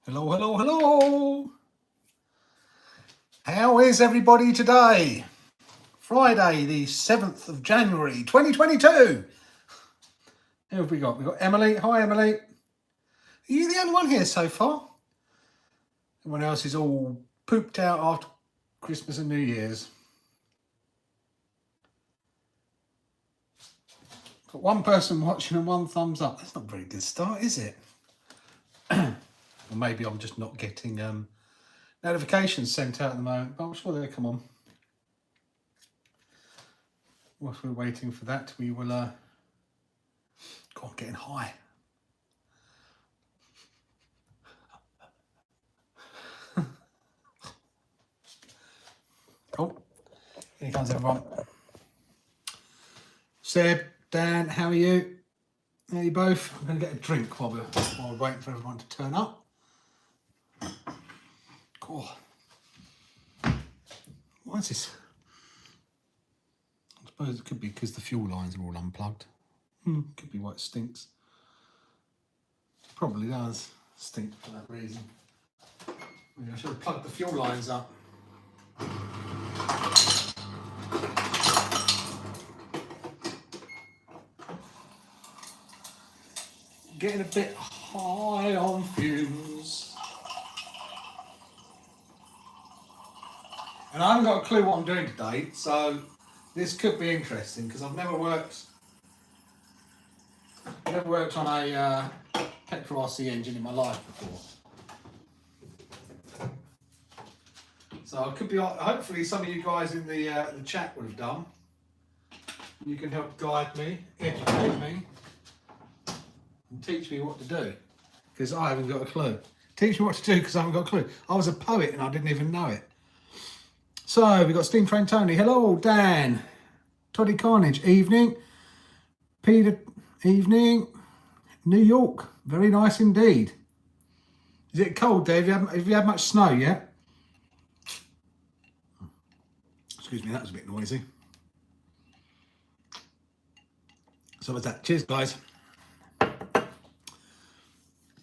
Hello, hello, hello. How is everybody today? Friday, the 7th of January, 2022. Who have we got? We've got Emily. Hi, Emily. Are you the only one here so far? Everyone else is all pooped out after Christmas and New Year's. Got one person watching and one thumbs up. That's not a very good start, is it? Or maybe I'm just not getting notifications sent out at the moment, but I'm sure they'll come on. Whilst we're waiting for that, we will go on getting high. Cool. Here comes everyone. Seb, Dan, how are you? How are you both? I'm going to get a drink while we're waiting for everyone to turn up. Cool. What is this? I suppose it could be because the fuel lines are all unplugged. Could be why it stinks. Probably does stink for that reason. Maybe I should have plugged the fuel lines up. Getting a bit high on fumes. And I haven't got a clue what I'm doing today, so this could be interesting because I've never worked on a Petrol RC engine in my life before. So it could be, hopefully some of you guys in the chat would have done. You can help guide me, educate me, and teach me what to do, because I haven't got a clue. Teach me what to do because I haven't got a clue. I was a poet and I didn't even know it. So we've got Steam Train Tony. Hello, Dan. Toddy Carnage, evening. Peter, evening. New York, very nice indeed. Is it cold, Dave? Have you had much snow yet? Excuse me, that was a bit noisy. So what's that? Cheers, guys.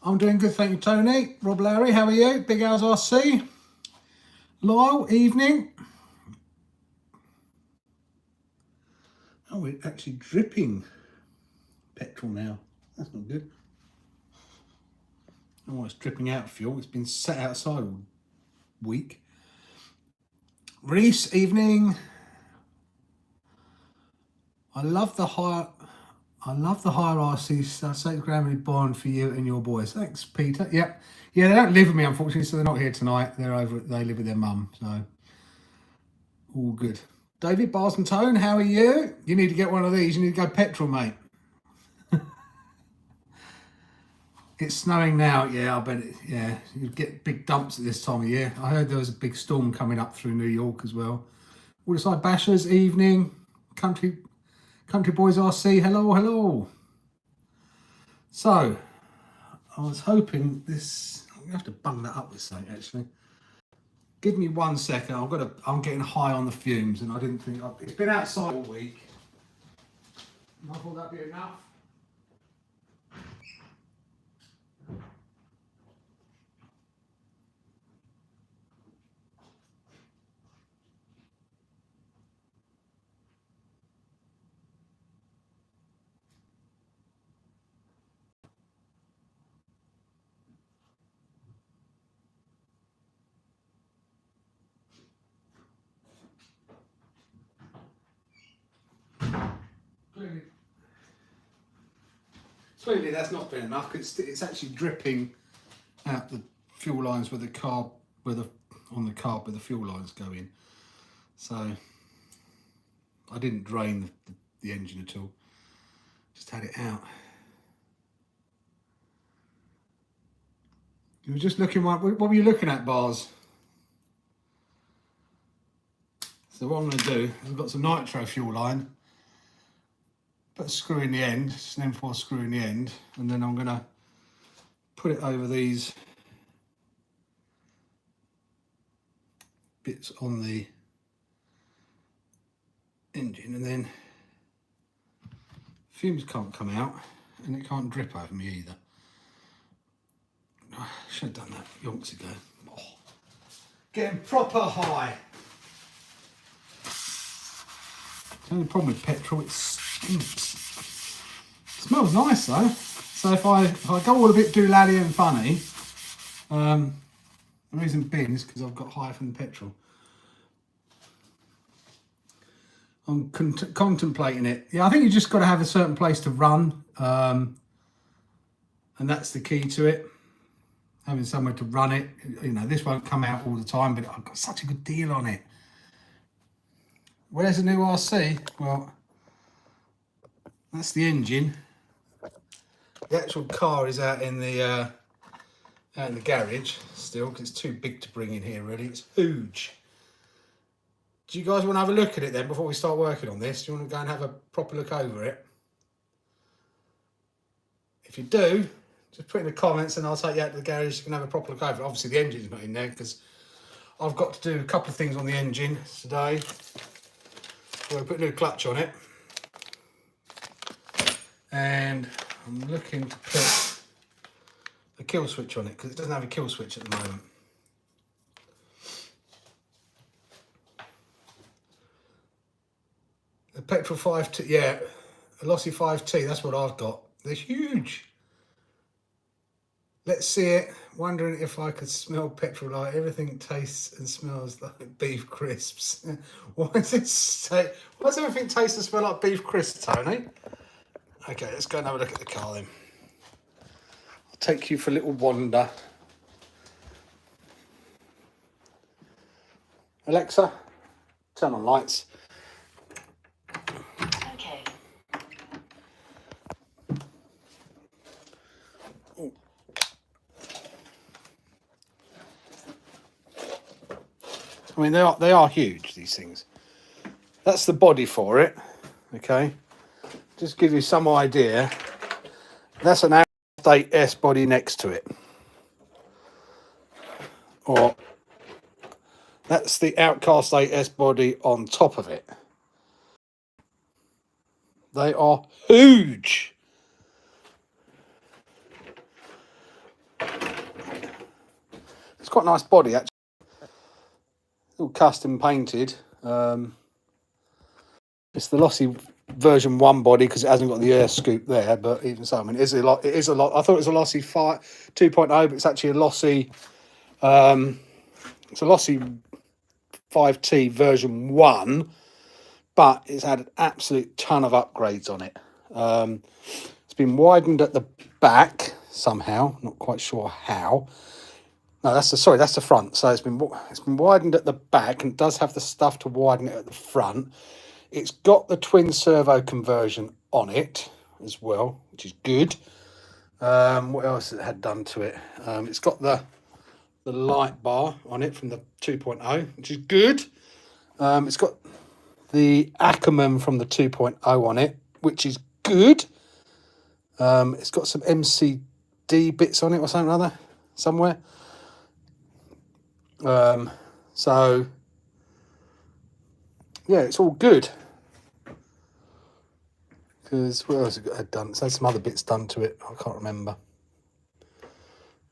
I'm doing good, thank you, Tony. Rob Lowry, how are you? Big Al's RC. Lyle, evening. Oh, we're actually dripping petrol now. That's not good. Oh, it's dripping out fuel. It's been sat outside all week. Reese, evening. I love the higher RC St. Grammy Bond for you and your boys. Thanks, Peter. Yep. Yeah, they don't live with me, unfortunately, so they're not here tonight. They live with their mum, so all good. David Barson Tone, how are you? You need to get one of these. You need to go petrol, mate. It's snowing now. Yeah, I bet it. Yeah, you get big dumps at this time of year. I heard there was a big storm coming up through New York as well. Waterside Bashers, evening. Country Boys RC, hello, hello. So, I was hoping this. I'm gonna have to bung that up with something actually. Give me 1 second. I'm getting high on the fumes, and I didn't think it's been outside all week. I thought that'd be enough. Clearly that's not been enough. It's actually dripping out the fuel lines where the carb, on the carb where the fuel lines go in. So I didn't drain the engine at all. Just had it out. You were just looking, what were you looking at, Bars? So what I'm going to do is I've got some nitro fuel line. Put a screw in the end, just an M4 screw in the end, and then I'm going to put it over these bits on the engine, and then fumes can't come out and it can't drip over me either. Should have done that yonks ago. Oh. Getting proper high. The only problem with petrol, it stinks. It smells nice though. So if I go all a bit doolally and funny, the reason being is because I've got high from the petrol. I'm contemplating it. Yeah, I think you just got to have a certain place to run, and that's the key to it. Having somewhere to run it. You know, this won't come out all the time, but I've got such a good deal on it. Where's the new RC? Well, that's the engine. The actual car is out in the garage still, because it's too big to bring in here. Really, it's huge. Do you guys want to have a look at it then before we start working on this? Do you want to go and have a proper look over it? If you do, just put in the comments and I'll take you out to the garage. You can have a proper look over it. Obviously the engine's not in there because I've got to do a couple of things on the engine today. We'll put a new clutch on it. And I'm looking to put a kill switch on it because it doesn't have a kill switch at the moment. The Petrol 5T, yeah, a Losi 5T, that's what I've got. They're huge. Let's see it. Wondering if I could smell petrol like everything tastes and smells like beef crisps. Why does everything taste and smell like beef crisps, Tony? Okay, let's go and have a look at the car then. I'll take you for a little wander. Alexa, turn on lights. Okay. I mean, they are huge, these things. That's the body for it, okay? Just give you some idea. That's an Outcast 8S body next to it. Or that's the Outcast 8S body on top of it. They are huge. It's quite a nice body, actually. All custom painted. It's the Losi version 1 body because it hasn't got the air scoop there, but even so, I mean, it is a lot. I thought it was a Losi 2.0, but it's actually a Losi. It's a Losi 5T version 1, but it's had an absolute ton of upgrades on it. It's been widened at the back somehow, not quite sure how. No, that's the front. So it's been widened at the back, and it does have the stuff to widen it at the front. It's got the twin servo conversion on it as well, which is good. What else it had done to it? It's got the light bar on it from the 2.0, which is good. It's got the Ackerman from the 2.0 on it, which is good. It's got some MCD bits on it or something or other, somewhere. So yeah, it's all good. Because what else it had done? It's had some other bits done to it. I can't remember.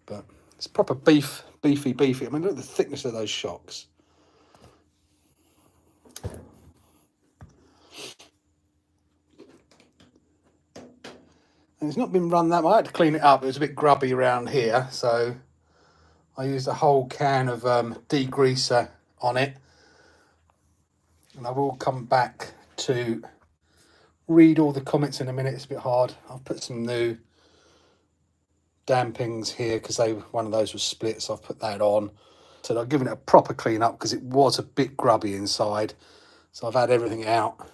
But it's proper beefy. I mean, look at the thickness of those shocks. And it's not been run that much. I had to clean it up. It was a bit grubby around here, so I used a whole can of degreaser on it. And I will come back to read all the comments in a minute. It's a bit hard. I've put some new dampings here because one of those was split, so I've put that on. So I've given it a proper clean up because it was a bit grubby inside. So I've had everything out,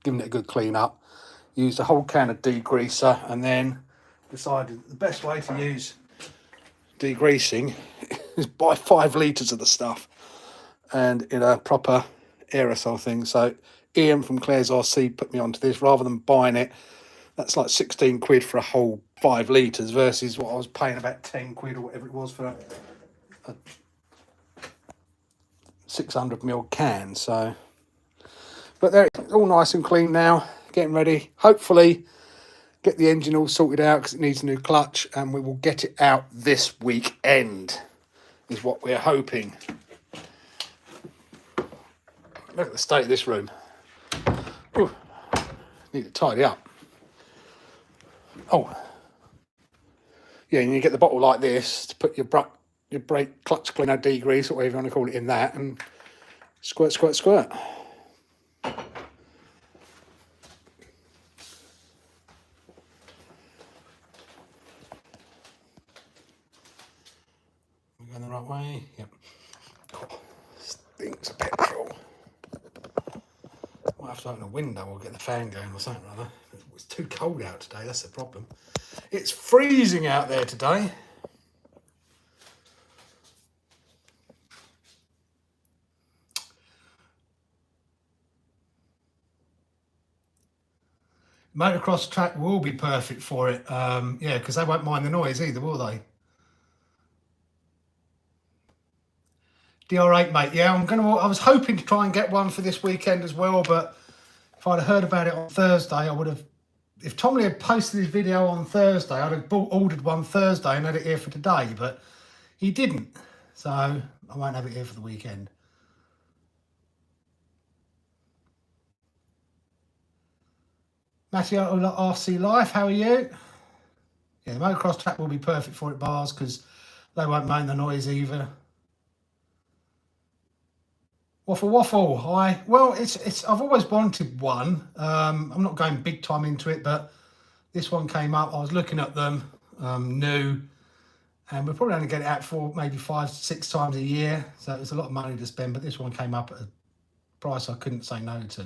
given it a good clean up. Used a whole can of degreaser and then decided the best way to use degreasing is buy 5 litres of the stuff and in a proper aerosol thing. So Ian from Claire's RC put me onto this. Rather than buying it, that's like 16 quid for a whole 5 litres versus what I was paying about 10 quid or whatever it was for a 600ml can. So, but there, it's all nice and clean now, getting ready. Hopefully get the engine all sorted out because it needs a new clutch, and we will get it out this weekend, is what we're hoping. Look at the state of this room. Ooh, need to tidy up. Oh, yeah, and you get the bottle like this to put your brake clutch cleaner, degrease, or whatever you want to call it, in that, and squirt, squirt, squirt. We're going the right way. Yep. Oh, stinks of petrol. Might have to open a window or get the fan going or something or other. It's too cold out today, that's the problem. It's freezing out there today. Motocross track will be perfect for it. Yeah, because they won't mind the noise either, will they? DR8, mate. Yeah, I was hoping to try and get one for this weekend as well, but if I'd have heard about it on Thursday, I would have. If Tomley had posted his video on Thursday, I'd have ordered one Thursday and had it here for today, but he didn't. So I won't have it here for the weekend. Matthew RC Life, how are you? Yeah, the motocross track will be perfect for it, bars, because they won't mind the noise either. Waffle Waffle, hi. Well, it's I've always wanted one. I'm not going big time into it, but this one came up. I was looking at them, new, and we're probably only get it out for maybe 5-6 times a year. So it's a lot of money to spend, but this one came up at a price I couldn't say no to.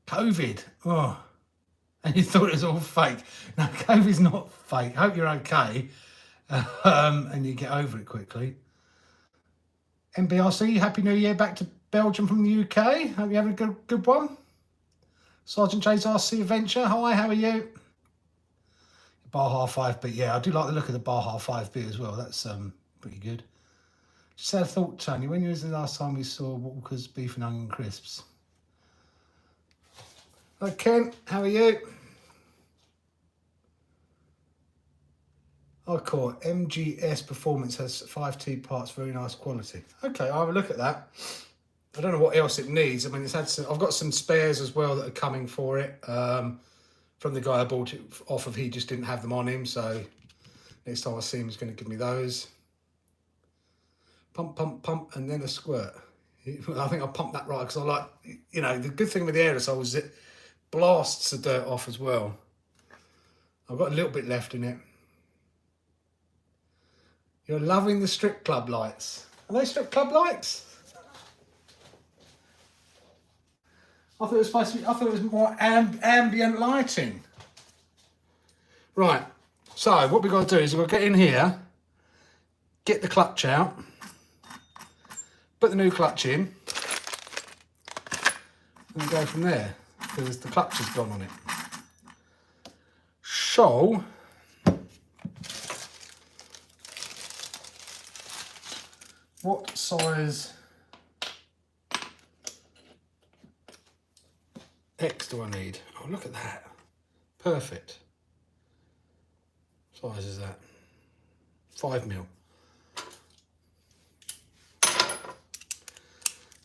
COVID, oh, and you thought it was all fake. No, COVID's not fake. Hope you're okay, and you get over it quickly. MBRC, Happy New Year back to Belgium from the UK. Hope you're having a good one. Sergeant J's RC Adventure, hi, how are you? Baja 5B, yeah, I do like the look of the Baja 5B as well. That's pretty good. Just had a thought, Tony, when was the last time we saw Walker's Beef and Onion Crisps? Hi, Ken, how are you? I call it MGS Performance, has 5T parts, very nice quality. Okay, I'll have a look at that. I don't know what else it needs. I mean, I've got some spares as well that are coming for it. From the guy I bought it off of, he just didn't have them on him, so next time I see him, he's going to give me those. Pump, pump, pump, and then a squirt. I think I pumped that right, because I like, you know, the good thing with the aerosol is it blasts the dirt off as well. I've got a little bit left in it. You're loving the strip club lights. Are they strip club lights? I thought it was supposed to be, I thought it was more ambient lighting. Right, so what we've got to do is we've got to get in here, get the clutch out, put the new clutch in, and go from there, because the clutch has gone on it. So, what size X do I need? Oh, look at that. Perfect. What size is that? 5mm.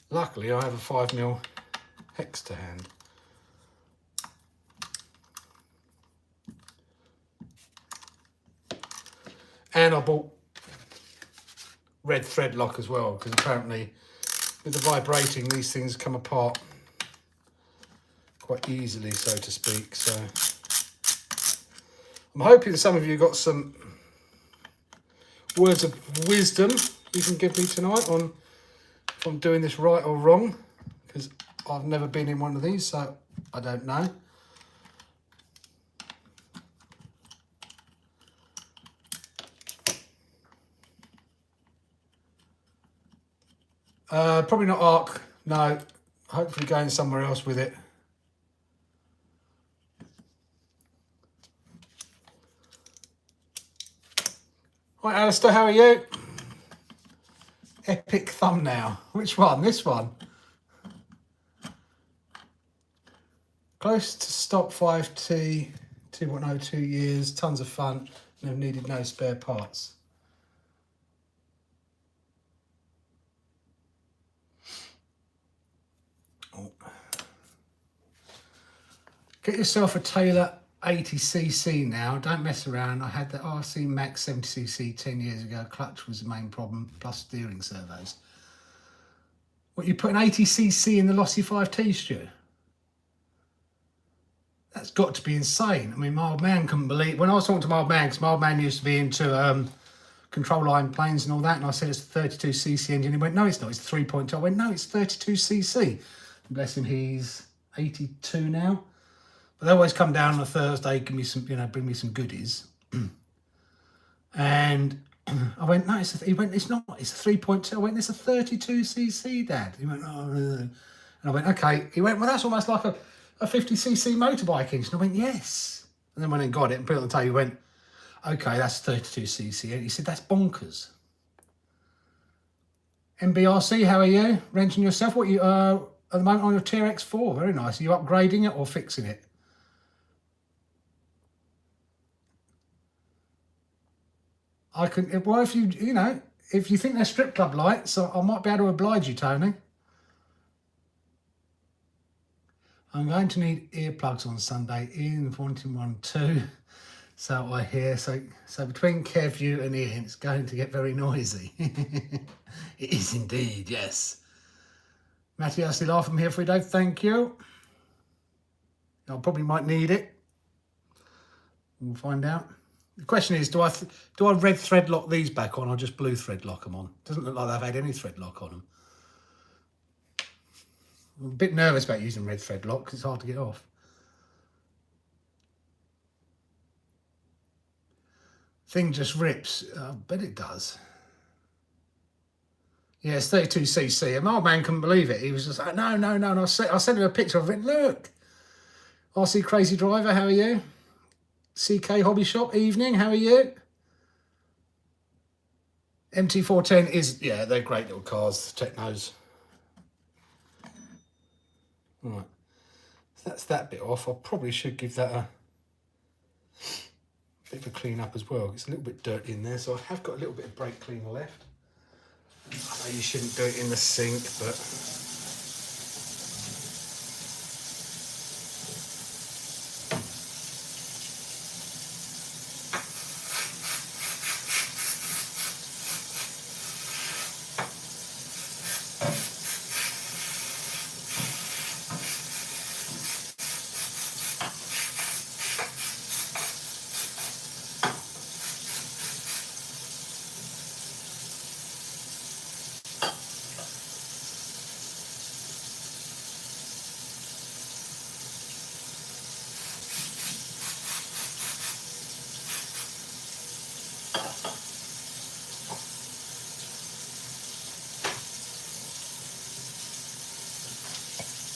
Luckily, I have a 5mm hex to hand. And I bought red thread lock as well, because apparently with the vibrating, these things come apart quite easily, so to speak. So I'm hoping some of you got some words of wisdom you can give me tonight on if I'm doing this right or wrong, because I've never been in one of these, so I don't know. Probably not arc, no. Hopefully going somewhere else with it. Right, Alistair, how are you? Epic thumbnail. Which one? This one? Close to stop 5T, 2.0, 2 years, tons of fun, never needed no spare parts. Oh. Get yourself a Taylor 80cc now, don't mess around. I had the RC Max 70cc 10 years ago, clutch was the main problem, plus steering servos. What, you put an 80cc in the Losi 5T, Stu? That's got to be insane. I mean, my old man couldn't believe, when I was talking to my old man, because my old man used to be into control line planes and all that, and I said it's a 32cc engine. He went, no, it's not, it's 3.2. I went, no, it's 32cc. Bless him, he's 82 now. But they always come down on a Thursday, give me some, you know, bring me some goodies. And I went, no, he went, it's not, it's a 3.2. I went, it's a 32cc, Dad. He went, oh, and I went, okay. He went, well, that's almost like a 50cc motorbike engine. I went, yes. And then when I got it and put it on the table, he went, okay, that's 32cc. And he said, that's bonkers. MBRC, how are you? Renting yourself? What you at the moment on your TRX4? Very nice. Are you upgrading it or fixing it? I can, well, if you know, if you think they're strip club lights, I might be able to oblige you, Tony. I'm going to need earplugs on Sunday. Ian wanting one too. So I hear. So between Kev, you and Ian, it's going to get very noisy. It is indeed, yes. Matty, I still off from here for a day. Thank you. I probably might need it. We'll find out. The question is, do I red thread lock these back on or just blue thread lock them on? Doesn't look like they've had any thread lock on them. I'm a bit nervous about using red thread lock because it's hard to get off. Thing just rips. I bet it does. Yeah, it's 32cc. And my old man couldn't believe it. He was just like, no. And I sent him a picture of it. Look. RC Crazy Driver, how are you? CK Hobby Shop, evening, how are you? MT410 is, yeah, they're great little cars, the Technos. Right, so that's that bit off. I probably should give that a bit of a clean up as well. It's a little bit dirty in there, so I have got a little bit of brake cleaner left. I know you shouldn't do it in the sink, but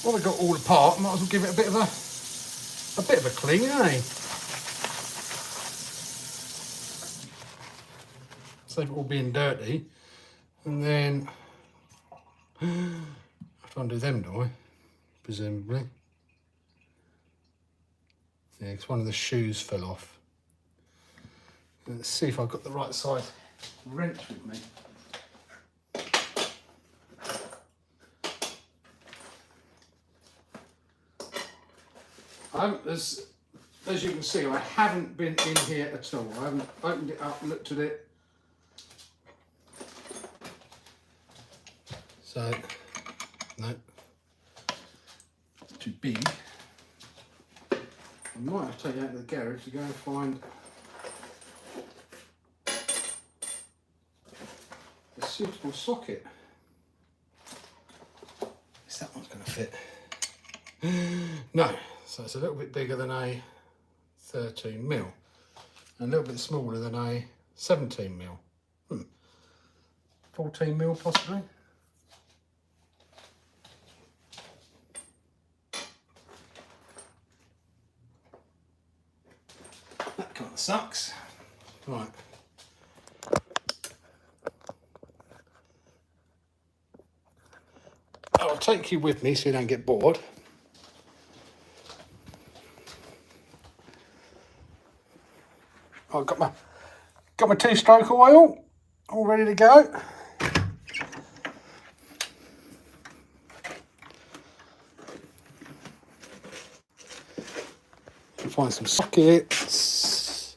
well, we got all apart. Might as well give it a bit of a clean, eh? Save it all being dirty, and then I have to undo them, do I? Presumably. Yeah, because one of the shoes fell off. Let's see if I've got the right size wrench with me. As you can see, I haven't been in here at all. I haven't opened it up, looked at it. So, no, it's too big. I might have to take it out to the garage to go and find a suitable socket. Is that one's going to fit? No. So it's a little bit bigger than a 13mm, and a little bit smaller than a 17mm. 14mm possibly. That kind of sucks. Right. I'll take you with me so you don't get bored. I've got my 2-stroke oil all ready to go. Find some sockets.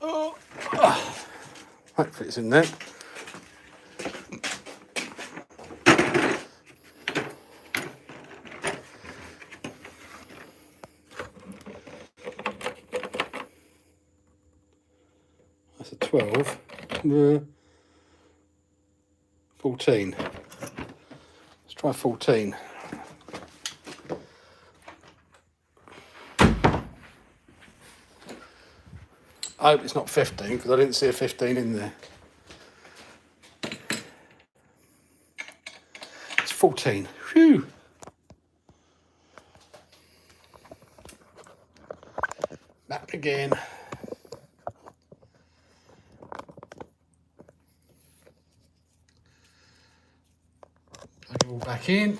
Oh, hopefully it's in there. That's a 12. 14. Let's try 14. I hope it's not 15 because I didn't see a 15 in there. It's 14. Phew. Back again. Plug it all back in.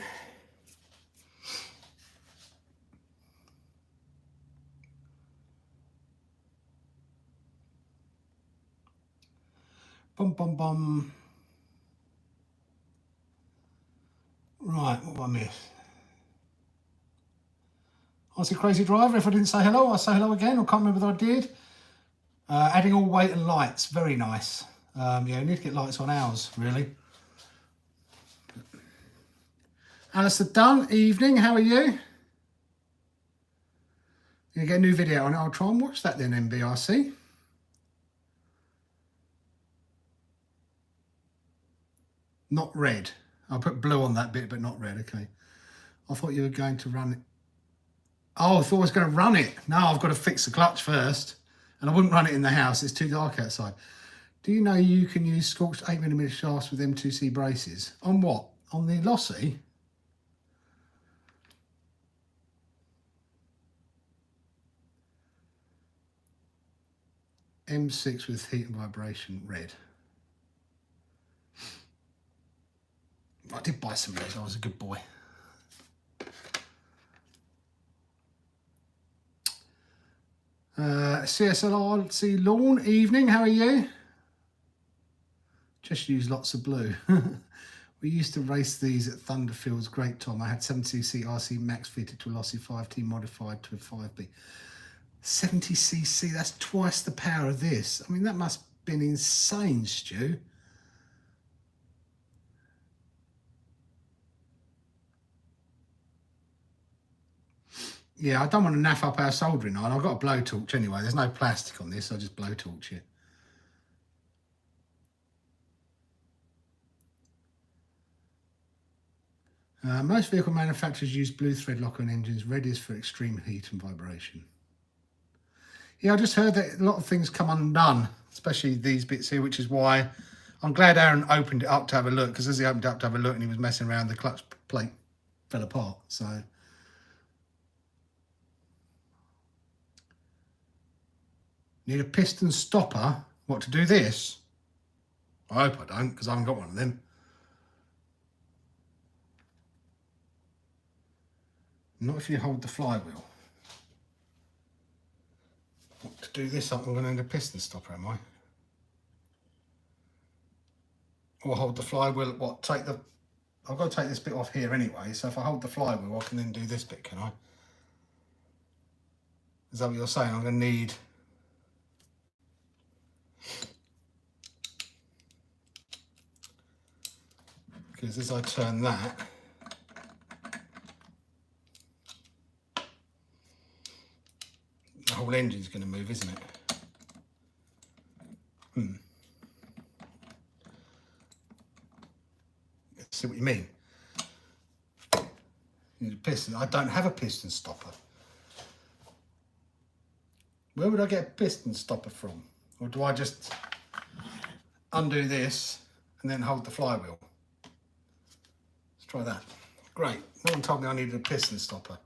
Bum, bum, bum. Right, what did I miss? I was a crazy driver. If I didn't say hello, I'll say hello again. I can't remember that I did. Adding all weight and lights, very nice. Yeah, we need to get lights on ours, really. Alistair Dunn, evening, how are you? Gonna get a new video on it. I'll try and watch that then, NBRC. Not red. I'll put blue on that bit, but not red, okay. I thought you were going to run it. Oh, I thought I was going to run it. No, I've got to fix the clutch first. And I wouldn't run it in the house. It's too dark outside. Do you know you can use scorched 8mm shafts with M2C braces? On what? On the Losi? M6 with heat and vibration, red. I did buy some of those. I was a good boy. CSLRC Lawn, evening, how are you? Just use lots of blue. We used to race these at Thunderfields, great Tom. I had 70cc RC Max fitted to a Losi 5T modified to a 5B. 70cc, that's twice the power of this. I mean, that must have been insane, Stu. Yeah, I don't want to naff up our soldering iron. I've got a blowtorch anyway. There's no plastic on this. I'll just blowtorch it. Most vehicle manufacturers use blue thread locker on engines. Red is for extreme heat and vibration. Yeah, I just heard that a lot of things come undone, especially these bits here, which is why I'm glad Aaron opened it up to have a look, because as he opened it up to have a look and he was messing around, the clutch plate fell apart. So need a piston stopper. What, to do this? I hope I don't, because I haven't got one of them. Not if you hold the flywheel. What, to do this up, I'm going to need a piston stopper, am I? Or hold the flywheel, what, take the... I've got to take this bit off here anyway, so if I hold the flywheel, I can then do this bit, can I? Is that what you're saying? I'm going to need... Because as I turn that, the whole engine's going to move, isn't it? See what you mean? You need a piston. I don't have a piston stopper. Where would I get a piston stopper from? Or do I just undo this and then hold the flywheel? Let's try that. Great. No one told me I needed a piston stopper.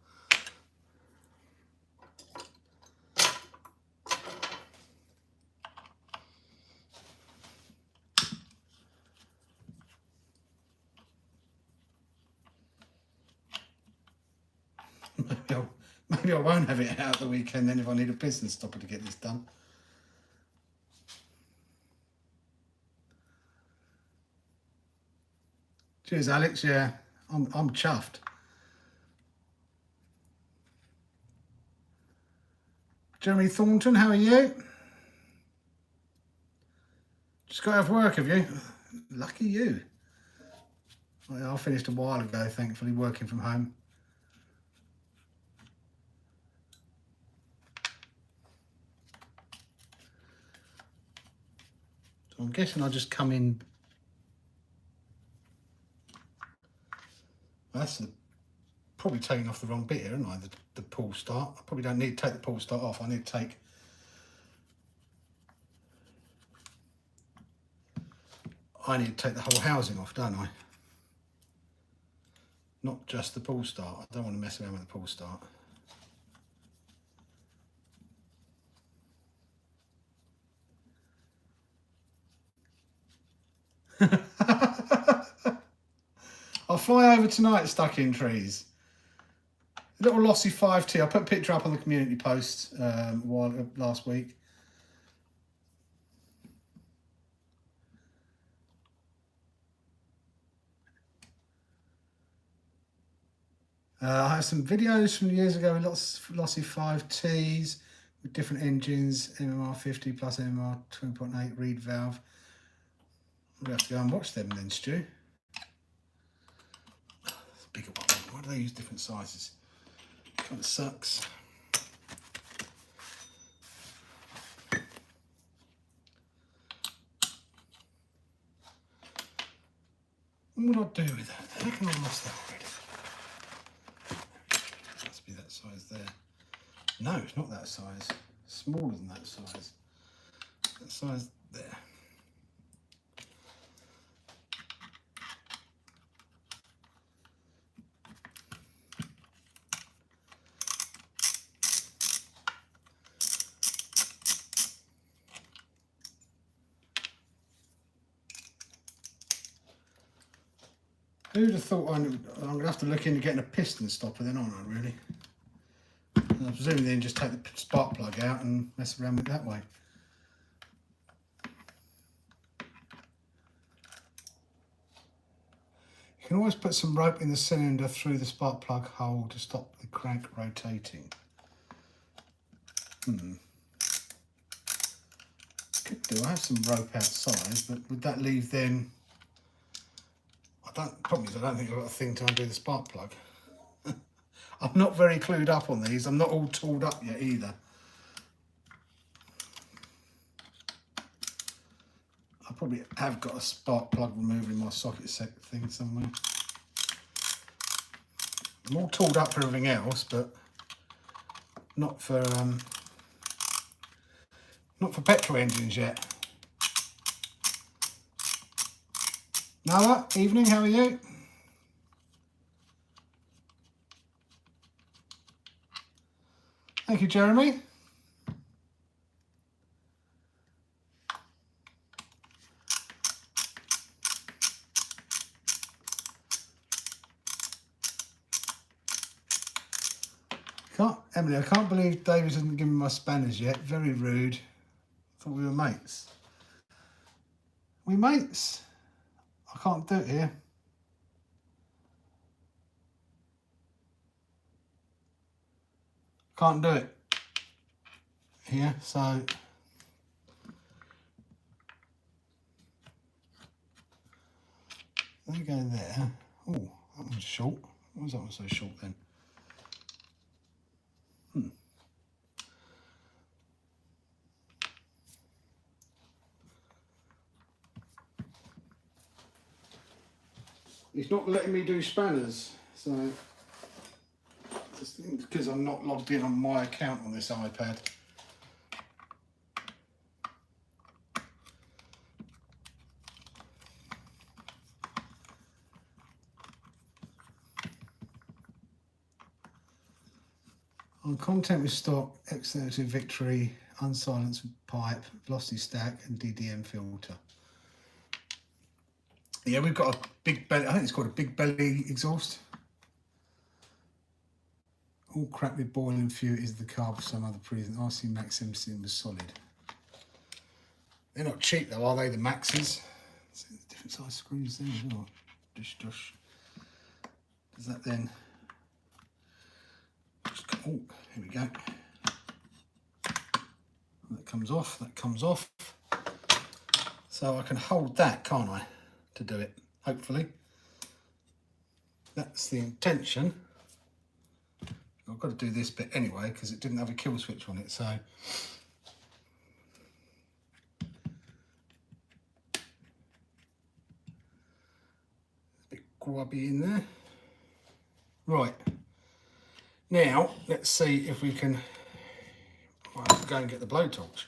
Maybe I won't have it out the weekend then if I need a business stopper to get this done. Cheers, Alex. Yeah, I'm chuffed. Jeremy Thornton, how are you? Just got out of work, have you? Lucky you. Well, I finished a while ago, thankfully, working from home. So I'm guessing I'll just come in. That's probably taking off the wrong bit here, isn't I? The pull start. I probably don't need to take the pull start off. I need to take. I need to take the whole housing off, don't I? Not just the pull start. I don't want to mess around with the pull start. I'll fly over tonight stuck in trees. A little Losi 5T. I put a picture up on the community post last week. I have some videos from years ago with lots of Losi 5Ts with different engines, MMR 50 plus MMR 20.8 reed valve. We'll have to go and watch them then, Stu. It's a bigger one. Why do they use different sizes? Kind of sucks. What would I do with that? How can I lost that already? It must be that size there. No, it's not that size. Smaller than that size. That size there. Who'd have thought I'm going to have to look into getting a piston stopper then, aren't I, really? And I presume then just take the spark plug out and mess around with it that way. You can always put some rope in the cylinder through the spark plug hole to stop the crank rotating. Could do. I have some rope outside, but would that leave then... Problem is I don't think I've got a thing to undo the spark plug. I'm not very clued up on these. I'm not all tooled up yet either. I probably have got a spark plug remover in my socket set thing somewhere. I'm all tooled up for everything else, but not for petrol engines yet. Noah, evening, how are you? Thank you, Jeremy. Emily, I can't believe David hasn't given me my spanners yet. Very rude. I thought we were mates. We mates? I can't do it here. Can't do it here, so let me go there. Oh, that one's short. Why was that one so short then? He's not letting me do spanners, so just because I'm not logged in on my account on this iPad. On content with stock, X32 Victory, unsilenced pipe, velocity stack and DDM filter. Yeah, we've got a big belly, I think it's called a big belly exhaust. All crap with boiling fuel is the carb for some other reason. RC Max Simpson was solid. They're not cheap though, are they, the Maxes? Different size screws there as well. Dush, dush. Does that then... Oh, here we go. That comes off, that comes off. So I can hold that, can't I, to do it, hopefully. That's the intention. I've got to do this bit anyway because it didn't have a kill switch on it, so. A bit grubby in there. Right. Now, let's see if we can go and get the blowtorch.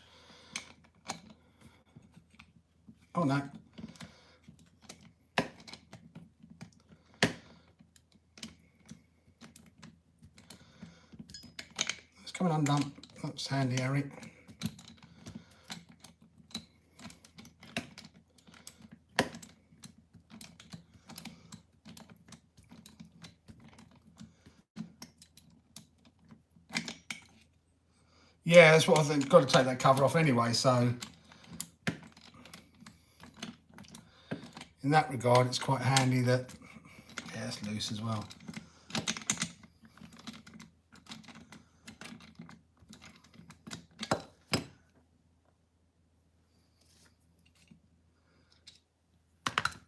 Oh no. It's coming undone. That's handy, Harry. Yeah, that's what I think. Got to take that cover off anyway, so in that regard, it's quite handy that, yeah, it's loose as well.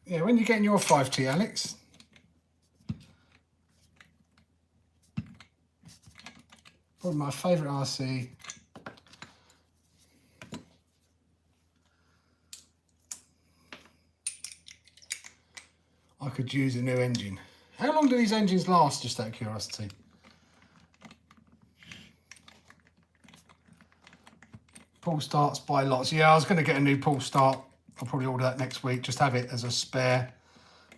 Yeah, when you're getting your 5T, Alex, probably my favourite RC. I could use a new engine. How long do these engines last, just out of curiosity? Pull starts by lots. Yeah, I was going to get a new pull start. I'll probably order that next week. Just have it as a spare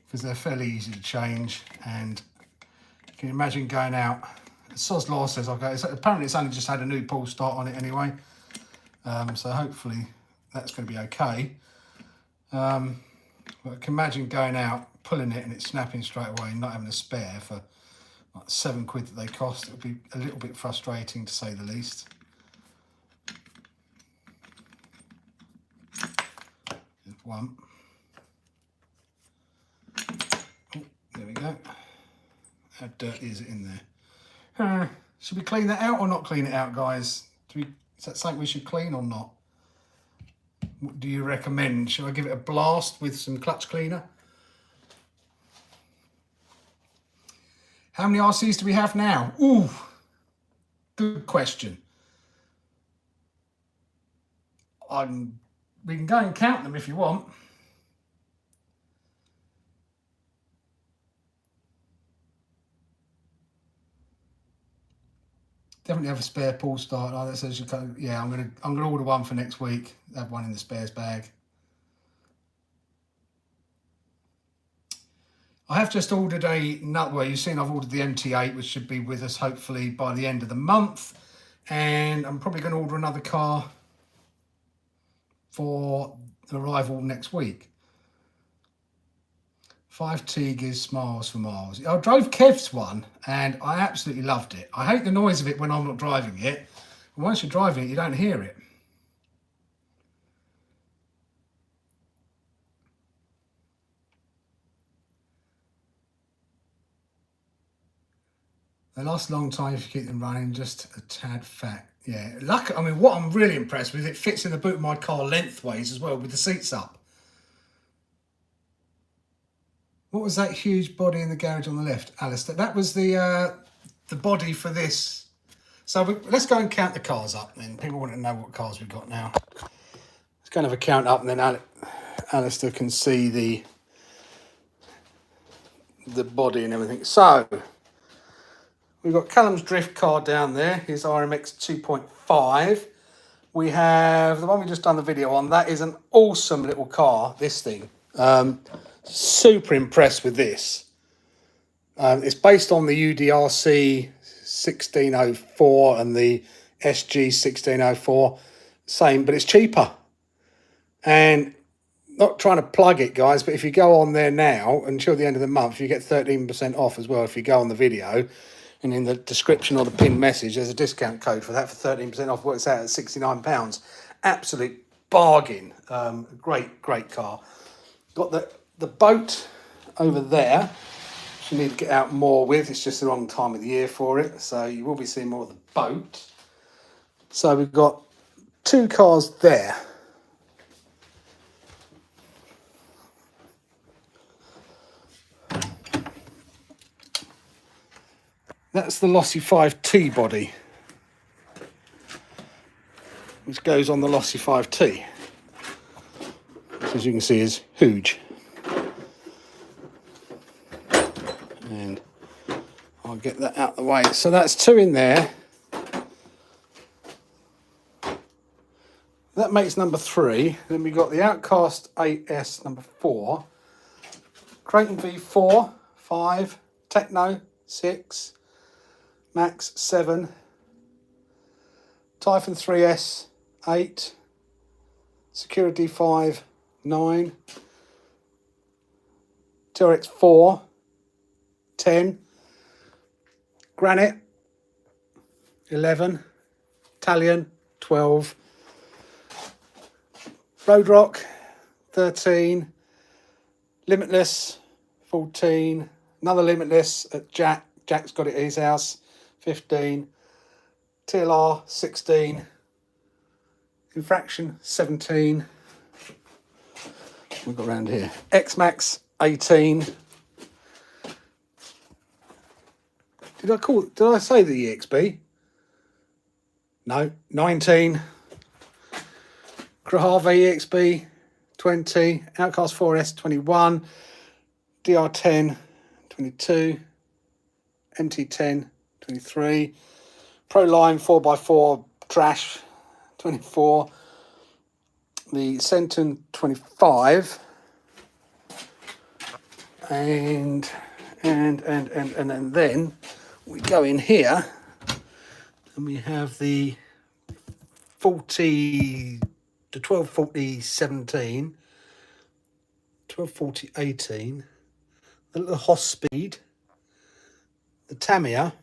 because they're fairly easy to change. And can you imagine going out? Soz Law says I'll go. Apparently, it's only just had a new pull start on it anyway. So hopefully that's going to be okay. But I can imagine going out, pulling it and it's snapping straight away and not having a spare for like £7 that they cost. It would be a little bit frustrating to say the least. There's one. Oh, there we go. How dirty is it in there? Should we clean that out or not clean it out, guys? Is that something we should clean or not? What do you recommend? Should I give it a blast with some clutch cleaner? How many RCs do we have now? Ooh, good question. We can go and count them if you want. Definitely have a spare pull start. Oh, that says yeah, I'm gonna order one for next week. Have one in the spares bag. I have just ordered well, you've seen I've ordered the MT8, which should be with us hopefully by the end of the month. And I'm probably going to order another car for arrival next week. 5T gives smiles for miles. I drove Kev's one and I absolutely loved it. I hate the noise of it when I'm not driving it. But once you're driving it, you don't hear it. They last a long time if you keep them running, just a tad fat. Yeah, I mean, what I'm really impressed with, it fits in the boot of my car lengthways as well with the seats up. What was that huge body in the garage on the left, Alistair? That was the body for this. So let's go and count the cars up then. People want to know what cars we've got now. Let's go and have a count up and then Alistair can see the body and everything. So we've got Callum's drift car down there, his RMX 2.5. We have the one we just done the video on. That is an awesome little car, this thing. Super impressed with this. It's based on the UDRC 1604 and the SG 1604. Same, but it's cheaper. And not trying to plug it, guys, but if you go on there now, until the end of the month, you get 13% off as well if you go on the video. And in the description or the pinned message, there's a discount code for that for 13% off. Works out at £69. Absolute bargain. Great car. Got the boat over there. You need to get out more with. It's just the wrong time of the year for it. So you will be seeing more of the boat. So we've got 2 cars there. That's the Losi 5T body, which goes on the Losi 5T, which as you can see is huge. And I'll get that out of the way. So that's 2 in there. That makes number 3. Then we've got the Outcast 8S number 4, Creighton V4, 5, Techno 6, Max 7, Typhon 3S 8, Security 5 9, TRX 4 10, Granite 11, Italian 12, Road Rock 13, Limitless 14, another Limitless at Jack's got it at his house 15, TLR 16, Infraction 17. We've got around here X-Max 18. Did I say the EXB? No, 19. Krahava EXB 20, Outcast 4S 21, DR10 22, MT10 23, Proline 4x4 Trash 24, the Centon 25, and then we go in here and we have the 40 to 1240 17, 1240 18, the little Hoss Speed, the Tamiya,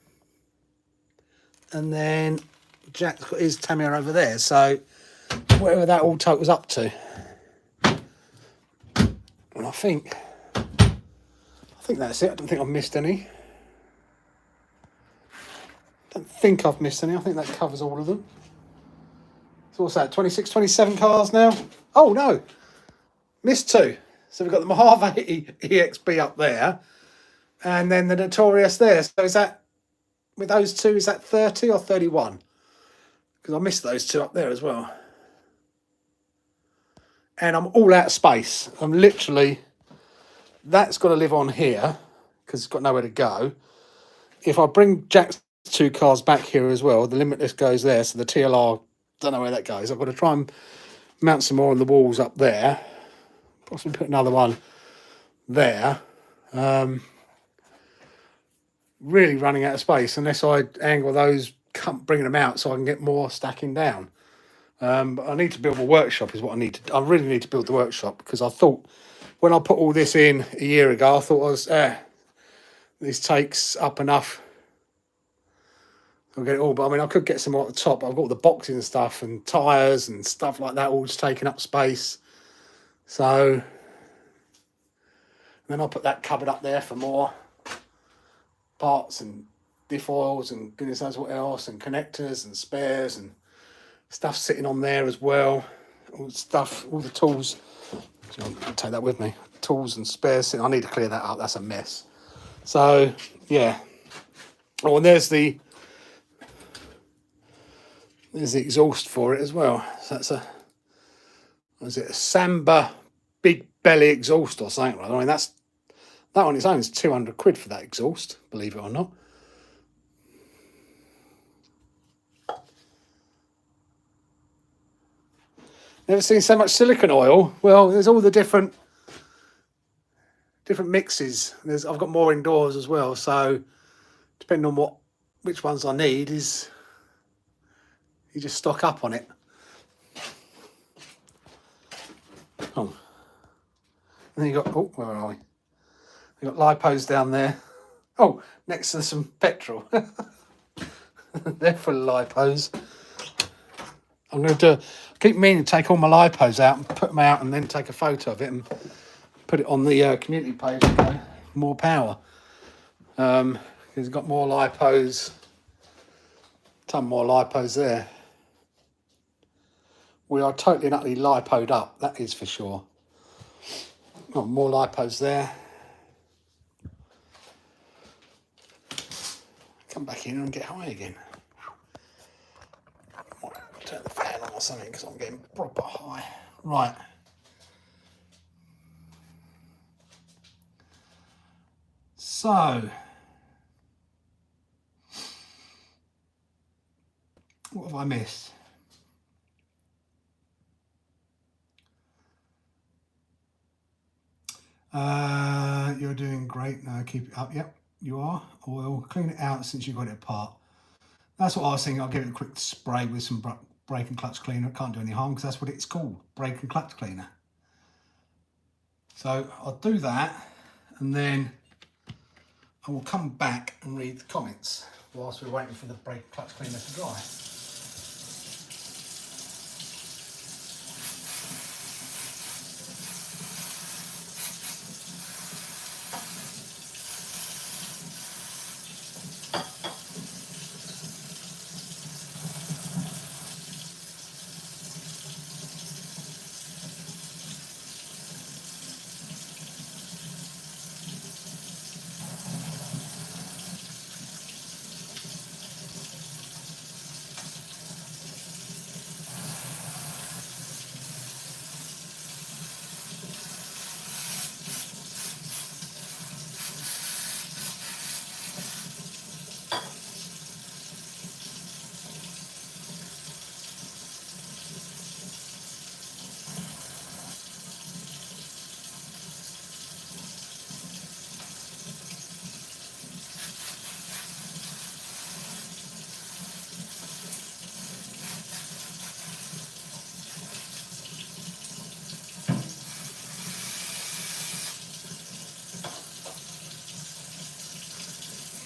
and then Jack's got his Tamiya over there. So whatever that all totals up to, and I think that's it. I don't think I've missed any. I think that covers all of them. So what's that, 26, 27 cars now? Oh no, missed 2. So we've got the Mojave EXB up there, and then the Notorious there. So is that, with those 2, is that 30 or 31? Because I missed those 2 up there as well. And I'm all out of space. I'm literally, that's got to live on here because it's got nowhere to go. If I bring Jack's 2 cars back here as well, the Limitless goes there, so the TLR, don't know where that goes. I've got to try and mount some more on the walls up there. Possibly put another one there. Really running out of space unless I angle those, bringing them out so I can get more stacking down. But I need to build a workshop is what I need to. I really need to build the workshop because I thought when I put all this in a year ago, I thought this takes up enough. I'll get it all, but I mean, I could get some more at the top. I've got all the boxes and stuff and tyres and stuff like that all just taking up space. So then I'll put that cupboard up there for more parts and diff oils and goodness knows what else, and connectors and spares and stuff sitting on there as well. All the stuff, all the tools. So I'll take that with me. Tools and spares. I need to clear that up. That's a mess. So yeah. Oh, and there's the exhaust for it as well. So that's a Samba big belly exhaust or something. Right? I mean, that on its own is 200 quid for that exhaust, believe it or not. Never seen so much silicone oil. Well, there's all the different mixes. I've got more indoors as well, so depending on which ones I need is you just stock up on it. And then you got, where are we? You got lipos down there. Oh, next to some petrol. They're full of lipos. I'm going to keep meaning to take all my lipos out and put them out and then take a photo of it and put it on the community page. More power. Because it's got more lipos. Ton more lipos there. We are totally and utterly lipoed up, that is for sure. Oh, more lipos there. Come back in and get high again. Might turn the fan on or something because I'm getting proper high. Right. So, what have I missed? You're doing great. No, keep it up. Yep, you are. Oil. Clean it out since you got it apart. That's what I was thinking. I'll give it a quick spray with some brake and clutch cleaner. It can't do any harm because that's what it's called, brake and clutch cleaner. So I'll do that and then I will come back and read the comments whilst we're waiting for the brake and clutch cleaner to dry.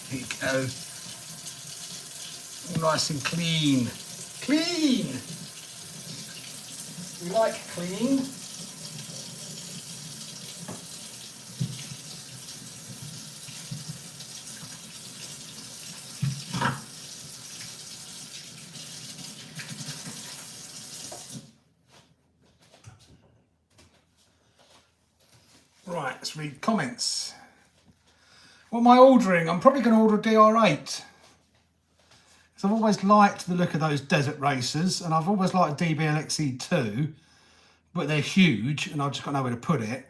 There you go. All nice and clean. Clean! We like clean. Right, let's read comments. What am I ordering? I'm probably going to order a DR8. So I've always liked the look of those desert racers, and I've always liked a DBLXE2, but they're huge, and I've just got nowhere to put it.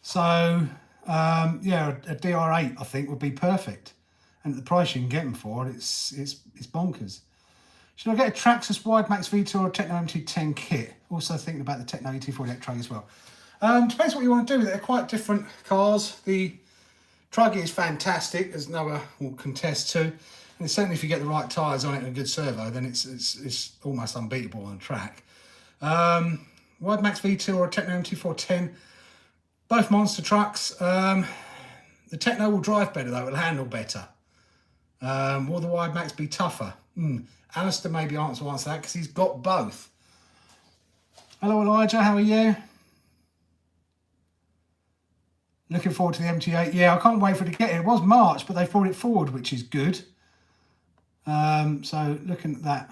So, yeah, a DR8 I think would be perfect, and at the price you can get them for, it's bonkers. Should I get a Traxxas Wide Max V2 or a Techno MT10 kit? Also thinking about the Techno ET4 Electronic as well. Depends what you want to do with it. They're quite different cars. The Truggy is fantastic, as Noah will contest to. And certainly if you get the right tyres on it and a good servo, then it's almost unbeatable on track. Wide Max V2 or a Techno MT410, both monster trucks. The Techno will drive better though, it'll handle better. Will the Wide Max be tougher? Alistair maybe answer that because he's got both. Hello Elijah, how are you? Looking forward to the MT8. Yeah, I can't wait for it to get here. It was March, but they've brought it forward, which is good. So looking at that.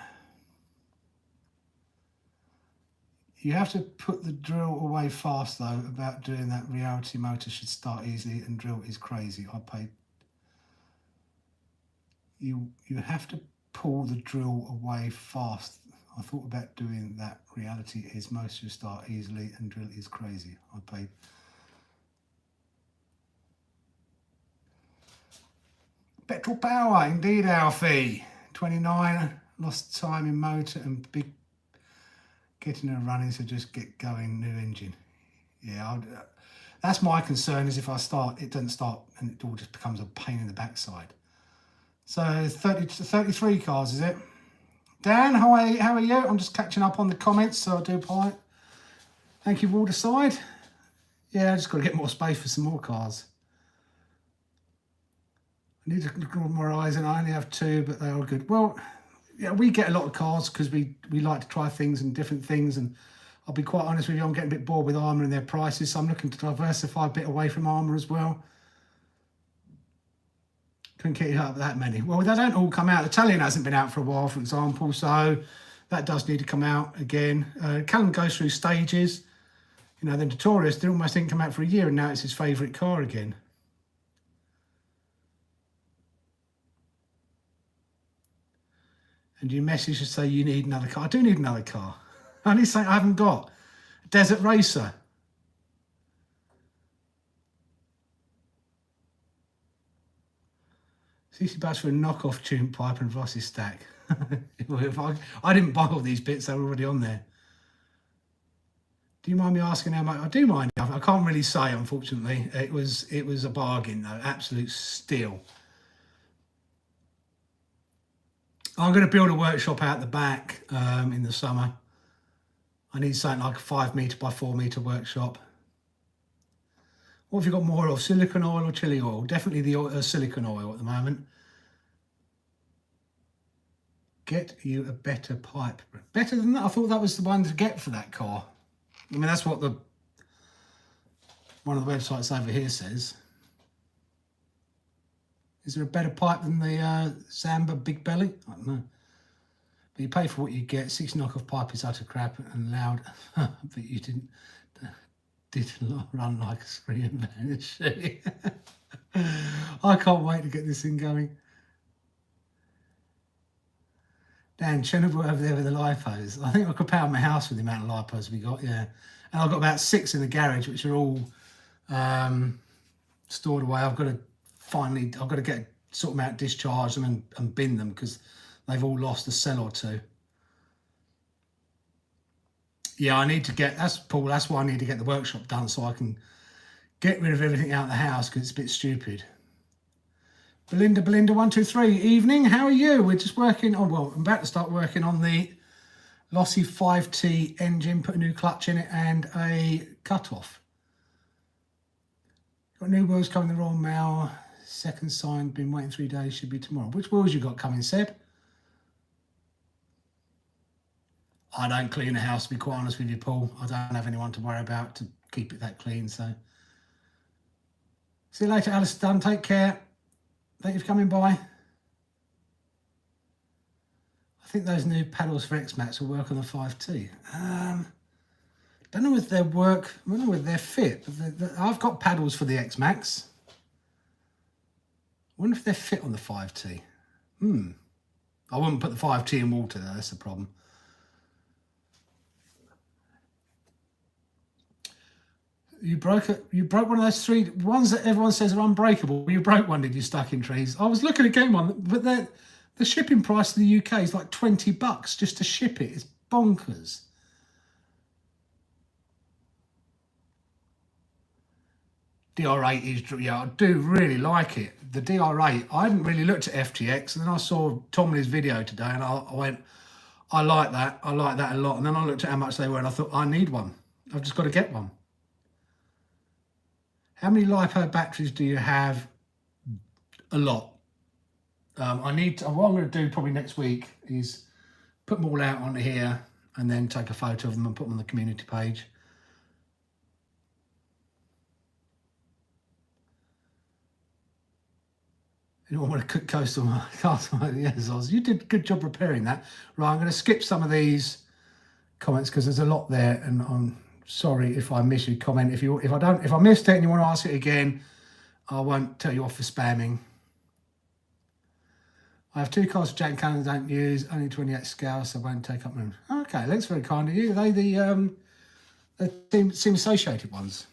You have to put the drill away fast though about doing that. Reality motor should start easily and drill is crazy. I paid. You have to pull the drill away fast. I thought about doing that. Reality is most should start easily and drill is crazy. I paid. Petrol power, indeed, Alfie. 29, lost time in motor and big getting her running, so just get going, new engine. Yeah, that's my concern, is if I start, it doesn't start and it all just becomes a pain in the backside. So 30 to 33 cars, is it? Dan, how are you? I'm just catching up on the comments, so I do apologize. Thank you, Waterside. Yeah, I just got to get more space for some more cars. I need to look at more eyes, and I only have 2, but they are good. Well, yeah, we get a lot of cars because we like to try things and different things, and I'll be quite honest with you, I'm getting a bit bored with Armour and their prices, so I'm looking to diversify a bit away from Armour as well. Couldn't keep up with that many. Well, they don't all come out. Italian hasn't been out for a while, for example, so that does need to come out again. Callum goes through stages. You know, the Notorious, they almost didn't come out for a year, and now it's his favourite car again. And you message to say you need another car. I do need another car. I need something I haven't got. Desert Racer. CC Bass for a knockoff tune pipe and Rossi stack. I didn't buy all these bits, they were already on there. Do you mind me asking how much? I do mind. I can't really say, unfortunately. It was a bargain, though. Absolute steal. I'm going to build a workshop out the back in the summer. I need something like a 5 metre by 4 metre workshop. What have you got more of, silicone oil or chili oil? Definitely the silicone oil at the moment. Get you a better pipe. Better than that? I thought that was the one to get for that car. I mean, that's what one of the websites over here says. Is there a better pipe than the Samba Big Belly? I don't know. But you pay for what you get. 6 knockoff pipe is utter crap and loud. But you didn't run like a screaming banshee. I can't wait to get this thing going. Dan, Chernobyl over there with the lipos. I think I could power my house with the amount of lipos we got, yeah. And I've got about 6 in the garage, which are all stored away. I've got to sort them out, discharge them and bin them because they've all lost a cell or 2. Yeah, I need to get, that's why I need to get the workshop done so I can get rid of everything out of the house because it's a bit stupid. Belinda 123, evening, how are you? We're just working on, well, I'm about to start working on the Losi 5T engine, put a new clutch in it and a cut-off. Got new wheels coming the Royal Mail, second signed, been waiting 3 days, should be tomorrow. Which wheels you got coming, Seb? I don't clean the house, to be quite honest with you, Paul. I don't have anyone to worry about to keep it that clean, so. See you later, Alice Dunn, take care. Thank you for coming by. I think those new paddles for X-Max will work on the 5T. Don't know if they work, I don't know if they're fit, but I've got paddles for the X-Max. I wonder if they're fit on the 5T. I wouldn't put the 5T in water though, that's the problem. You broke one of those 3 ones that everyone says are unbreakable. You broke one, did you, stuck in trees? I was looking at getting one, but the shipping price to the UK is like $20 just to ship it. It's bonkers. DR8 is, yeah, I do really like it. The DR8, I hadn't really looked at FTX, and then I saw Tomley's video today, and I went, I like that a lot. And then I looked at how much they were, and I thought, I need one. I've just got to get one. How many LiPo batteries do you have? A lot. What I'm going to do probably next week is put them all out on here and then take a photo of them and put them on the community page. You don't want to cook coastal castle. Yes, Oz, you did a good job preparing that. Right, I'm going to skip some of these comments because there's a lot there, and I'm sorry if I miss your comment. If I missed it and you want to ask it again, I won't tell you off for spamming. I have 2 cars Jack and Cannon don't use, only 28 scale, so I won't take up room. Okay, that's very kind of you. Are they the seem associated ones?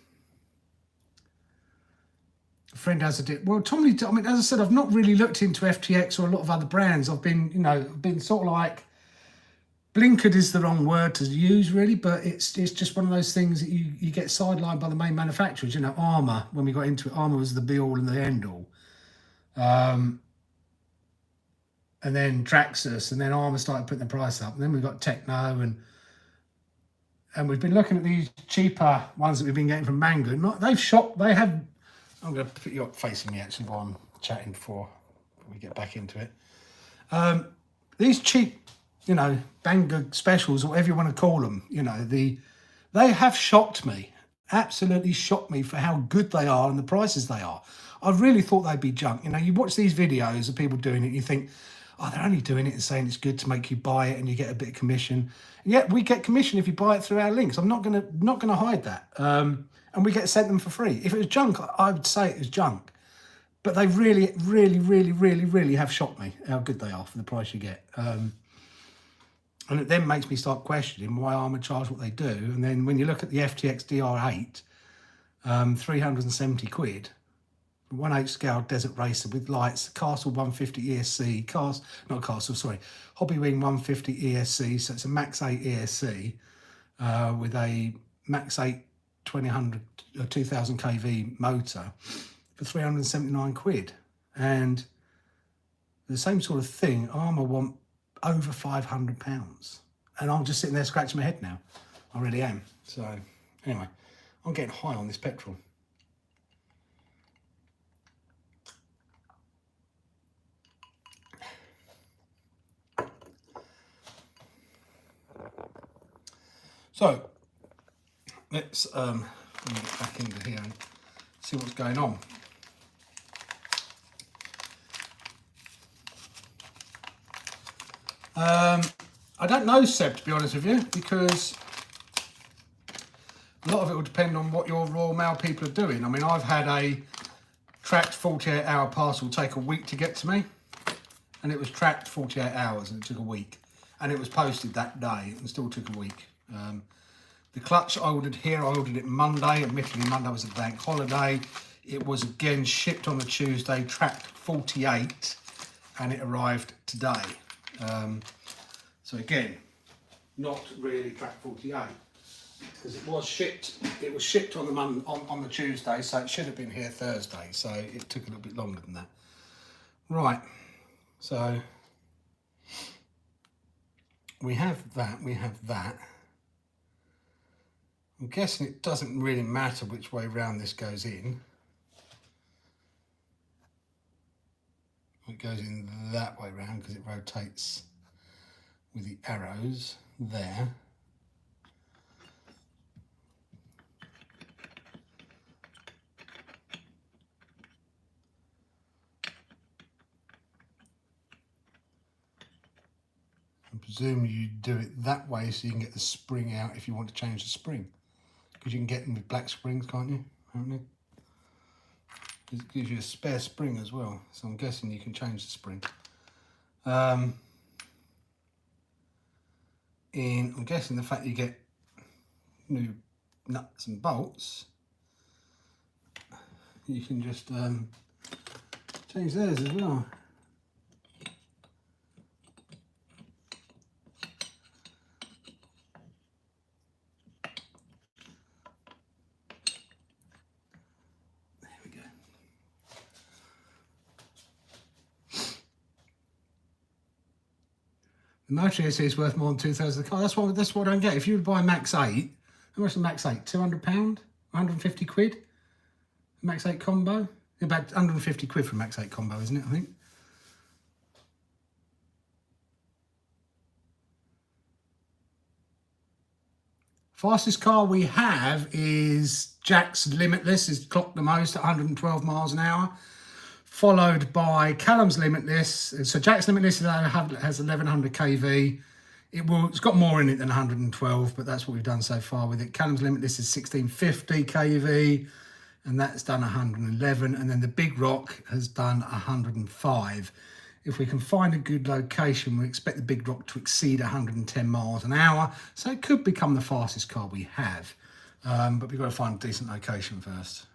A friend has a dip. Well, Tommy, I mean, as I said, I've not really looked into FTX or a lot of other brands. I've been sort of like, blinkered is the wrong word to use really, but it's just one of those things that you get sidelined by the main manufacturers. You know, Armour, when we got into it, Armour was the be all and the end all. And then Traxxas, and then Armour started putting the price up. And then we've got Techno, and we've been looking at these cheaper ones that we've been getting from Mango. They've shopped, they have, I'm going to put you up facing me actually while I'm chatting before we get back into it. These cheap, you know, banger specials, or whatever you want to call them, you know, they have shocked me, absolutely shocked me for how good they are and the prices they are. I really thought they'd be junk. You know, you watch these videos of people doing it, and you think, oh, they're only doing it and saying it's good to make you buy it and you get a bit of commission. And yet we get commission if you buy it through our links. I'm not gonna hide that. And we get sent them for free. If it was junk, I would say it was junk. But they really, really, really, really, really have shocked me how good they are for the price you get. And it then makes me start questioning why Armour charge what they do. And then when you look at the FTX DR8, 370 quid, 1/8 scale desert racer with lights, Castle 150 ESC, Hobbywing 150 ESC, so it's a Max 8 ESC with a Max 8 2000 kV motor for 379 quid. And the same sort of thing, Armour want over £500. And I'm just sitting there scratching my head now. I really am. So anyway, I'm getting high on this petrol. So let's get back into here and see what's going on. I don't know, Seb, to be honest with you, because a lot of it will depend on what your Royal Mail people are doing. I mean, I've had a tracked 48-hour parcel take a week to get to me, and it was tracked 48 hours and it took a week, and it was posted that day and still took a week. The clutch I ordered here, I ordered it Monday. Admittedly, Monday was a bank holiday. It was again shipped on a Tuesday, tracked 48, and it arrived today. So again, not really tracked 48 because it was shipped. It was shipped on the Tuesday, so it should have been here Thursday. So it took a little bit longer than that. Right. So we have that. We have that. I'm guessing it doesn't really matter which way round this goes in. It goes in that way round because it rotates with the arrows there. I presume you do it that way so you can get the spring out if you want to change the spring. Because you can get them with black springs, can't you? Haven't you? It gives you a spare spring as well, so I'm guessing you can change the spring. I'm guessing the fact you get new nuts and bolts, you can just change theirs as well. The motor ESC is worth more than 2,000 the car. That's what I don't get. If you would buy a Max 8, how much is a Max 8? £200? 150 quid? A Max 8 combo? About 150 quid for a Max 8 combo, isn't it, I think? Fastest car we have is Jack's Limitless, is clocked the most at 112 miles an hour. Followed by Callum's Limitless. So Jack's Limitless has 1100 kV. It's got more in it than 112, but that's what we've done so far with it. Callum's Limitless is 1650 kV, and that's done 111. And then the Big Rock has done 105. If we can find a good location, we expect the Big Rock to exceed 110 miles an hour. So it could become the fastest car we have. But we've got to find a decent location first.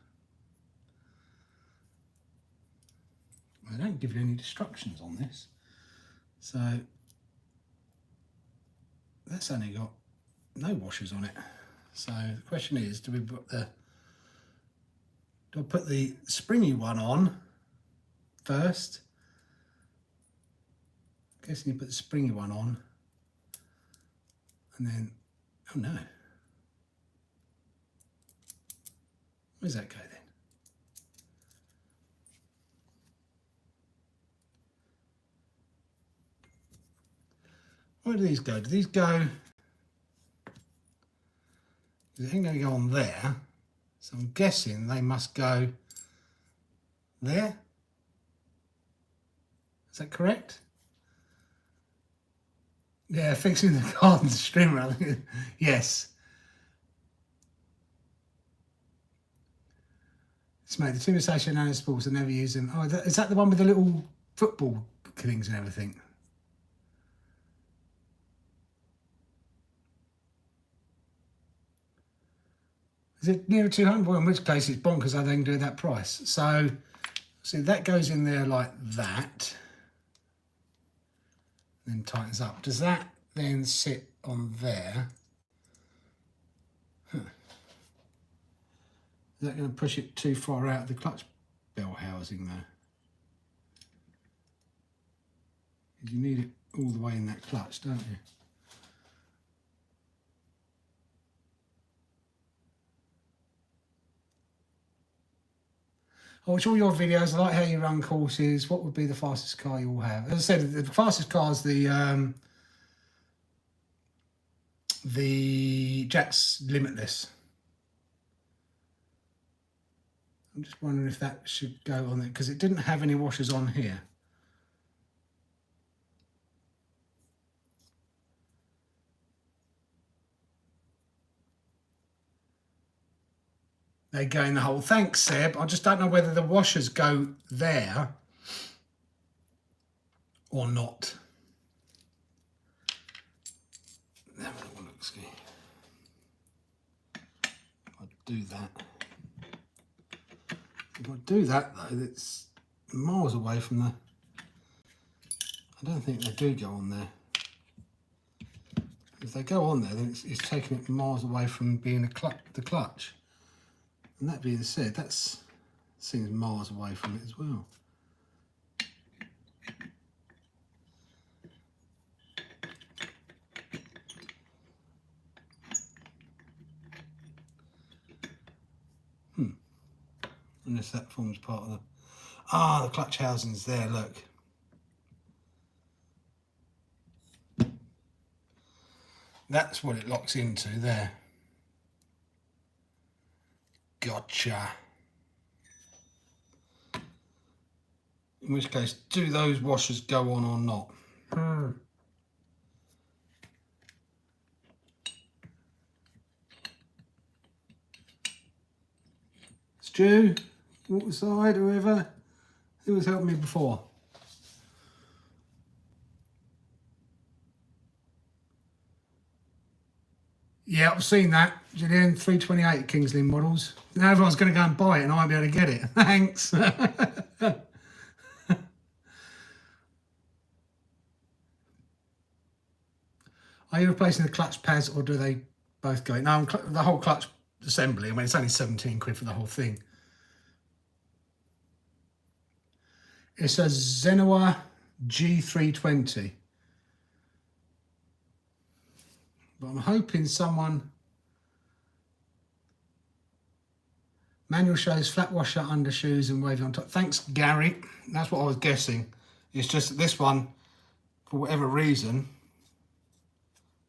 They don't give you any instructions on this, so that's only got no washers on it. So the question is, do I put the springy one on first? I'm guessing you put the springy one on, and then, oh no, where's that go then? Where do these go? Do these go? They ain't going to go on there. So I'm guessing they must go there. Is that correct? Yeah, fixing the garden strimmer. Yes. It's made the two station and sports. I never use them. Oh, is that the one with the little football things and everything? Is it near 200? Well, in which case it's bonkers how they can do that price. So, see, that goes in there like that. Then tightens up. Does that then sit on there? Huh. Is that going to push it too far out of the clutch bell housing there? You need it all the way in that clutch, don't you? I watch all your videos. I like how you run courses. What would be the fastest car you all have? As I said, the fastest car is the Jack's Limitless. I'm just wondering if that should go on there because it didn't have any washers on here. They go in the hole. Thanks, Seb. I just don't know whether the washers go there or not. Have a little look, see. I'll do that. If I do that though, it's miles away from the. I don't think they do go on there. If they go on there, then it's taking it miles away from being the clutch. And that being said, that's seems miles away from it as well. Unless that forms part of the... Ah, the clutch housing's there, look. That's what it locks into there. Gotcha. In which case, do those washers go on or not? Stu, Waterside, whoever, who was helping me before? Yeah, I've seen that. Julian, 328 Kingsley models. Now everyone's going to go and buy it and I won't be able to get it. Thanks. Are you replacing the clutch pads or do they both go? No, the whole clutch assembly. I mean, it's only 17 quid for the whole thing. It's a Zenoah G320. But I'm hoping someone... Manual shows flat washer, undershoes and wavy on top. Thanks, Gary. That's what I was guessing. It's just that this one, for whatever reason,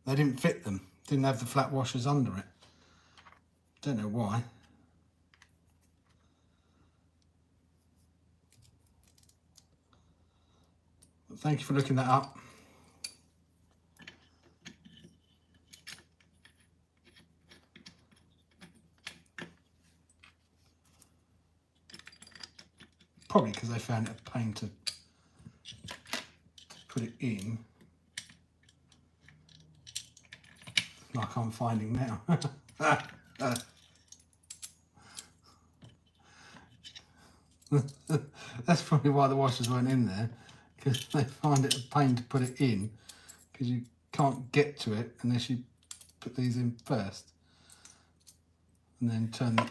they didn't fit them. Didn't have the flat washers under it. Don't know why. But thank you for looking that up. Probably because they found it a pain to put it in, like I'm finding now. That's probably why the washers weren't in there, because they find it a pain to put it in, because you can't get to it unless you put these in first, and then turn it.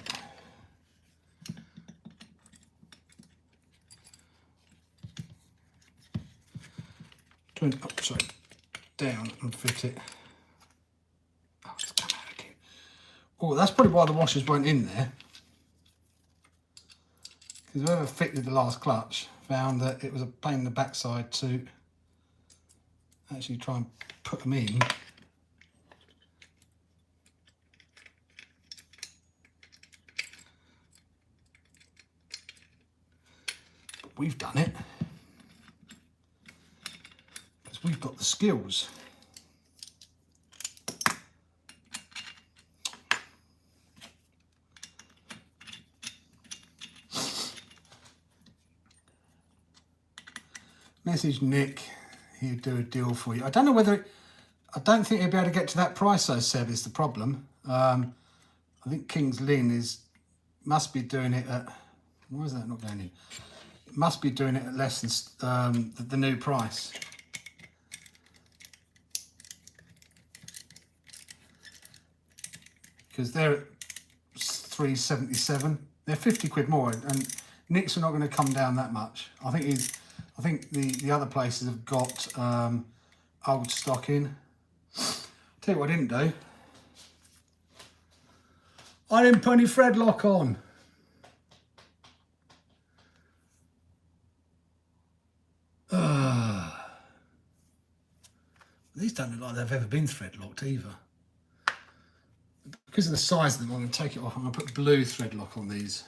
Sorry, down and fit it. Oh, it's come out again. Oh, that's probably why the washers weren't in there. Because whoever fitted the last clutch found that it was a pain in the backside to actually try and put them in. But we've done it because we've got the skills. Message Nick, he'd do a deal for you. I don't know whether, I don't think he'll be able to get to that price though, Seb, is the problem. I think King's Lynn must be doing it at, why is that not going in? It must be doing it at less than the new price. Because they're at 377. They're 50 quid more, and Nick's are not going to come down that much. I think the other places have got old stock in. Tell you what I didn't do. I didn't put any thread lock on. These don't look like they've ever been thread locked either. Because of the size of them, I'm going to take it off. I'm going to put blue thread lock on these.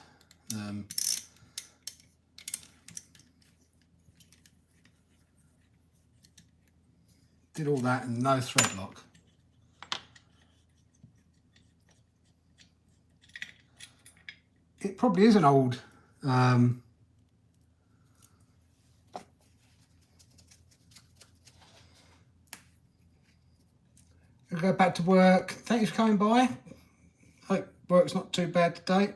Did all that and no thread lock. It probably is an old I'll go back to work. Thank you for coming by. Hope work's not too bad today.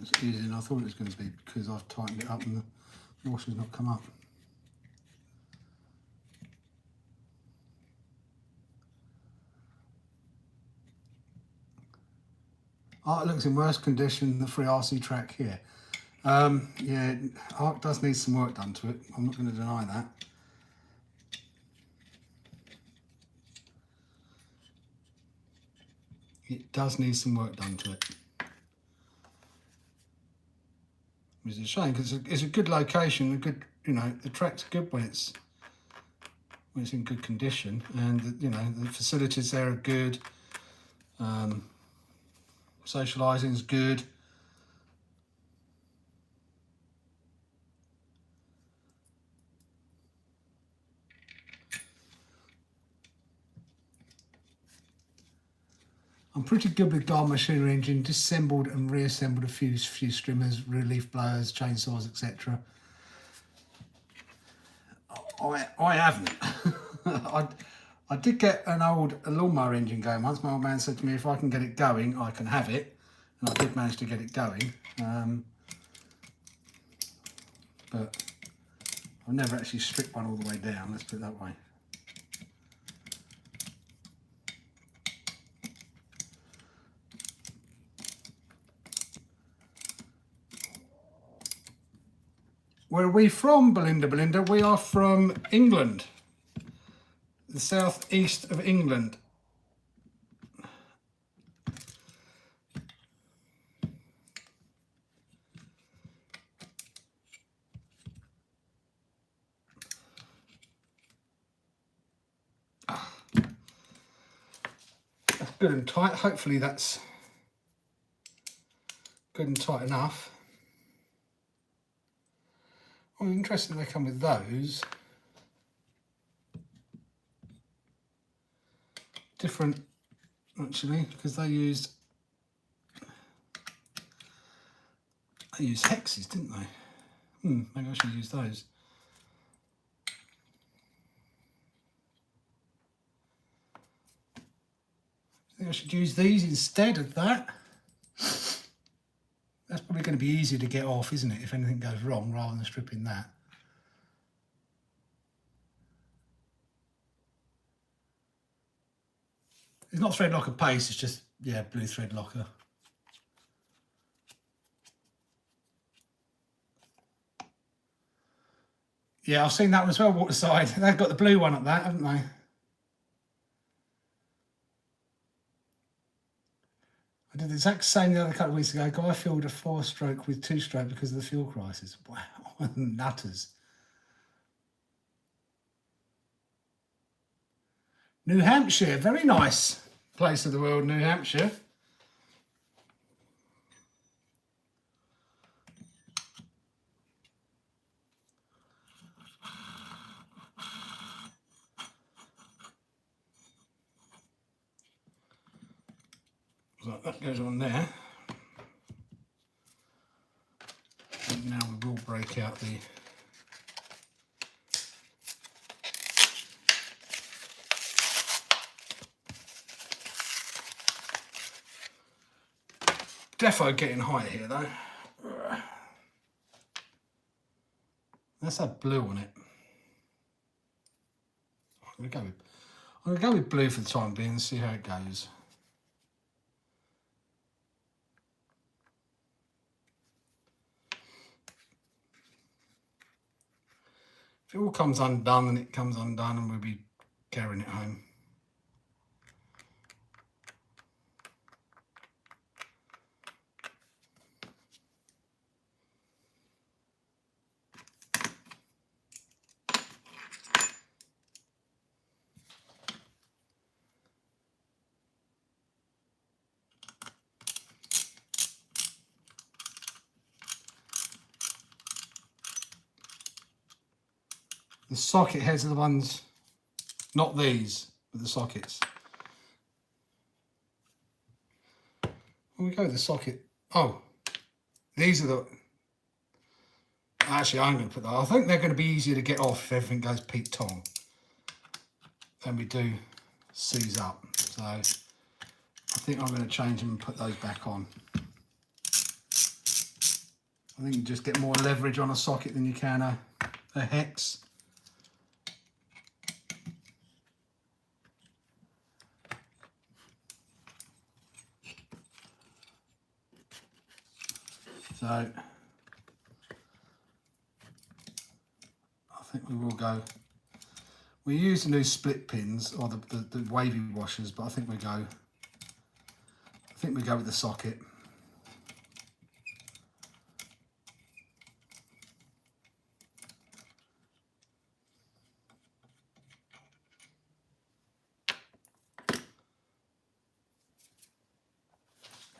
It's easier than I thought it was going to be because I've tightened it up and the washer's not come up. Arc looks in worse condition than the free RC track here. Yeah, Arc does need some work done to it. I'm not going to deny that. It does need some work done to it. Which is a shame because it's a good location. A good, you know, the track's good when it's in good condition, and you know the facilities there are good. Socialising is good. I'm pretty good with dial machinery engine. Disassembled and reassembled a few strimmers, relief blowers, chainsaws, etc. I haven't. I did get a lawnmower engine going once. My old man said to me, if I can get it going, I can have it. And I did manage to get it going. But I've never actually stripped one all the way down, let's put it that way. Where are we from, Belinda? Belinda, we are from England. The southeast of England. That's good and tight. Hopefully that's good and tight enough. Oh, interesting they come with those. Different, actually, because they used hexes, didn't they? Maybe I should use those. I think I should use these instead of that. That's probably going to be easier to get off, isn't it, if anything goes wrong, rather than stripping that. It's not thread locker paste, it's just, yeah, blue thread locker. Yeah, I've seen that one as well, Waterside. They've got the blue one at that, haven't they? I did the exact same the other couple of weeks ago. Guy filled a 4-stroke with 2-stroke because of the fuel crisis. Wow, nutters. New Hampshire, very nice place of the world, New Hampshire. So that goes on there. And now we will break out the defo getting hot here though. Let's have blue on it. I'm gonna go with blue for the time being and see how it goes. If it all comes undone, then it comes undone and we'll be carrying it home. The socket heads are the ones, not these, but the sockets. When we go with the socket, oh, these are the, actually I'm going to put that, I think they're going to be easier to get off if everything goes Pete Tong than we do seize up. So I think I'm going to change them and put those back on. I think you just get more leverage on a socket than you can a hex. So I think we will go. We use the new split pins or the wavy washers, but I think we go with the socket.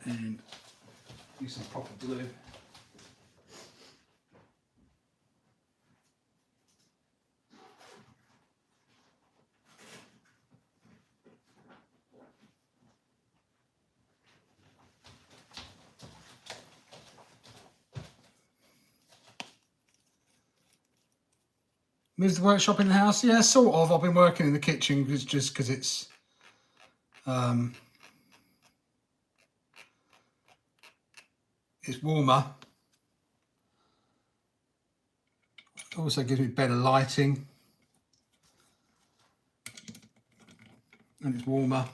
And use some proper glue. Moved the workshop in the house? Yeah, sort of. I've been working in the kitchen just because it's warmer. It also gives me better lighting. And it's warmer.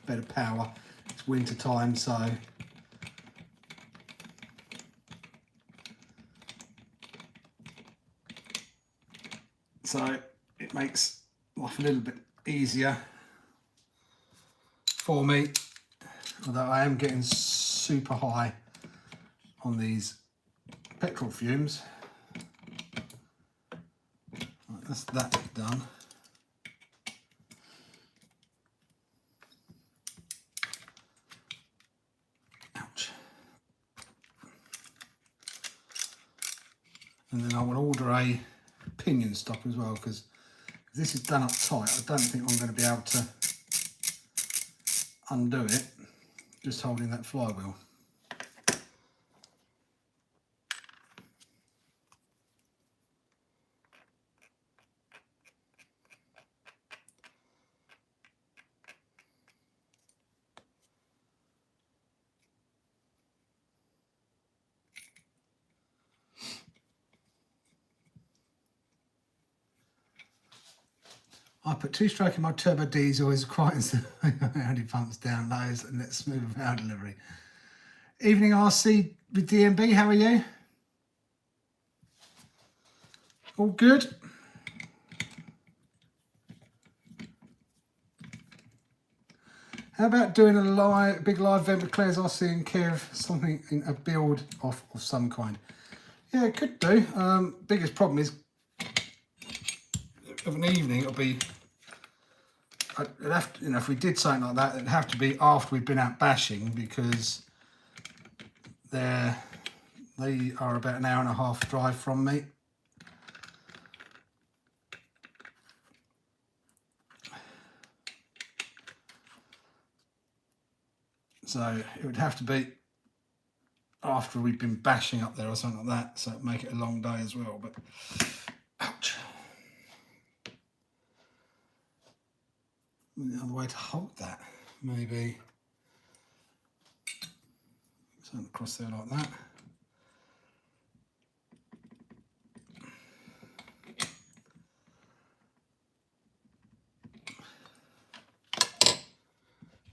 Better power. It's winter time, so it makes life a little bit easier for me, although I am getting super high on these petrol fumes. Right, that's that done. Ouch. And then I will order a pinion stop as well, because if this is done up tight, I don't think I'm going to be able to undo it just holding that flywheel. I put 2-stroke in my turbo diesel as quite as only pumps down lows and let's smooth power delivery. Evening RC with DMB, how are you? All good? How about doing a big live event with Claire's Aussie and Kev, something in a build off of some kind? Yeah, it could do. Biggest problem is of an evening, it'll be, it'd have to, if we did something like that, it'd have to be after we've been out bashing, because they are about an hour and a half drive from me. So it would have to be after we've been bashing up there or something like that, so it'd make it a long day as well. But ouch. Another way to hold that, maybe something across there like that.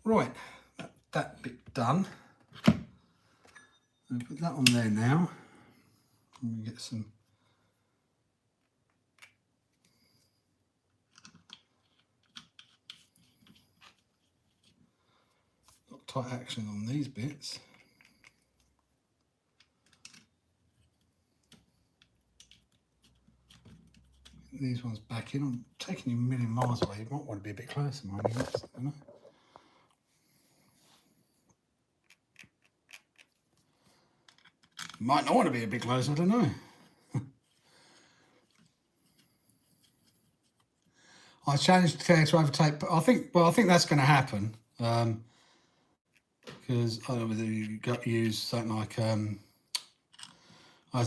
Right, that bit done. I'll put that on there now. And we get some tight action on these bits. These ones back in. I'm taking you a million miles away. You might want to be a bit closer, mind you. I don't know. Might not want to be a bit closer, I don't know. I challenged Claire to overtake, but I think that's going to happen. Because I don't know whether you use something like there's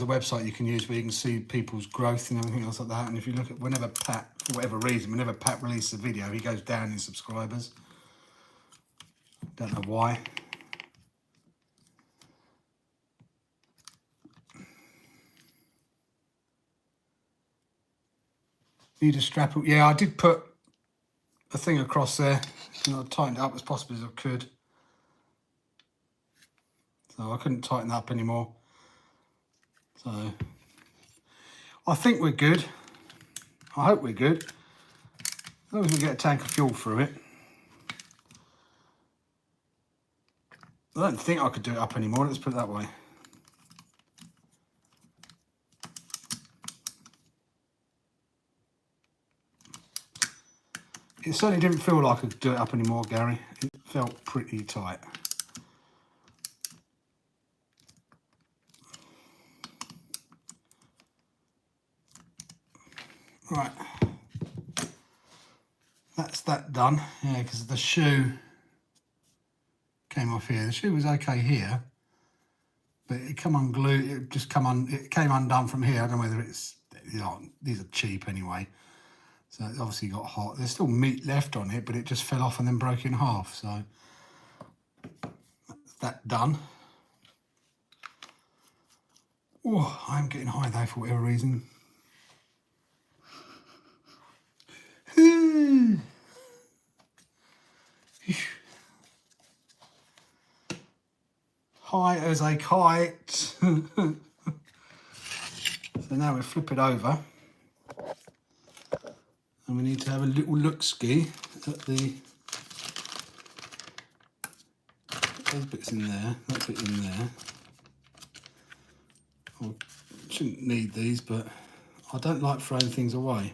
a website you can use where you can see people's growth and everything else like that. And if you look at whenever Pat, for whatever reason, whenever Pat releases a video, he goes down in subscribers. Don't know why. Need a strap. Yeah, I did put a thing across there. I tightened it up as possibly as I could. So I couldn't tighten that up anymore. So I think we're good. I hope we're good. As long as we get a tank of fuel through it. I don't think I could do it up anymore, let's put it that way. It certainly didn't feel like I could do it up anymore, Gary. It felt pretty tight. Right. That's that done. Yeah, because the shoe came off here. The shoe was okay here, but it come unglued. It just it came undone from here. I don't know whether it's, these are cheap anyway. So it obviously got hot. There's still meat left on it, but it just fell off and then broke in half. So that's that done. Oh, I'm getting high though for whatever reason. High as a kite. So now we flip it over. And we need to have a little look-ski at those bits in there, that bit in there. I shouldn't need these, but I don't like throwing things away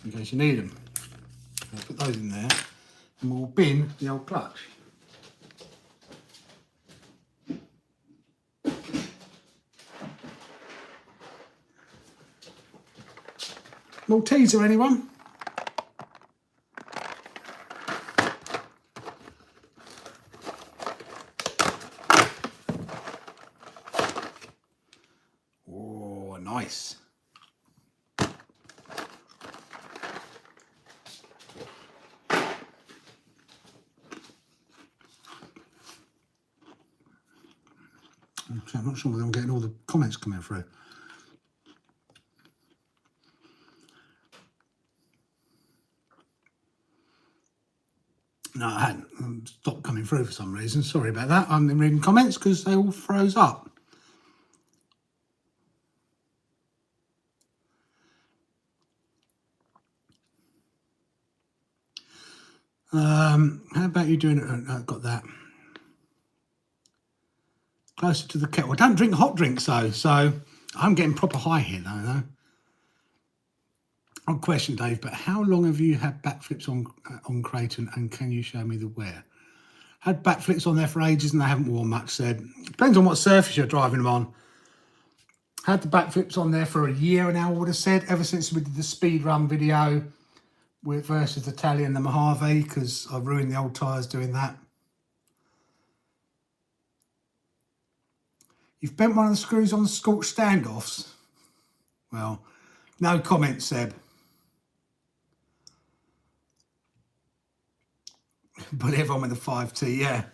in case you need them. So put those in there and we'll bin the old clutch. Malteser, anyone? Oh, nice. I'm not sure whether I'm getting all the comments coming through. No, I hadn't. Stopped coming through for some reason. Sorry about that. I'm reading comments because they all froze up. How about you doing it? I've got that. Closer to the kettle. I don't drink hot drinks though, so I'm getting proper high here though. Odd question, Dave, but how long have you had backflips on Creighton, and can you show me the wear? Had backflips on there for ages and they haven't worn much, said. Depends on what surface you're driving them on. Had the backflips on there for a year now, I would have said, ever since we did the speed run video with versus the Tally and the Mojave, because I ruined the old tyres doing that. You've bent one of the screws on the scorched standoffs? Well, no comment, Seb. Believe I'm with the 5T, yeah.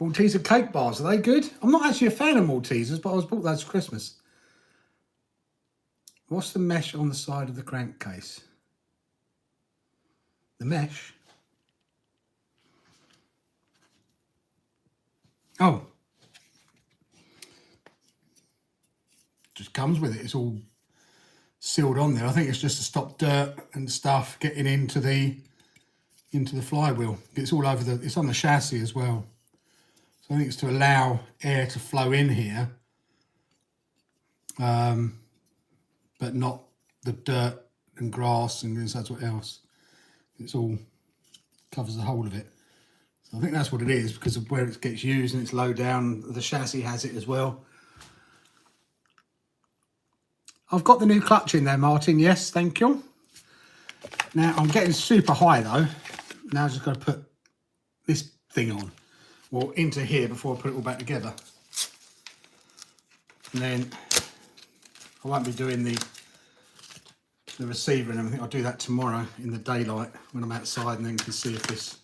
Malteser cake bars, are they good? I'm not actually a fan of Maltesers, but I was bought those for Christmas. What's the mesh on the side of the crankcase? The mesh? Oh. Just comes with it. It's all sealed on there. I think it's just to stop dirt and stuff getting into the flywheel. It's all over it's on the chassis as well. So I think it's to allow air to flow in here, but not the dirt and grass and that's what else. It's all covers the whole of it. So I think that's what it is, because of where it gets used and it's low down. The chassis has it as well. I've got the new clutch in there, Martin. Yes, thank you. Now I'm getting super high though. Now I've just got to put this thing on, or into here, before I put it all back together. And then I won't be doing the receiver and everything. I'll do that tomorrow in the daylight when I'm outside, and then can see if this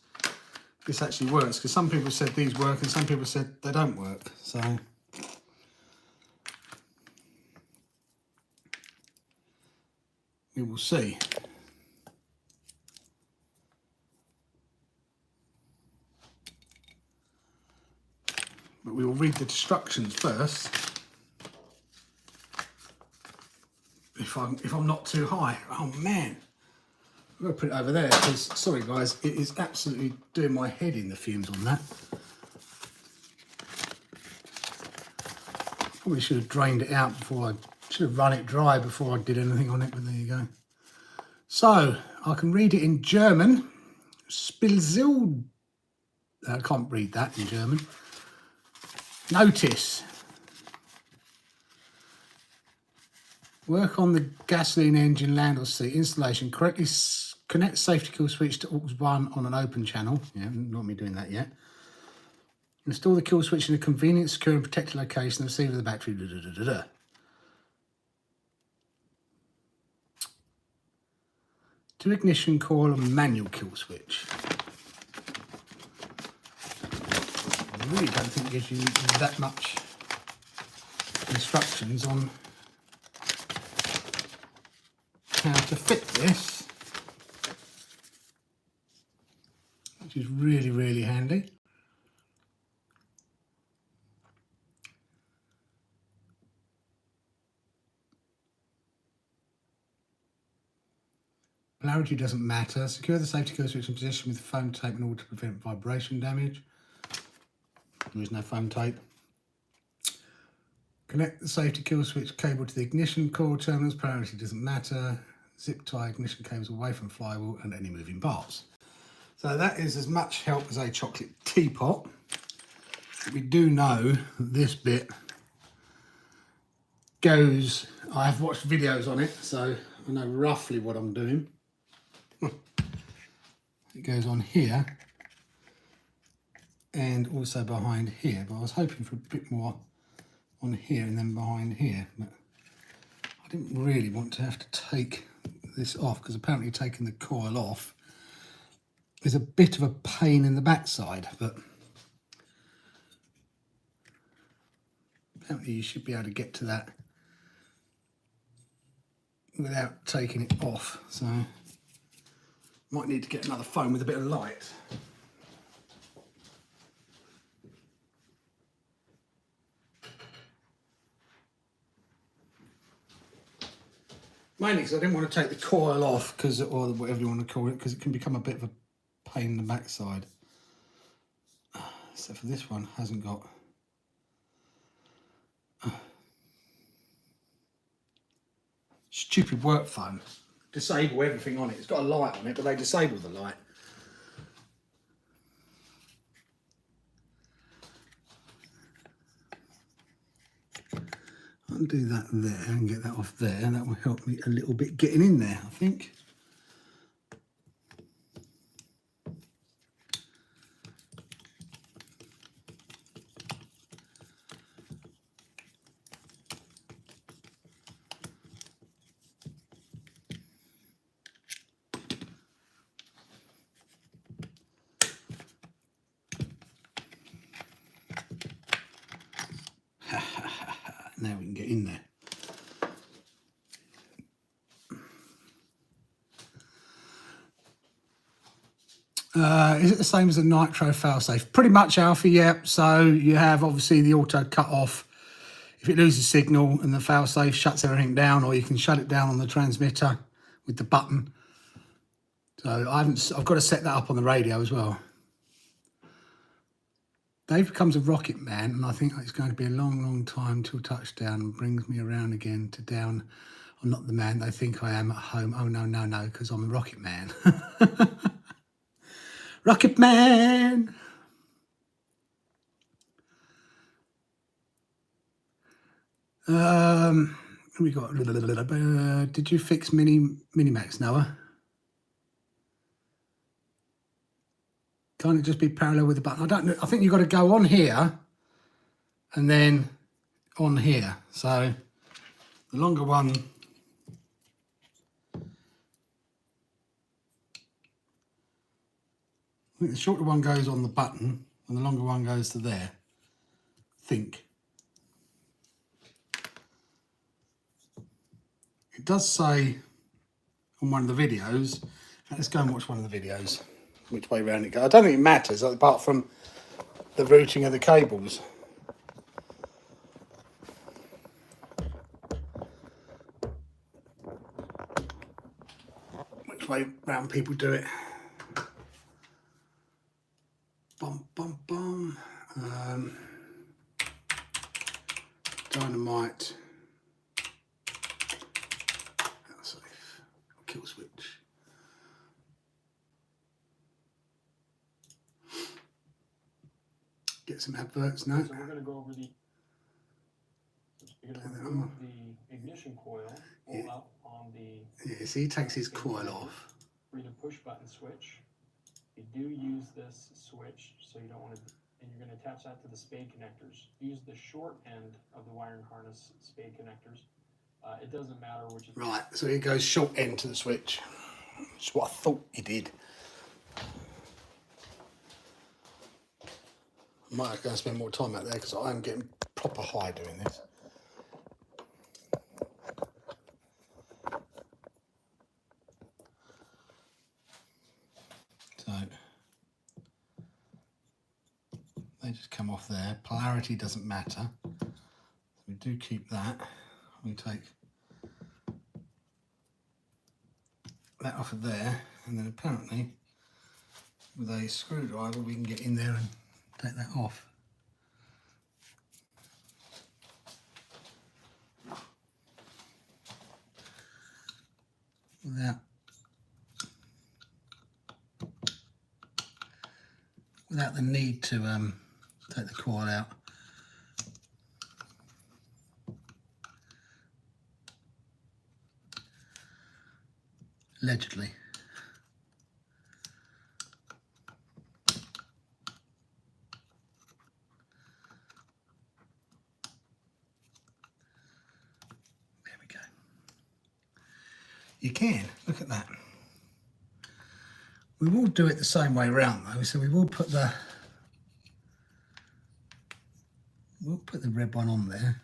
actually works. Because some people said these work and some people said they don't work. So we will see. But we will read the instructions first. If I'm not too high. Oh man, I'm going to put it over there because, sorry guys, it is absolutely doing my head in, the fumes on that. Probably should have drained it out before should have run it dry before I did anything on it, but there you go. So I can read it in German. Spilzil. I can't read that in German. Notice. Work on the gasoline engine land or seat installation. Correctly connect safety kill switch to aux 1 on an open channel. Yeah, not me doing that yet. Install the kill switch in a convenient, secure and protected location. The receiver of the battery. To ignition coil and manual kill switch. I really don't think it gives you that much instructions on how to fit this, which is really, really handy. Polarity doesn't matter. Secure the safety kill switch in position with foam tape in order to prevent vibration damage. There is no foam tape. Connect the safety kill switch cable to the ignition coil terminals. Polarity doesn't matter. Zip tie ignition cables away from flywheel and any moving parts. So that is as much help as a chocolate teapot. We do know that this bit goes, I have watched videos on it, so I know roughly what I'm doing. It goes on here and also behind here, but I was hoping for a bit more on here and then behind here, but I didn't really want to have to take this off, because apparently taking the coil off is a bit of a pain in the backside, but apparently you should be able to get to that without taking it off. So might need to get another foam with a bit of light. Mainly because I didn't want to take the coil off, or whatever you want to call it, because it can become a bit of a pain in the backside. Except for this one, hasn't got. Stupid work phone. Disable everything on it. It's got a light on it, but they disable the light. Undo that there and get that off there, and that will help me a little bit getting in there, I think. Now we can get in there. Is it the same as a nitro failsafe? Pretty much, Alfie, yeah. So you have obviously the auto cut off if it loses signal and the failsafe shuts everything down, or you can shut it down on the transmitter with the button. So I've got to set that up on the radio as well. Dave becomes a rocket man, and I think it's going to be a long, long time till touchdown and brings me around again to down. I'm not the man they think I am at home. Oh, no, no, no, because I'm a rocket man. Rocket man! We got. Did you fix Minimax, Noah? Can't it just be parallel with the button? I don't know. I think you've got to go on here and then on here. So the longer one. I think the shorter one goes on the button and the longer one goes to there. I think. It does say on one of the videos. Let's go and watch one of the videos. Which way around it goes. I don't think it matters apart from the routing of the cables. Which way round people do it. Bum, bum, bum. Dynamite. Safe. Kill switch. Get some adverts now. So we're going to go over the. You're going to remove the ignition coil, pull up on the. Yeah, see, he takes his coil off. Read a push button switch. You do use this switch, so you don't want to. And you're going to attach that to the spade connectors. Use the short end of the wiring harness spade connectors. It doesn't matter which. Right, so he goes short end to the switch. That's what I thought he did. I might have to go and spend more time out there because I'm getting proper high doing this. So they just come off there. Polarity doesn't matter. So we do keep that. We take that off of there, and then apparently with a screwdriver we can get in there and take that off. Without the need to take the coil out. Allegedly. You can, look at that. We will do it the same way around though, so we will put the red one on there.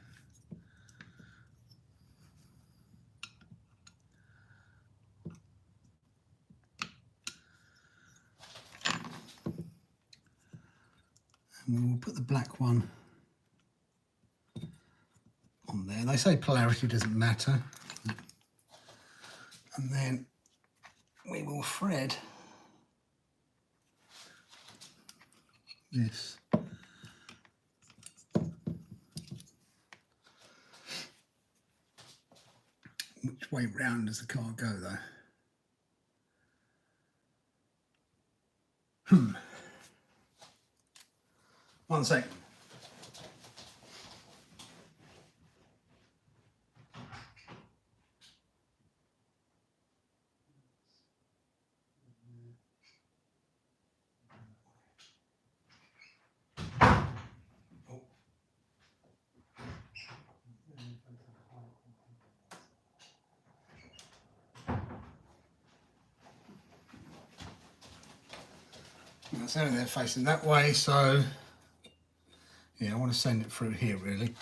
And we'll put the black one on there. They say polarity doesn't matter. And then we will thread this. Which way round does the car go though? 1 sec. That's only they're facing that way, so yeah, I want to send it through here really.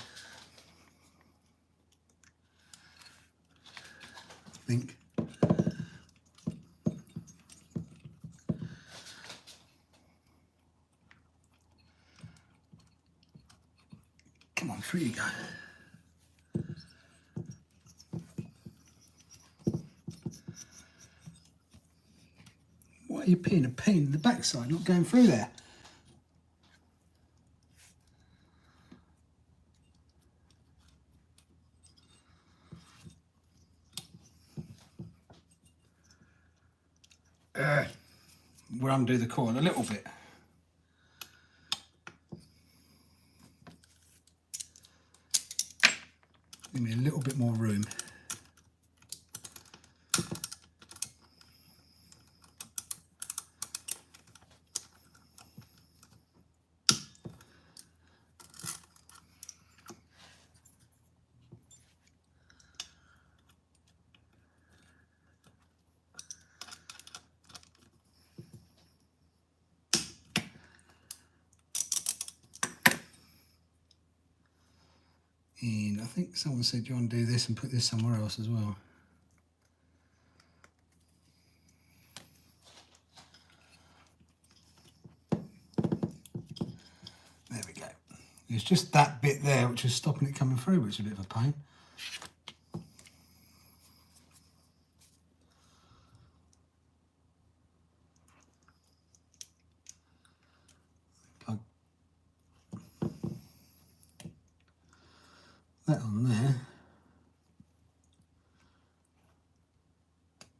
I think. Come on, through you go. Why are you peeing a pain in the backside, not going through there? We'll undo the coil a little bit. Give me a little bit more room. And I think someone said you want to do this and put this somewhere else as well. There we go. It's just that bit there which is stopping it coming through, which is a bit of a pain. That on there.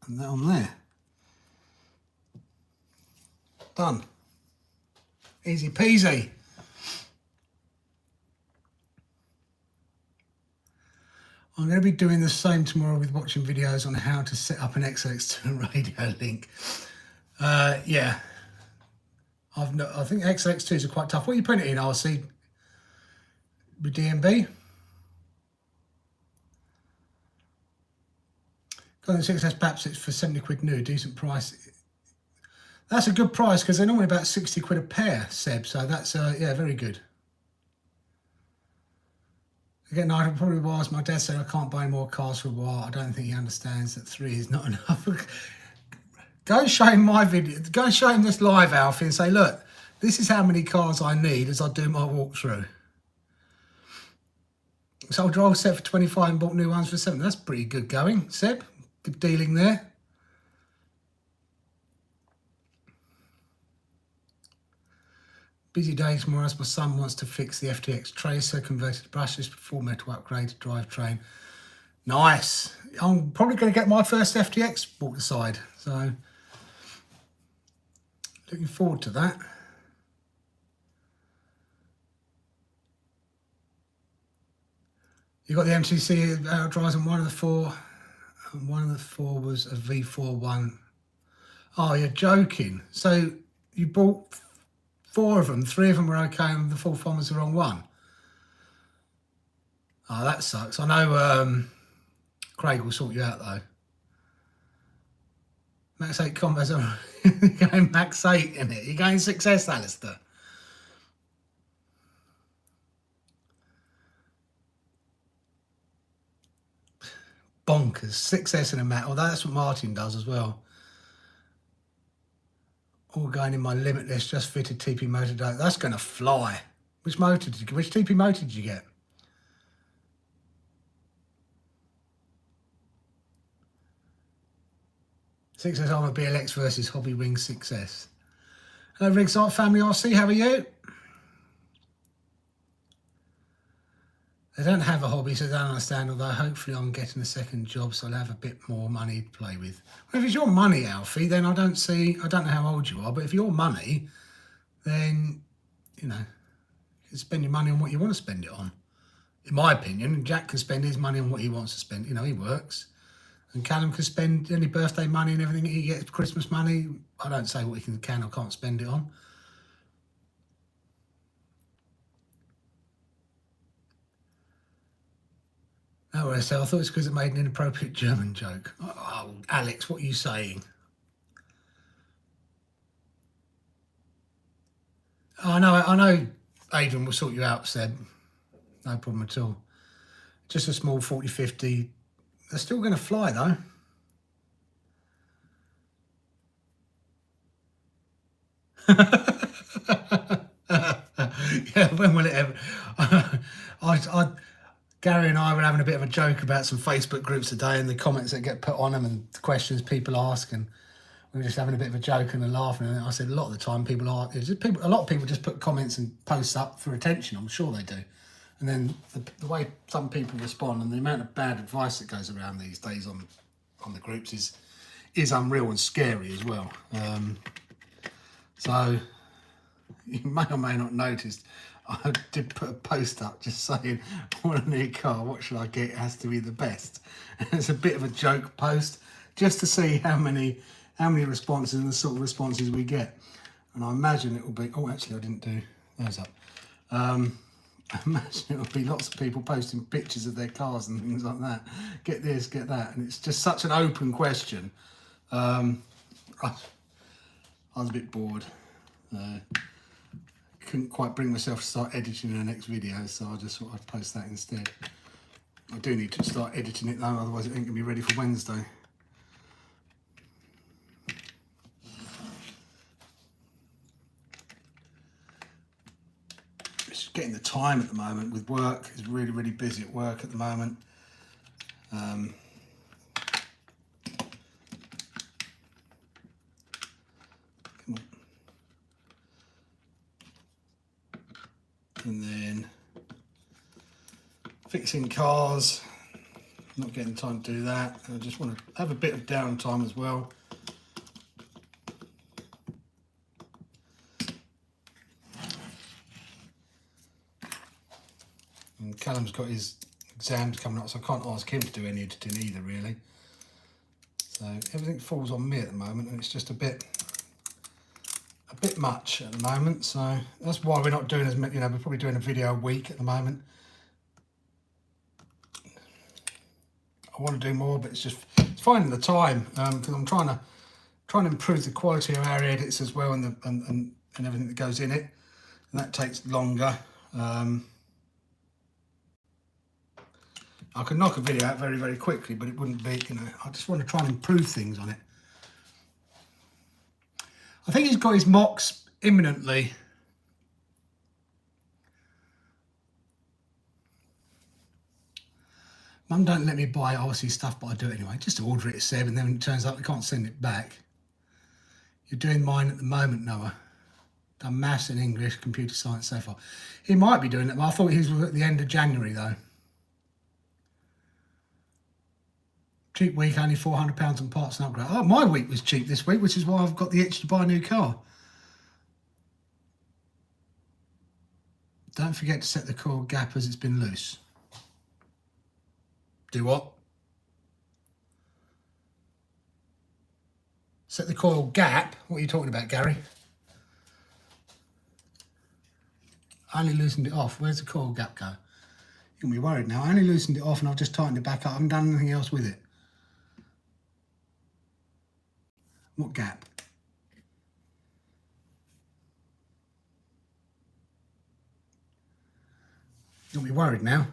And that on there. Done. Easy peasy. I'm going to be doing the same tomorrow with watching videos on how to set up an XLX2 radio link. Yeah. I think XLX2s are quite tough. What are you putting it in, RC? With DMB? Got the 6S Paps, it's for 70 quid new, decent price. That's a good price because they're normally about 60 quid a pair, Seb, so that's, yeah, very good. Again, I probably was, my dad said I can't buy more cars for a while. I don't think he understands that 3 is not enough. Go and show him my video, go and show him this live, Alfie, and say, look, this is how many cars I need as I do my walkthrough. So I drove a set for 25 and bought new ones for 7. That's pretty good going, Seb. Good dealing there. Busy day tomorrow as my son wants to fix the FTX tracer, converted brushes, full metal upgrade, drivetrain. Nice. I'm probably going to get my first FTX bought aside, so looking forward to that. You got the MTC drives on one of the 4, and one of the 4 was a V4 one. Oh, you're joking. So you bought 4 of them, 3 of them were okay and the 4th one was the wrong one. Oh, that sucks. I know Craig will sort you out though. Max 8 combos are going Max 8 in it. You're going success, Alistair. Bonkers. 6S in a mat. Although that's what Martin does as well. All going in my limitless, just fitted TP motor. That's going to fly. Which motor did you get? Which TP motor did you get? 6S Armour BLX versus Hobby Wing 6S. Hello, Riggs Art Family RC, how are you? They don't have a hobby, so they don't understand, although hopefully I'm getting a second job, so I'll have a bit more money to play with. Well, if it's your money, Alfie, then I don't know how old you are, but if your money, then, you know, you can spend your money on what you want to spend it on. In my opinion, Jack can spend his money on what he wants to spend. You know, he works. And Callum can spend any birthday money and everything he gets, Christmas money. I don't say what he can or can't spend it on. Oh, I thought it's because it made an inappropriate German joke. Oh, Alex, what are you saying? Oh, I know Adrian will sort you out, Seb. No problem at all. Just a small 40-50. They're still going to fly, though. Yeah, when will it ever? Gary and I were having a bit of a joke about some Facebook groups today and the comments that get put on them and the questions people ask, and we were just having a bit of a joke and a laugh. And I said a lot of the time a lot of people just put comments and posts up for attention. I'm sure they do. And then the way some people respond and the amount of bad advice that goes around these days on the groups is unreal and scary as well. So you may or may not notice I did put a post up just saying, I want a new car, what should I get? It has to be the best. And it's a bit of a joke post just to see how many responses and the sort of responses we get. And I imagine it will be, oh, actually I didn't do those up. I imagine it will be lots of people posting pictures of their cars and things like that. Get this, get that. And it's just such an open question. I was a bit bored. Couldn't quite bring myself to start editing the next video, so I just thought I'd post that instead. I do need to start editing it though, otherwise it ain't gonna be ready for Wednesday. It's just getting the time at the moment with work. It's really, really busy at work at the moment. Come on. And then fixing cars, not getting time to do that. I just want to have a bit of downtime as well. And Callum's got his exams coming up, so I can't ask him to do any editing either, really. So everything falls on me at the moment, and it's just a bit much at the moment. So that's why we're not doing as many. You know, we're probably doing a video a week at the moment. I want to do more, but it's finding the time because I'm trying to improve the quality of our edits as well, and everything that goes in it, and that takes longer. I could knock a video out very, very quickly, but it wouldn't be, you know, I just want to try and improve things on it. I think he's got his mocks imminently. Mum don't let me buy RC stuff, but I do it anyway. Just to order it, Seb, and then it turns out I can't send it back. You're doing mine at the moment, Noah. Done maths and English, computer science so far. He might be doing it, but I thought he was at the end of January, though. Cheap week, only £400 on parts and upgrade. Oh, my week was cheap this week, which is why I've got the itch to buy a new car. Don't forget to set the coil gap as it's been loose. Do what? Set the coil gap? What are you talking about, Gary? I only loosened it off. Where's the coil gap go? You can be worried now. I only loosened it off and I've just tightened it back up. I haven't done anything else with it. What gap? You'll be worried now.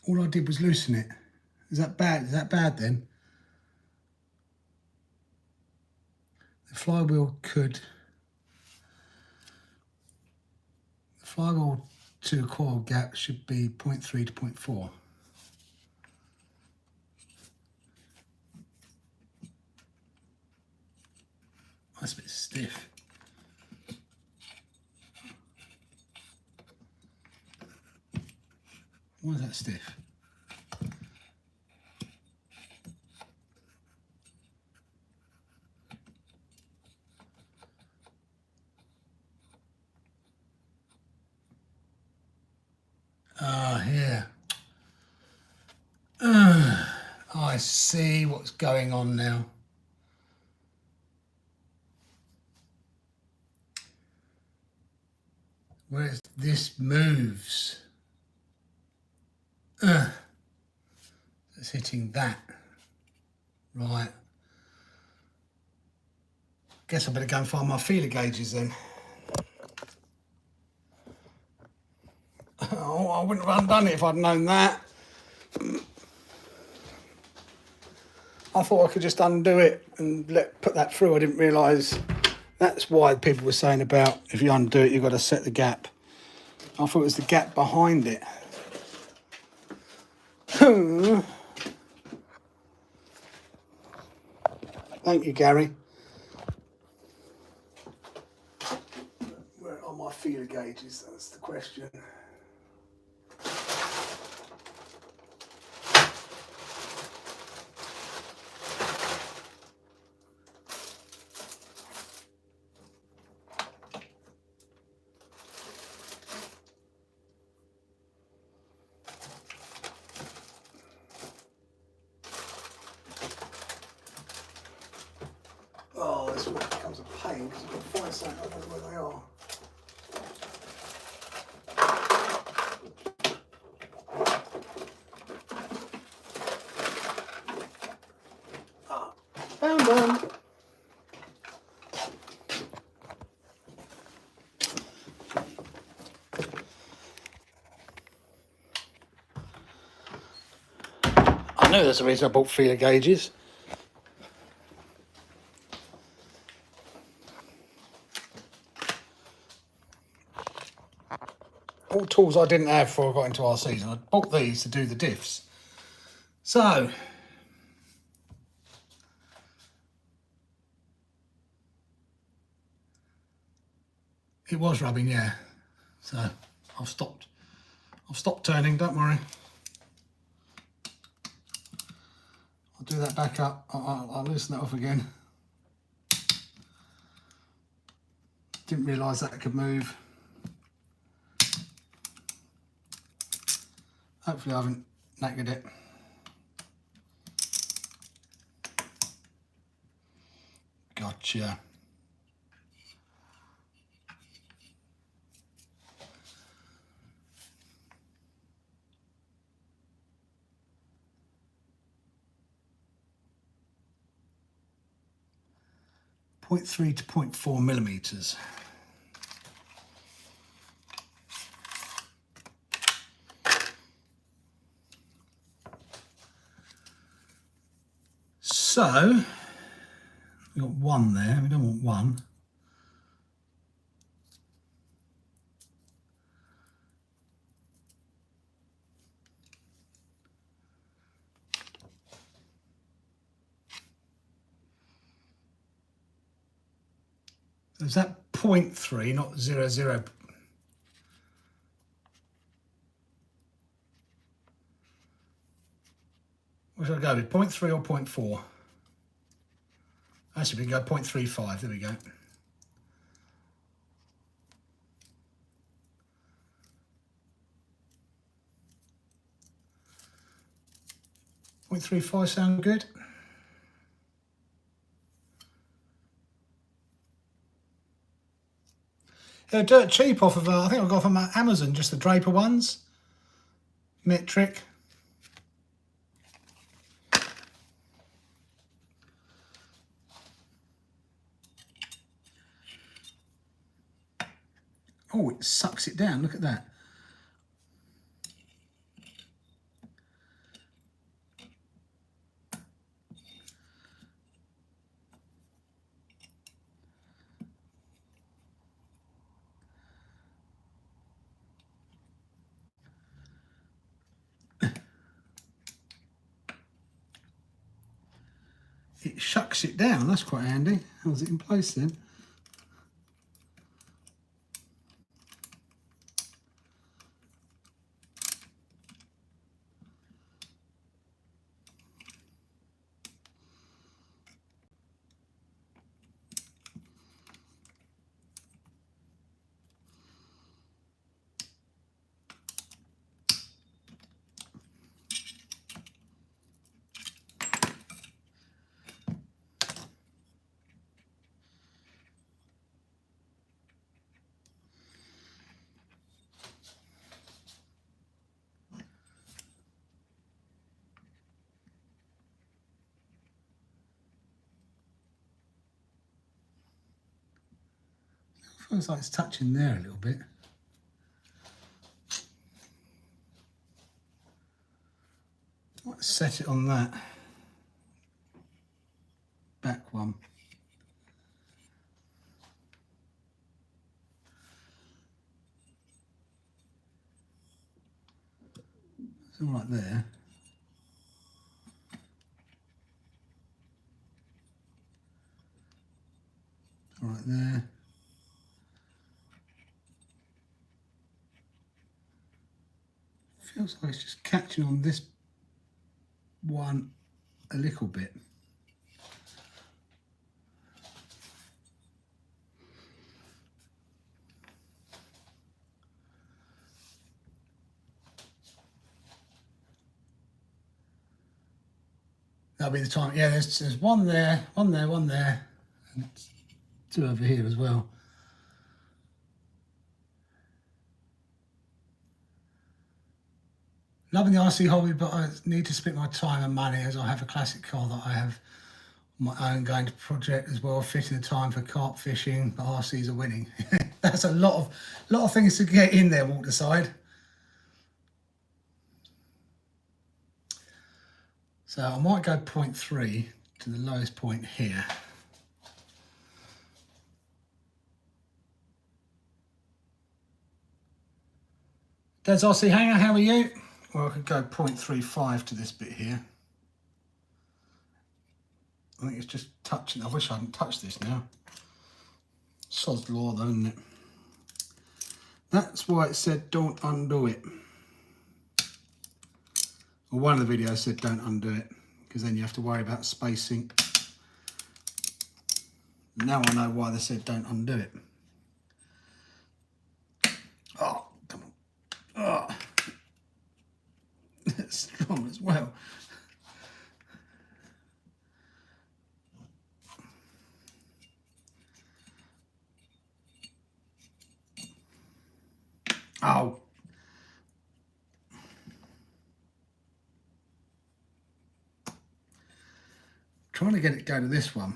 All I did was loosen it. Is that bad? Is that bad then? flywheel could... The flywheel to coil gap should be 0.3 to 0.4. That's a bit stiff. Why is that stiff? Here. I see what's going on now. Whereas this moves. It's hitting that. Right. Guess I better go and find my feeler gauges then. Oh, I wouldn't have undone it if I'd known that. I thought I could just undo it and put that through. I didn't realise that's why people were saying about if you undo it, you've got to set the gap. I thought it was the gap behind it. Thank you, Gary. Where are my feeler gauges? That's the question. Oh, this one becomes a pain because I've got to find something. I don't know where they are. Found them. I know there's a reason I bought feeler gauges. All tools I didn't have before I got into our season. I bought these to do the diffs. So, it was rubbing, yeah. So I've stopped turning, don't worry. I'll do that back up. I'll loosen that off again. Didn't realise that could move. Hopefully I haven't knackered it. Gotcha. .3 to 0.4 millimeters. So, we've got one there, we don't want one. So is that 0.3, not 0.0? What should I go with, 0.3 or 0.4? Actually, we can go 0.35, there we go. .35 sound good? They're dirt cheap off of, I think I got from Amazon, just the Draper ones. Metric. Oh, it sucks it down, look at that. it shucks it down. That's quite handy. How's it in place then? Feels like it's touching there a little bit. Let's set it on that back one. So right there. Right there. Feels like it's just catching on this one a little bit. That'll be the time. Yeah, there's one there, one there, and two over here as well. Loving the RC hobby, but I need to split my time and money as I have a classic car that I have my own going to project as well, fitting the time for carp fishing, but RCs are winning. That's a lot of things to get in there, Waterside. So I might go 0.3 to the lowest point here. Des RC Hanger, how are you? Or I could go 0.35 to this bit here. I think it's just touching. I wish I hadn't touched this now. Sod's law though, isn't it? That's why it said don't undo it. Well, one of the videos said don't undo it, because then you have to worry about spacing. Now I know why they said don't undo it. Oh, come on. Oh. It's strong as well. Oh. Trying to get it to go to this one.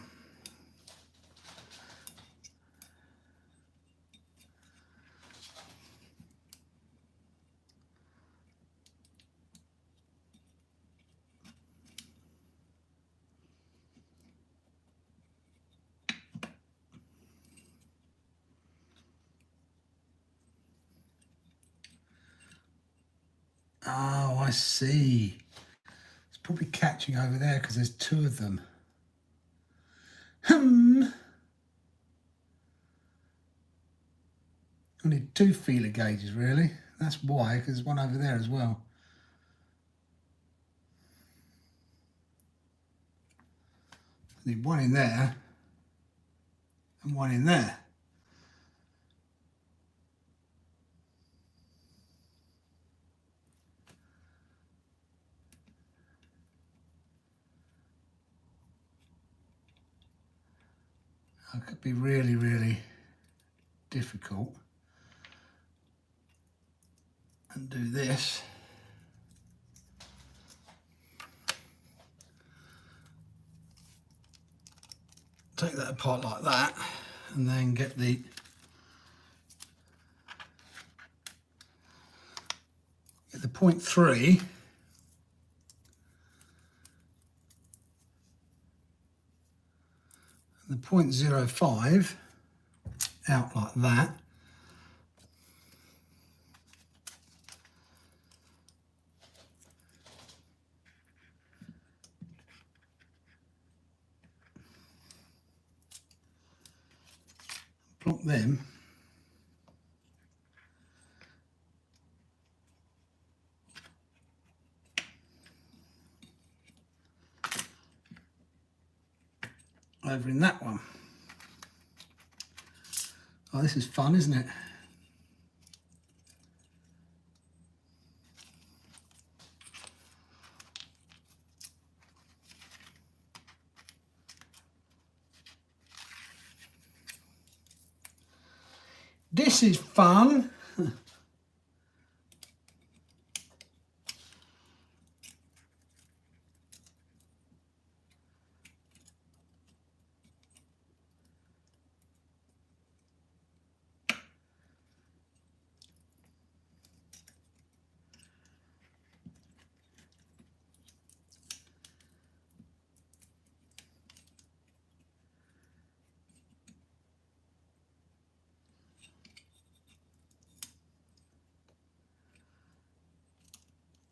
Oh, I see. It's probably catching over there because there's two of them. I need two feeler gauges really. That's why, because there's one over there as well. I need one in there and one in there. It could be really, really difficult. And do this. Take that apart like that, and then get the get the 0.3 and the 0.05 out like that. plonk them over in that one. Oh, this is fun, isn't it? This is fun.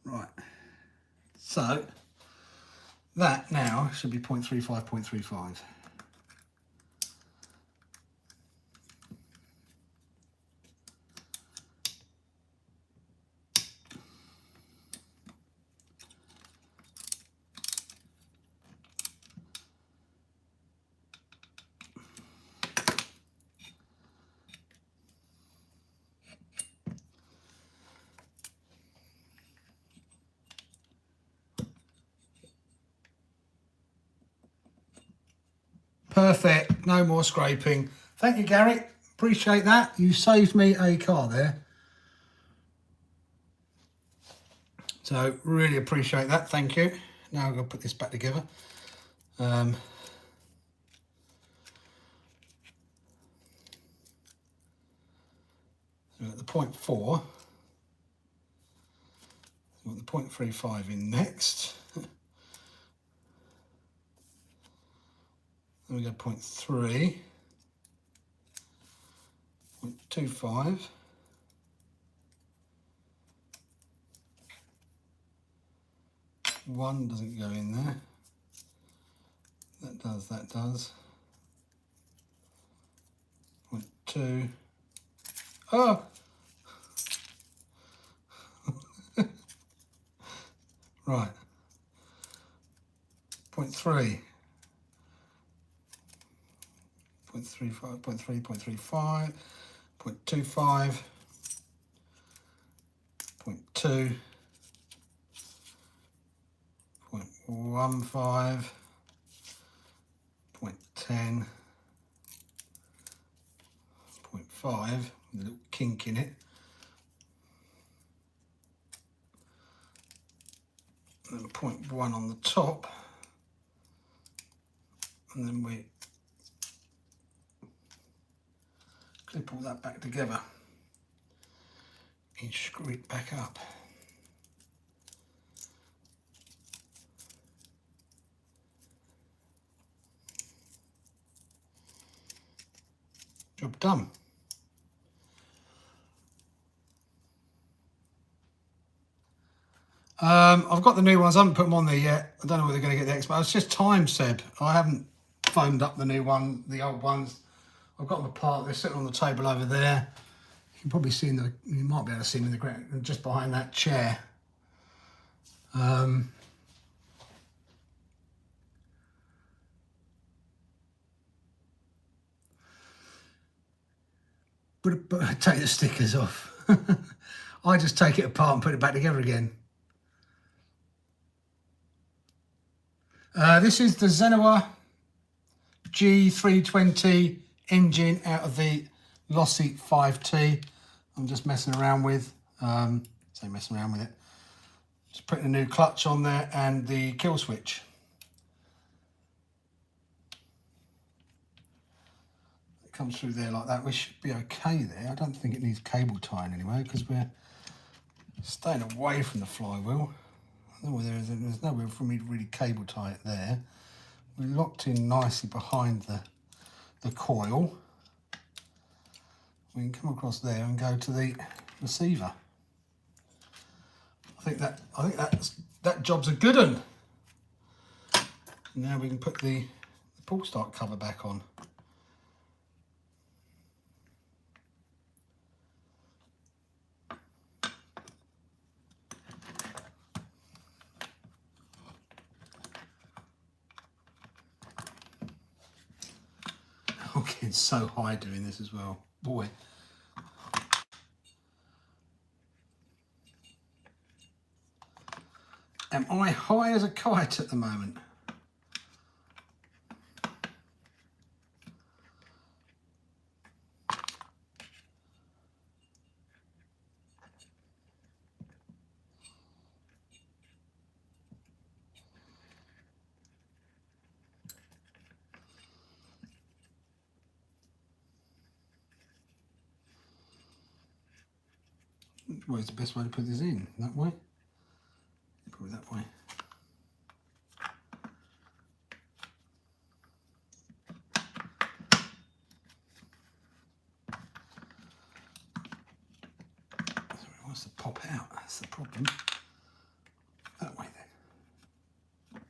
Right, so that now should be 0.35, 0.35. Perfect, no more scraping. Thank you, Gary. Appreciate that. You saved me a car there. So really appreciate that. Thank you. Now I'm going to put this back together. So at the 0.4. So we've got the 0.35 in next. Then we go 0.3, 0.25, 1 doesn't go in there. That does, that does. 0.2. Oh! Right. 0.3. 0.35, 0.3, 0.35, 0.25, 0.2, 0.15, 0.10, 0.5 with a little kink in it. And 0.1 on the top. And then we clip all that back together and screw it back up. Job done. I've got the new ones. I haven't put them on there yet. I don't know whether they're going to get the X, but it's just time, Seb. I haven't foamed up the new one, the old ones. I've got them apart. They're sitting on the table over there. You can probably see them. You might be able to see them in the ground, just behind that chair. But take the stickers off. I just take it apart and put it back together again. This is the Zenoah G320 engine out of the Losi 5T. I'm just messing around with, say messing around with it. Just putting a new clutch on there and the kill switch. It comes through there like that. We should be okay there. I don't think it needs cable tying anyway because we're staying away from the flywheel. There's nowhere for me to really cable tie it there. We're locked in nicely behind the coil. We can come across there and go to the receiver. I think that job's a good one. Now we can put the pull start cover back on. I'm getting so high doing this as well. Boy. Am I high as a kite at the moment? Where's the best way to put this in? That way? Probably that way. So it wants to pop out, that's the problem. That way then.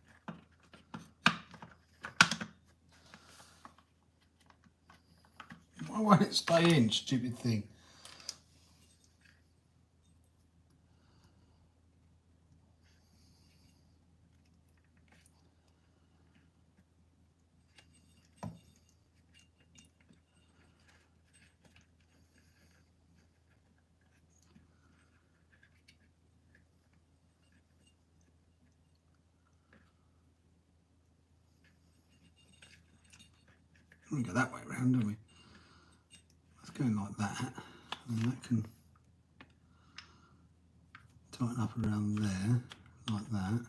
Why won't it stay in, stupid thing? We go that way around, don't we? Let's go like that, and that can tighten up around there, like that.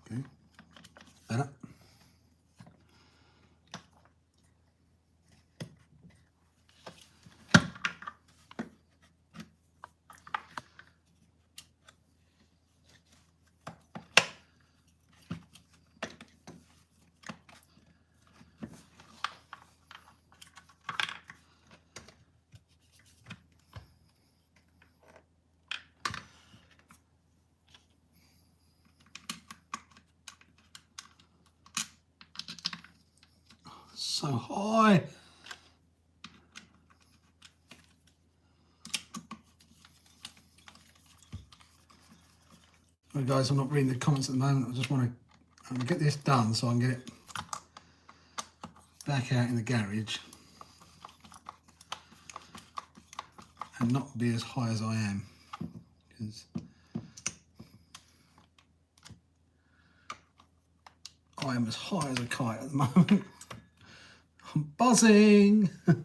Okay, better. So high. Well, guys, I'm not reading the comments at the moment. I just want to get this done so I can get it back out in the garage and not be as high as I am, because I am as high as a kite at the moment. I'm buzzing. Put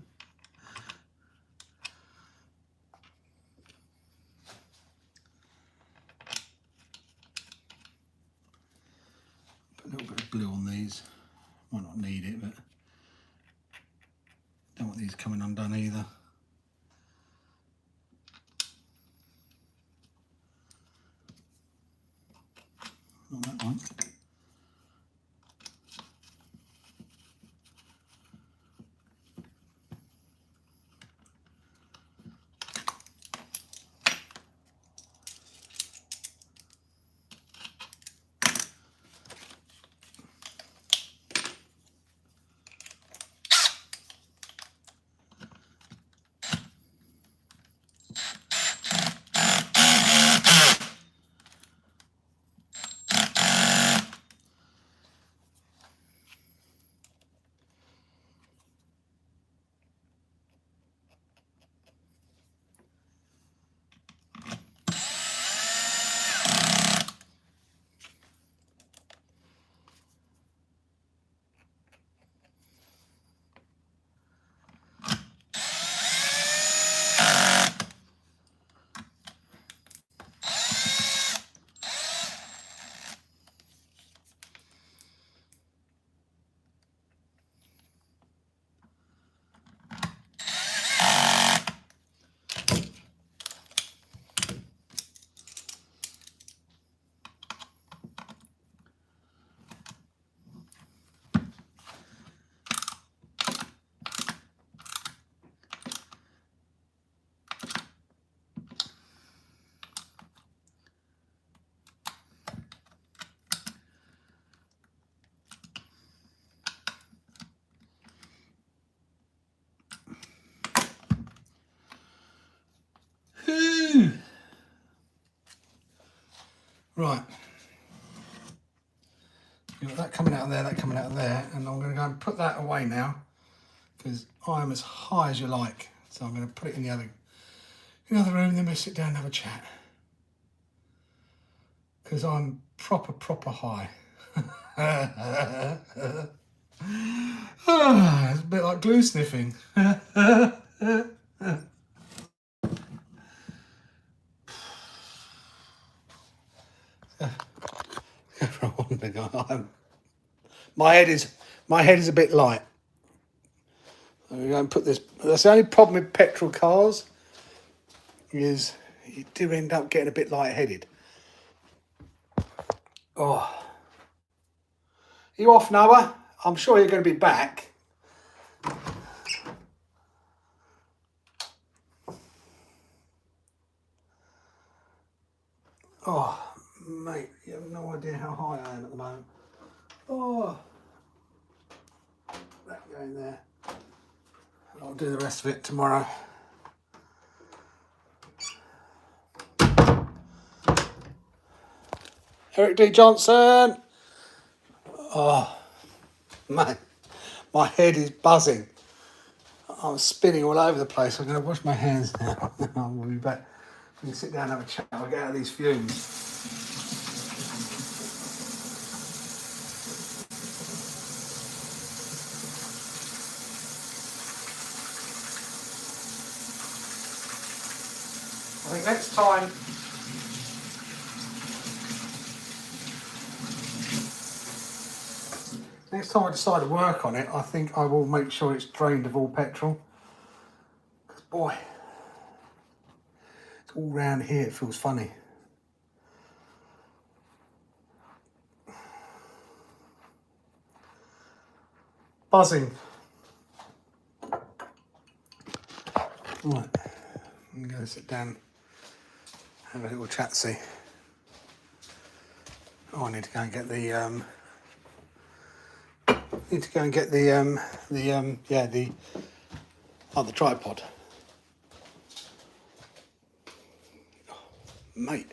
a little bit of blue on these. Might not need it, but don't want these coming undone either. Not that one. Right. You've got that coming out of there, that coming out of there, and I'm going to go and put that away now because I am as high as you like. So I'm going to put it in the other room, then we'll sit down and have a chat. Because I'm proper high. It's a bit like glue sniffing. My head is a bit light. I'm going to put this. That's the only problem with petrol cars is you do end up getting a bit lightheaded. Oh, you off, Noah? I'm sure you're going to be back. Oh, mate, you have no idea how high I am at the moment. Oh, that going there. I'll do the rest of it tomorrow. Eric D. Johnson. Oh, man, my head is buzzing. I'm spinning all over the place. I'm going to wash my hands now. We'll be back. We can sit down and have a chat. I'll get out of these fumes. I think next time I decide to work on it, I think I will make sure it's drained of all petrol. Because boy, it's all round here, it feels funny. Buzzing. Right, I'm going to sit down, have a little chat-see. Oh, I need to go and get the the tripod. Oh, mate,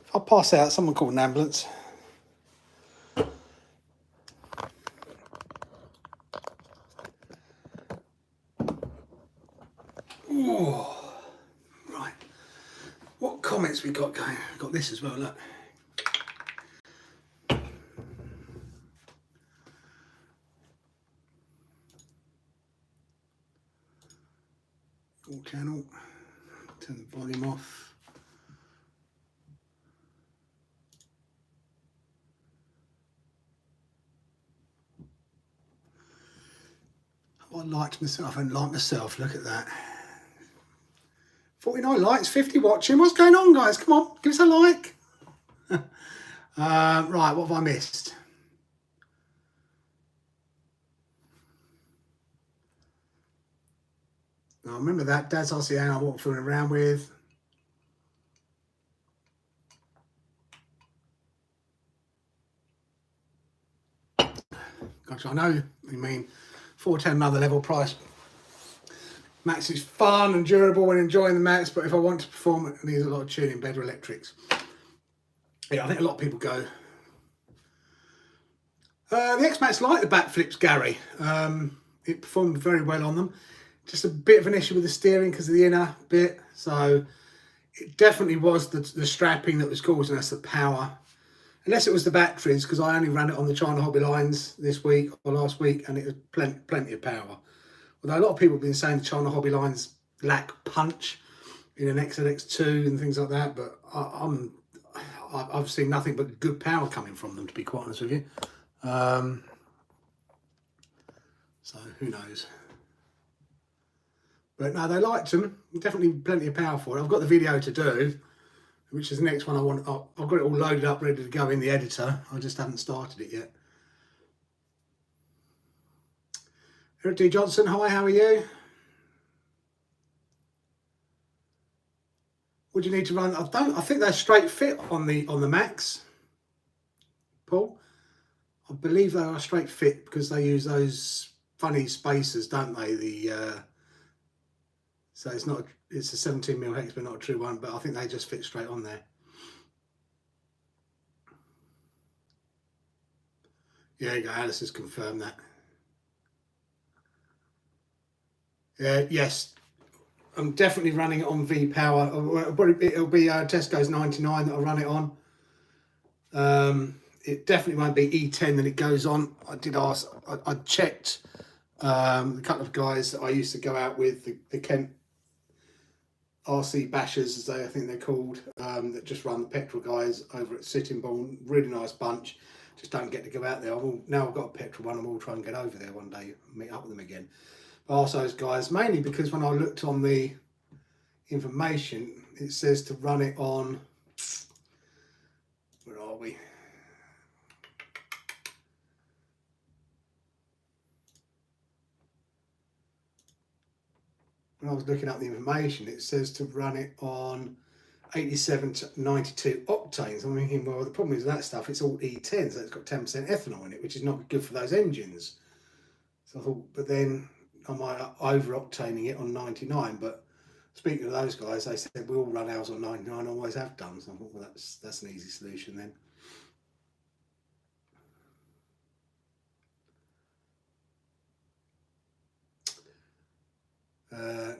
if I pass out, someone call an ambulance. Oh, right. What comments we got going? We've got this as well, look. All channel. Turn the volume off. I liked myself and like myself. Look at that. 49 likes, 50 watching. What's going on, guys? Come on, give us a like. Right, what have I missed? Now, remember that. Dad's RCA I walked fooling around with. Gosh, I know you mean 410 another level price. Max is fun and durable when enjoying the Max, but if I want to perform, it needs a lot of tuning, better electrics. Yeah, I think a lot of people go. The X-Max like the back flips, Gary. It performed very well on them. Just a bit of an issue with the steering because of the inner bit. So it definitely was the strapping that was causing us the power. Unless it was the batteries, because I only ran it on the China Hobby lines this week or last week, and it was plenty of power. Although a lot of people have been saying the China Hobby lines lack punch in an XLX2 and things like that, but I've seen nothing but good power coming from them, to be quite honest with you. So who knows? But no, they liked them. Definitely plenty of power for it. I've got the video to do, which is the next one I want. I've got it all loaded up, ready to go in the editor. I just haven't started it yet. Eric D. Johnson, hi, how are you? What do you need to run? I think they're straight fit on the Max, Paul. I believe they are straight fit because they use those funny spacers, don't they? So it's not it's a 17mm hex, but not a true one. But I think they just fit straight on there. Yeah, you go. Alice has confirmed that. Yes, I'm definitely running it on V Power. It'll be Tesco's 99 that I'll run it on. It definitely won't be E10 that it goes on. I did ask. I checked a couple of guys that I used to go out with, the Kent RC Bashers, as I think they're called, that just run the Petrol guys over at Sittingbourne. Really nice bunch. Just don't get to go out there. Now I've got a Petrol one, and we'll try and get over there one day, meet up with them again. But also those guys, mainly because when I looked on the information, it says to run it on, where are we? When I was looking up the information, it says to run it on 87 to 92 octanes. I'm thinking, well, the problem is that stuff, it's all E10, so it's got 10% ethanol in it, which is not good for those engines. So I thought, but then I might over-octaning it on 99. But speaking of those guys, they said we all run ours on 99, always have done. So I thought, well, that's an easy solution then.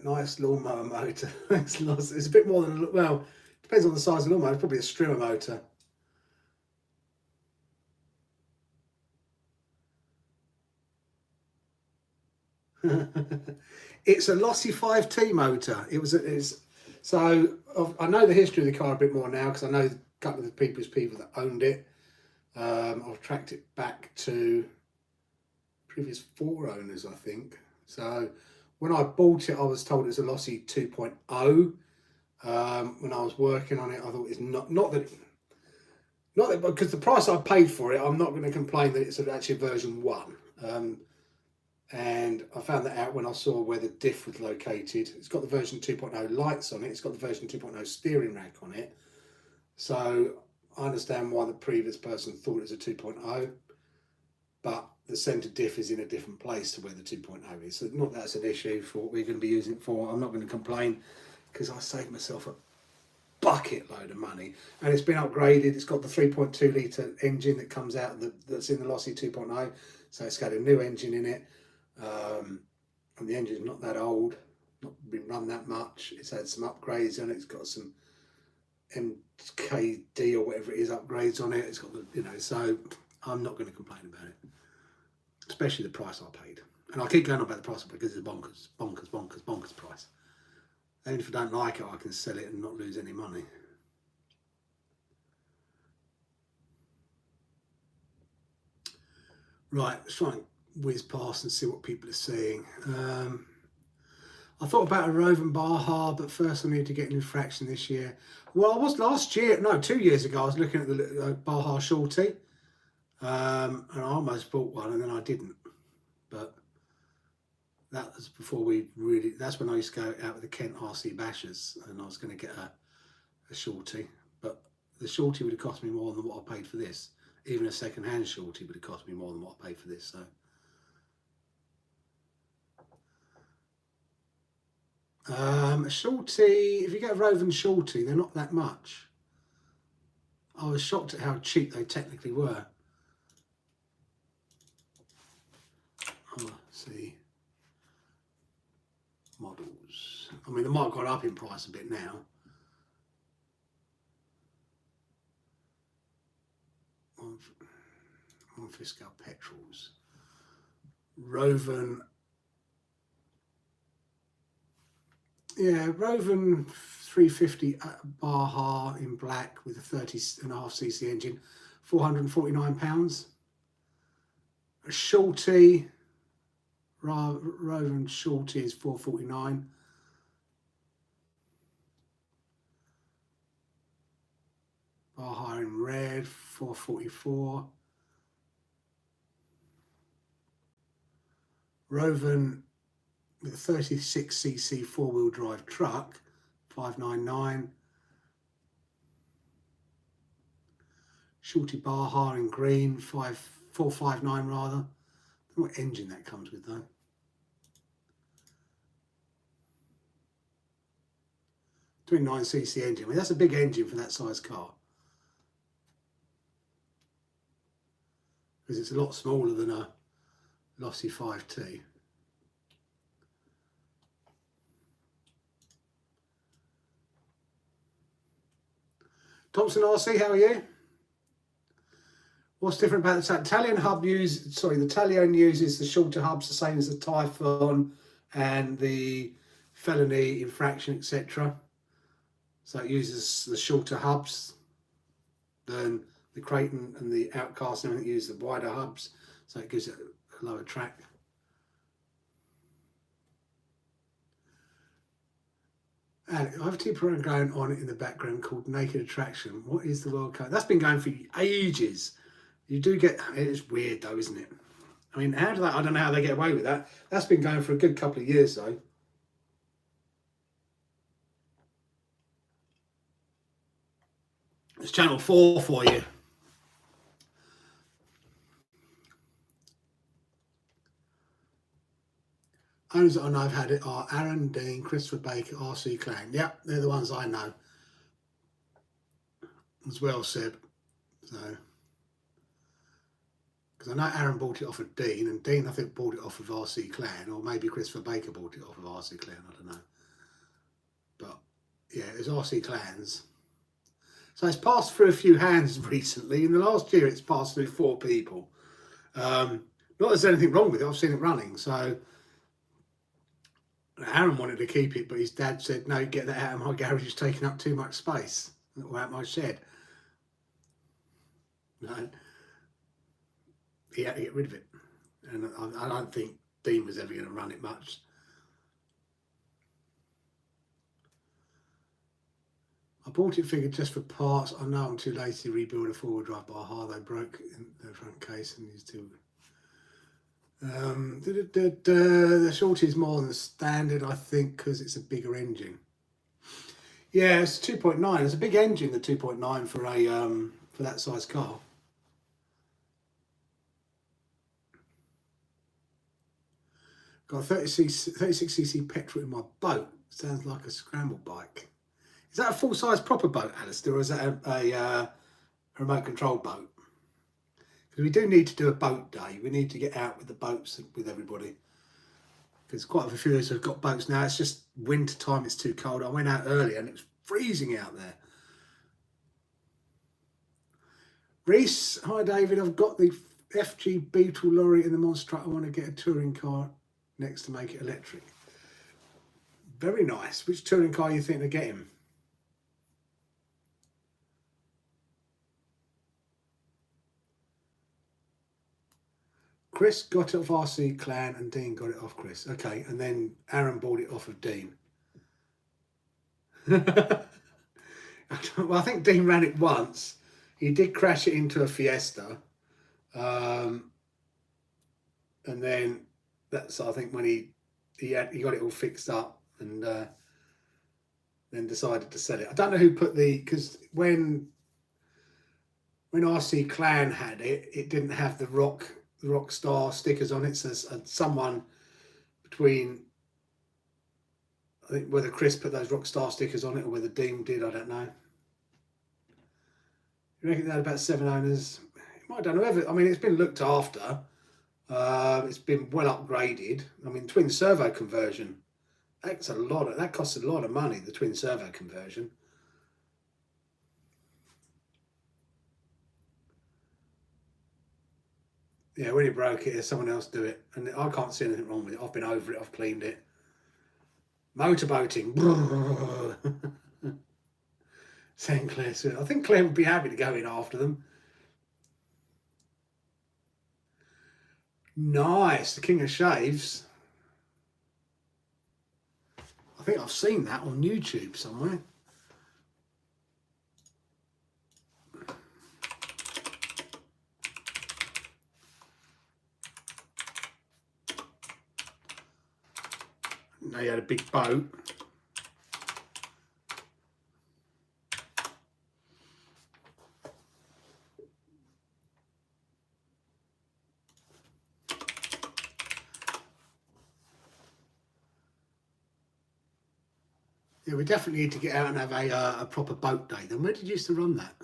Nice lawnmower motor. It's a bit more than, well, depends on the size of the lawnmower. It's probably a strimmer motor. It's a Losi 5T motor. So I know the history of the car a bit more now, because I know a couple of the people that owned it. I've tracked it back to previous 4 owners, I think. So when I bought it, I was told it was a Losi 2.0. When I was working on it, I thought it's not that because the price I paid for it, I'm not going to complain that it's actually a version 1. And I found that out when I saw where the diff was located. It's got the version 2.0 lights on it. It's got the version 2.0 steering rack on it. So I understand why the previous person thought it was a 2.0, but the centre diff is in a different place to where the 2.0 is. So not that's an issue for what we're going to be using it for. I'm not going to complain, because I saved myself a bucket load of money, and it's been upgraded. It's got the 3.2 litre engine that comes out that's in the Losi 2.0, so it's got a new engine in it. And the engine's not that old, not been run that much. It's had some upgrades on it. It's got some MKD or whatever it is upgrades on it. It's got the, so I'm not going to complain about it, especially the price I paid. And I keep going on about the price because it's a bonkers price. And if I don't like it, I can sell it and not lose any money. Right, let's try and whiz past and see what people are saying. I thought about a Roven Baja, but first I need to get an infraction this year. Well, I was 2 years ago, I was looking at the Baja Shorty, and I almost bought one, and then I didn't. But that was before that's when I used to go out with the Kent RC Bashers, and I was going to get a Shorty, but the Shorty would have cost me more than what I paid for this. Even a second-hand Shorty would have cost me more than what I paid for this, so. A Shorty, if you get a Roven Shorty, they're not that much. I was shocked at how cheap they technically were. Oh, let's see. Models. I mean, they might have gone up in price a bit now. On Fiscal Petrols. Roven. Yeah, Roven 350 Baja in black with a 30.5cc engine, £449. A Shorty, Roven Shorty is £449. Baja in red, £444. Roven with a 36cc four-wheel drive truck, £599. Shorty Baja in green, £459 rather. I don't know what engine that comes with though. 29cc engine. I mean, that's a big engine for that size car. Because it's a lot smaller than a Losi 5T. Thompson RC, how are you? What's different about the Italian hub the Italian uses the shorter hubs, the same as the Typhon and the felony infraction, etc. So it uses the shorter hubs than the Creighton and the Outcast and everything use the wider hubs, so it gives it a lower track. And I have a TV program going on in the background called Naked Attraction. What is the World Cup? That's been going for ages. You do get, it's weird though, isn't it? I mean, I don't know how they get away with that. That's been going for a good couple of years though. It's Channel 4 for you. Owners that I know have had it are Aaron, Dean, Christopher Baker, RC Clan. Yep, they're the ones I know. As well, Seb. So, because I know Aaron bought it off of Dean, and Dean I think bought it off of RC Clan, or maybe Christopher Baker bought it off of RC Clan, I don't know. But yeah, it was RC Clans. So it's passed through a few hands recently. In the last year, it's passed through 4 people. Not that there's anything wrong with it, I've seen it running. So Aaron wanted to keep it, but his dad said, no, get that out of my garage, it's taking up too much space. Or out my shed. No. He had to get rid of it. And I don't think Dean was ever going to run it much. I bought it figured just for parts. I know I'm too lazy to rebuild a four-wheel drive by Harlow. Broke in the front case and used to. The short is more than standard, I think, because it's a bigger engine. Yeah, it's 2.9. It's a big engine, the 2.9 for a for that size car. Got a 36cc petrol in my boat. Sounds like a scramble bike. Is that a full-size proper boat, Alistair, or is that a remote control boat? Because we do need to do a boat day. We need to get out with the boats with everybody. Because quite a few of us have got boats now. It's just winter time. It's too cold. I went out earlier and it was freezing out there. Reese, hi David. I've got the FG Beetle lorry in the monster truck. I want to get a touring car next to make it electric. Very nice. Which touring car you think of getting? Chris got it off RC Clan and Dean got it off Chris. Okay, and then Aaron bought it off of Dean. Well, I think Dean ran it once. He did crash it into a Fiesta. And then that's, I think, when he got it all fixed up and then decided to sell it. I don't know who put the, because when RC Clan had it, it didn't have the Rockstar stickers on it. So someone between, I think whether Chris put those Rockstar stickers on it or whether Dean did, I don't know. You reckon they had about 7 owners? It might have done whoever. I mean, it's been looked after. It's been well upgraded. I mean, twin servo conversion. That costs a lot of money, the twin servo conversion. Yeah, when it broke it, someone else do it. And I can't see anything wrong with it. I've been over it, I've cleaned it. Motorboating. St. Clair. I think Claire would be happy to go in after them. Nice, the King of Shaves. I think I've seen that on YouTube somewhere. They had a big boat. Yeah, we definitely need to get out and have a proper boat day. Then where did you used to run that?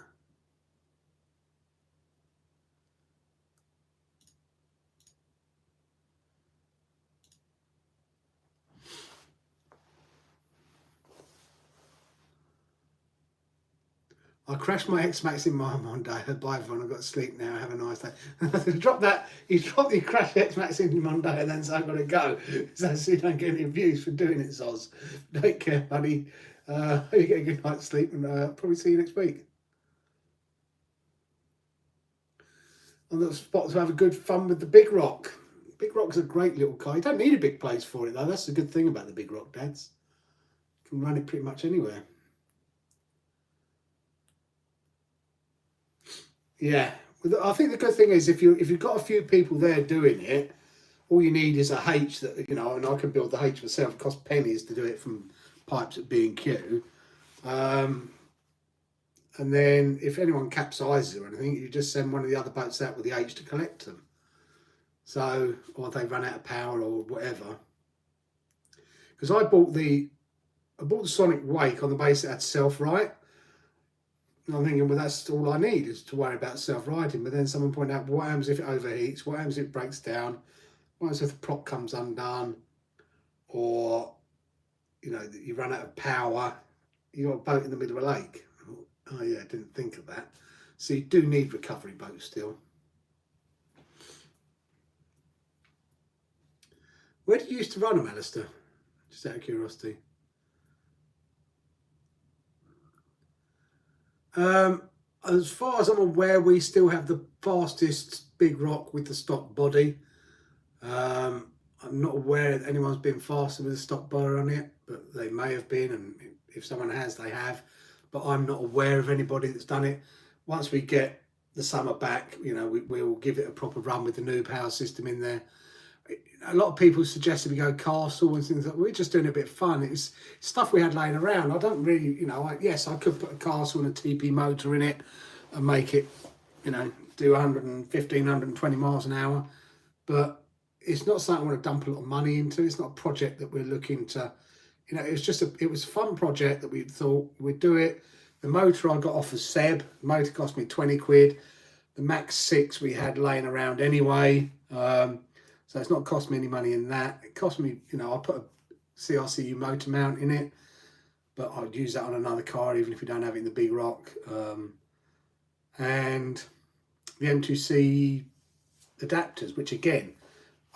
I crashed my X-Max in mine one day. Bye everyone, I've got to sleep now. Have a nice day. Drop that. You crashed the X-Max in one day and then so I've got to go. So you don't get any views for doing it, Zoz. Take care, buddy. You get a good night's sleep and probably see you next week. On the spot to have a good fun with the Big Rock. Big Rock's a great little car. You don't need a big place for it though. That's the good thing about the Big Rock, dads. You can run it pretty much anywhere. Yeah, I think the good thing is if you've got a few people there doing it, all you need is a H that, you know, and I can build the H myself. It costs pennies to do it from pipes at B&Q. And then if anyone capsizes or anything, you just send one of the other boats out with the H to collect them. So, or they run out of power or whatever. Because I bought the Sonic Wake on the basis it had self-right. And I'm thinking, well, that's all I need is to worry about self-righting. But then someone pointed out, well, what happens if it overheats? What happens if it breaks down? What happens if the prop comes undone? Or, you know, you run out of power? You've got a boat in the middle of a lake. Oh, yeah, I didn't think of that. So you do need recovery boats still. Where did you used to run them, Alistair? Just out of curiosity. As far as I'm aware, we still have the fastest Big Rock with the stock body. I'm not aware that anyone's been faster with a stock body on it, but they may have been, and if someone has, they have. But I'm not aware of anybody that's done it. Once we get the summer back, you know, we'll give it a proper run with the new power system in there. A lot of people suggested we go castle and things like that. We're just doing a bit of fun. It was stuff we had laying around. I don't really, you know, yes, I could put a castle and a TP motor in it and make it, you know, do 115, 120 miles an hour. But it's not something I want to dump a lot of money into. It's not a project that we're looking to, you know, it was a fun project that we thought we'd do it. The motor I got off of Seb. The motor cost me 20 quid. The Max 6 we had laying around anyway. So it's not cost me any money in that. It cost me, you know, I put a CRCU motor mount in it, but I'd use that on another car even if you don't have it in the Big Rock. And the M2C adapters, which again,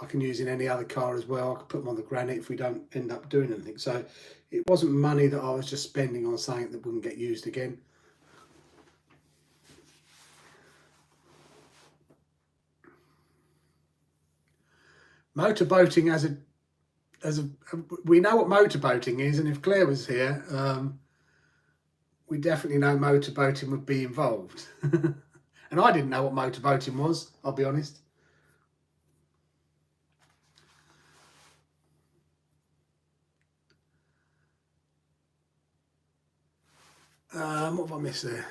I can use in any other car as well. I could put them on the Granite if we don't end up doing anything. So it wasn't money that I was just spending on something that wouldn't get used again. Motorboating we know what motorboating is, and if Claire was here, we definitely know motorboating would be involved. And I didn't know what motorboating was, I'll be honest. What have I missed there?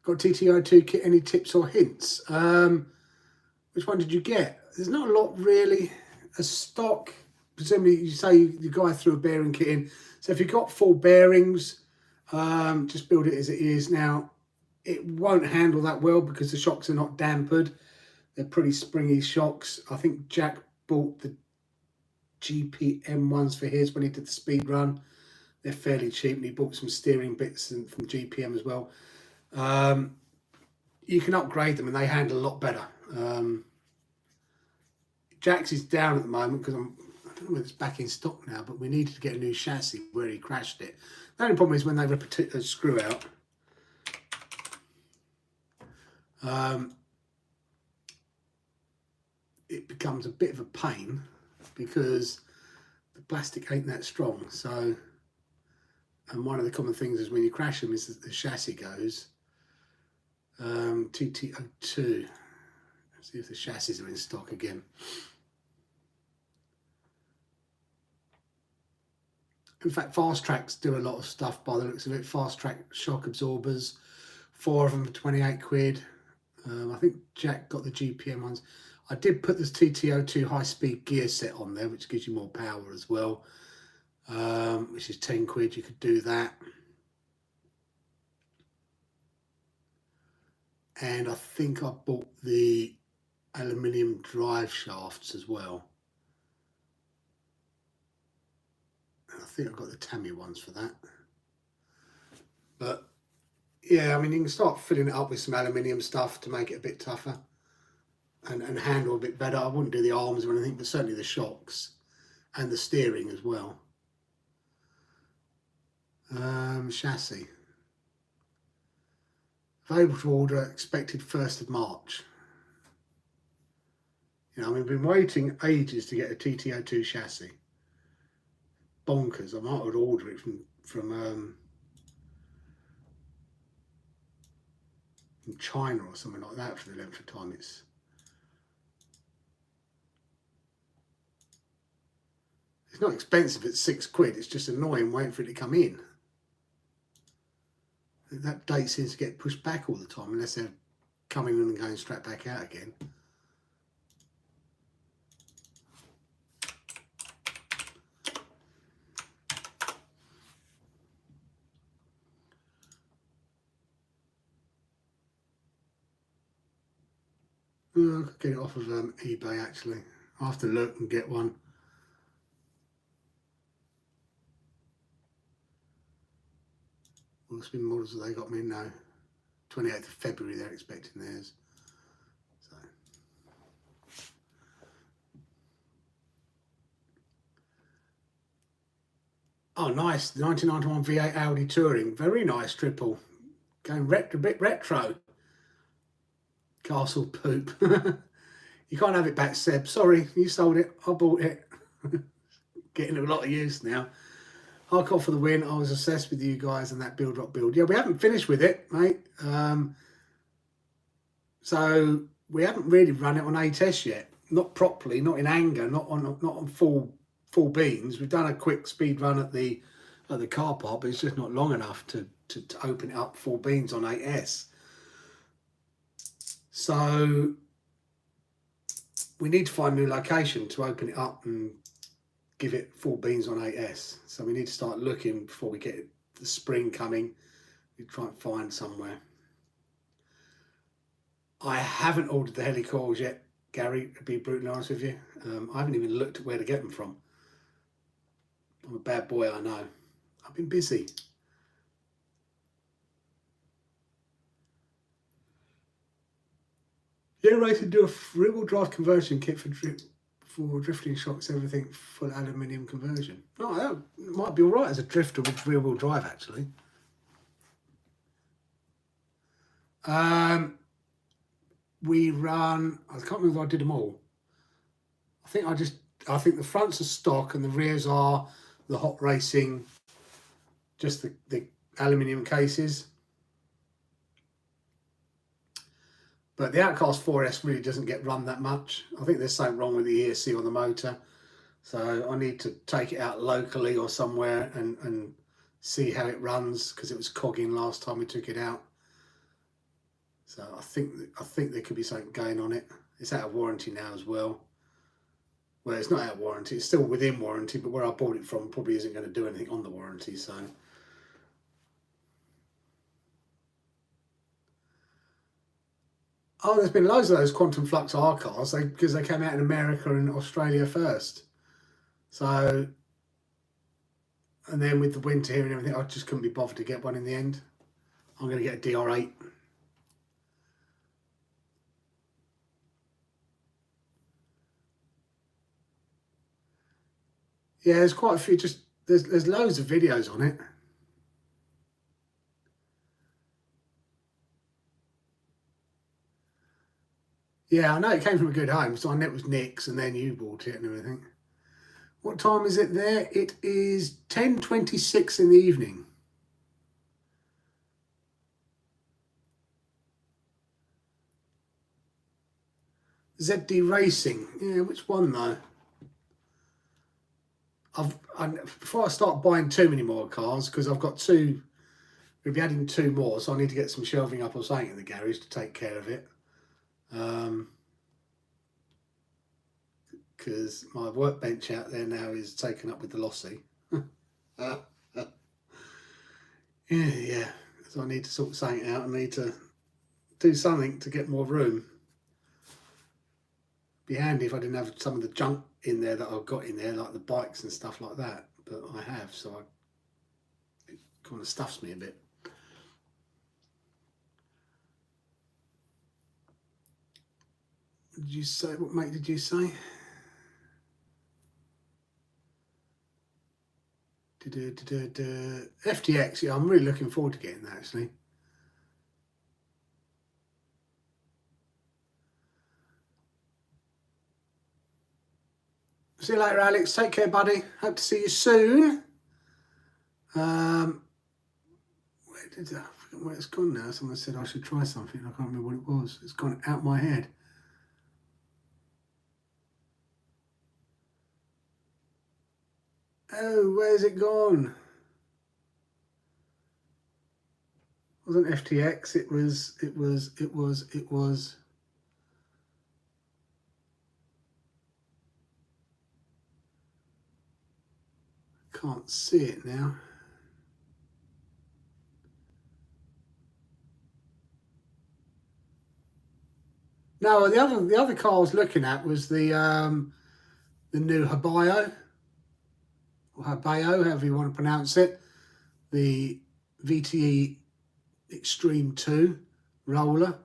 Got TTO2 kit, any tips or hints? Which one did you get? There's not a lot really. A stock, presumably you say the guy threw a bearing kit in. So if you've got full bearings, just build it as it is. Now, it won't handle that well because the shocks are not dampered. They're pretty springy shocks. I think Jack bought the GPM ones for his when he did the speed run. They're fairly cheap, and he bought some steering bits from GPM as well. You can upgrade them and they handle a lot better. Jack's is down at the moment because I don't know whether it's back in stock now, but we needed to get a new chassis where he crashed it. The only problem is when they rip a screw out, it becomes a bit of a pain because the plastic ain't that strong. So, and one of the common things is when you crash them is that the chassis goes. TTO2. Let's see if the chassis are in stock again. In fact, Fast Tracks do a lot of stuff by the looks of it. Fast Track shock absorbers, 4 of them for 28 quid. I think Jack got the GPM ones. I did put this TT02 high-speed gear set on there, which gives you more power as well, which is 10 quid. You could do that. And I think I bought the aluminium drive shafts as well. And I think I've got the Tamiya ones for that. But yeah, I mean, you can start filling it up with some aluminium stuff to make it a bit tougher and handle a bit better. I wouldn't do the arms or anything, but certainly the shocks and the steering as well. Chassis. Available to order, expected 1st of March. You know, I mean, we've been waiting ages to get a TT02 chassis. Bonkers. I might have ordered it from China or something like that for the length of time. It's not expensive at 6 quid, it's just annoying waiting for it to come in. That date seems to get pushed back all the time unless they're coming in and going straight back out again. I could get it off of eBay actually. I'll have to look and get one. What spin models have they got me now? 28th of February they're expecting theirs. So. Oh nice, the 1991 V8 Audi Touring. Very nice triple. Going a bit retro. Castle poop. You can't have it back, Seb. Sorry, you sold it. I bought it. Getting a lot of use now. Hardcore for the win. I was obsessed with you guys and that build rock build. Yeah, we haven't finished with it, mate. So we haven't really run it on ATS yet. Not properly, not in anger, not on full beans. We've done a quick speed run at the car park, but it's just not long enough to open it up full beans on 8S. So we need to find a new location to open it up and give it full beans on 8S. So we need to start looking before we get the spring coming. We try and find somewhere. I haven't ordered the helicoils yet, Gary, to be brutally honest with you. I haven't even looked at where to get them from. I'm a bad boy, I know. I've been busy. Yeah, ready to do a rear-wheel drive conversion kit for drifting shocks, everything full aluminium conversion. Oh, that might be all right as a drifter with rear-wheel drive, actually. We run. I can't remember if I did them all. I think the fronts are stock and the rears are the hot racing, just the aluminium cases. But the Outcast 4S really doesn't get run that much. I think there's something wrong with the ESC on the motor. So I need to take it out locally or somewhere and see how it runs, because it was cogging last time we took it out. So I think there could be something going on it. It's out of warranty now as well. Well, it's not out of warranty. It's still within warranty, but where I bought it from probably isn't going to do anything on the warranty. So. Oh, there's been loads of those Quantum Flux R cars because they came out in America and Australia first. So, and then with the winter here and everything, I just couldn't be bothered to get one in the end. I'm going to get a DR8. Yeah, there's quite a few. There's loads of videos on it. Yeah, I know it came from a good home, so I know it was Nick's, and then you bought it and everything. What time is it there? It is 10:26 in the evening. ZD Racing. Yeah, which one though? Before I start buying too many more cars, because I've got two, we'll be adding two more, so I need to get some shelving up or something in the garage to take care of it. because my workbench out there now is taken up with the Losi. Yeah. So I need to sort something out. I need to do something to get more room. Be handy if I didn't have some of the junk in there that I've got in there, like the bikes and stuff like that. But I have, so it kind of stuffs me a bit. What did you say? What make did you say? FTX, yeah, I'm really looking forward to getting that actually. See you later, Alex. Take care, buddy. Hope to see you soon. Where did I forget where it's gone now? Someone said I should try something. I can't remember what it was. It's gone out my head. Oh, where's it gone? It wasn't FTX. It was. Can't see it now. No, the other car I was looking at was the new Habayo, or Habayo, however you want to pronounce it, the VTE Extreme 2 roller.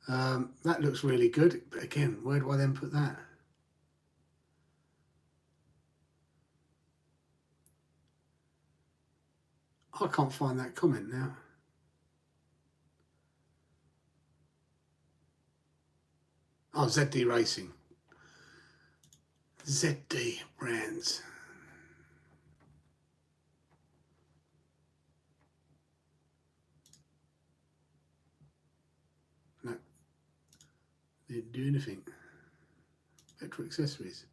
That looks really good. But again, where do I then put that? I can't find that comment now. Oh, ZD Racing. ZD brands. No. They didn't do anything. Petrol accessories.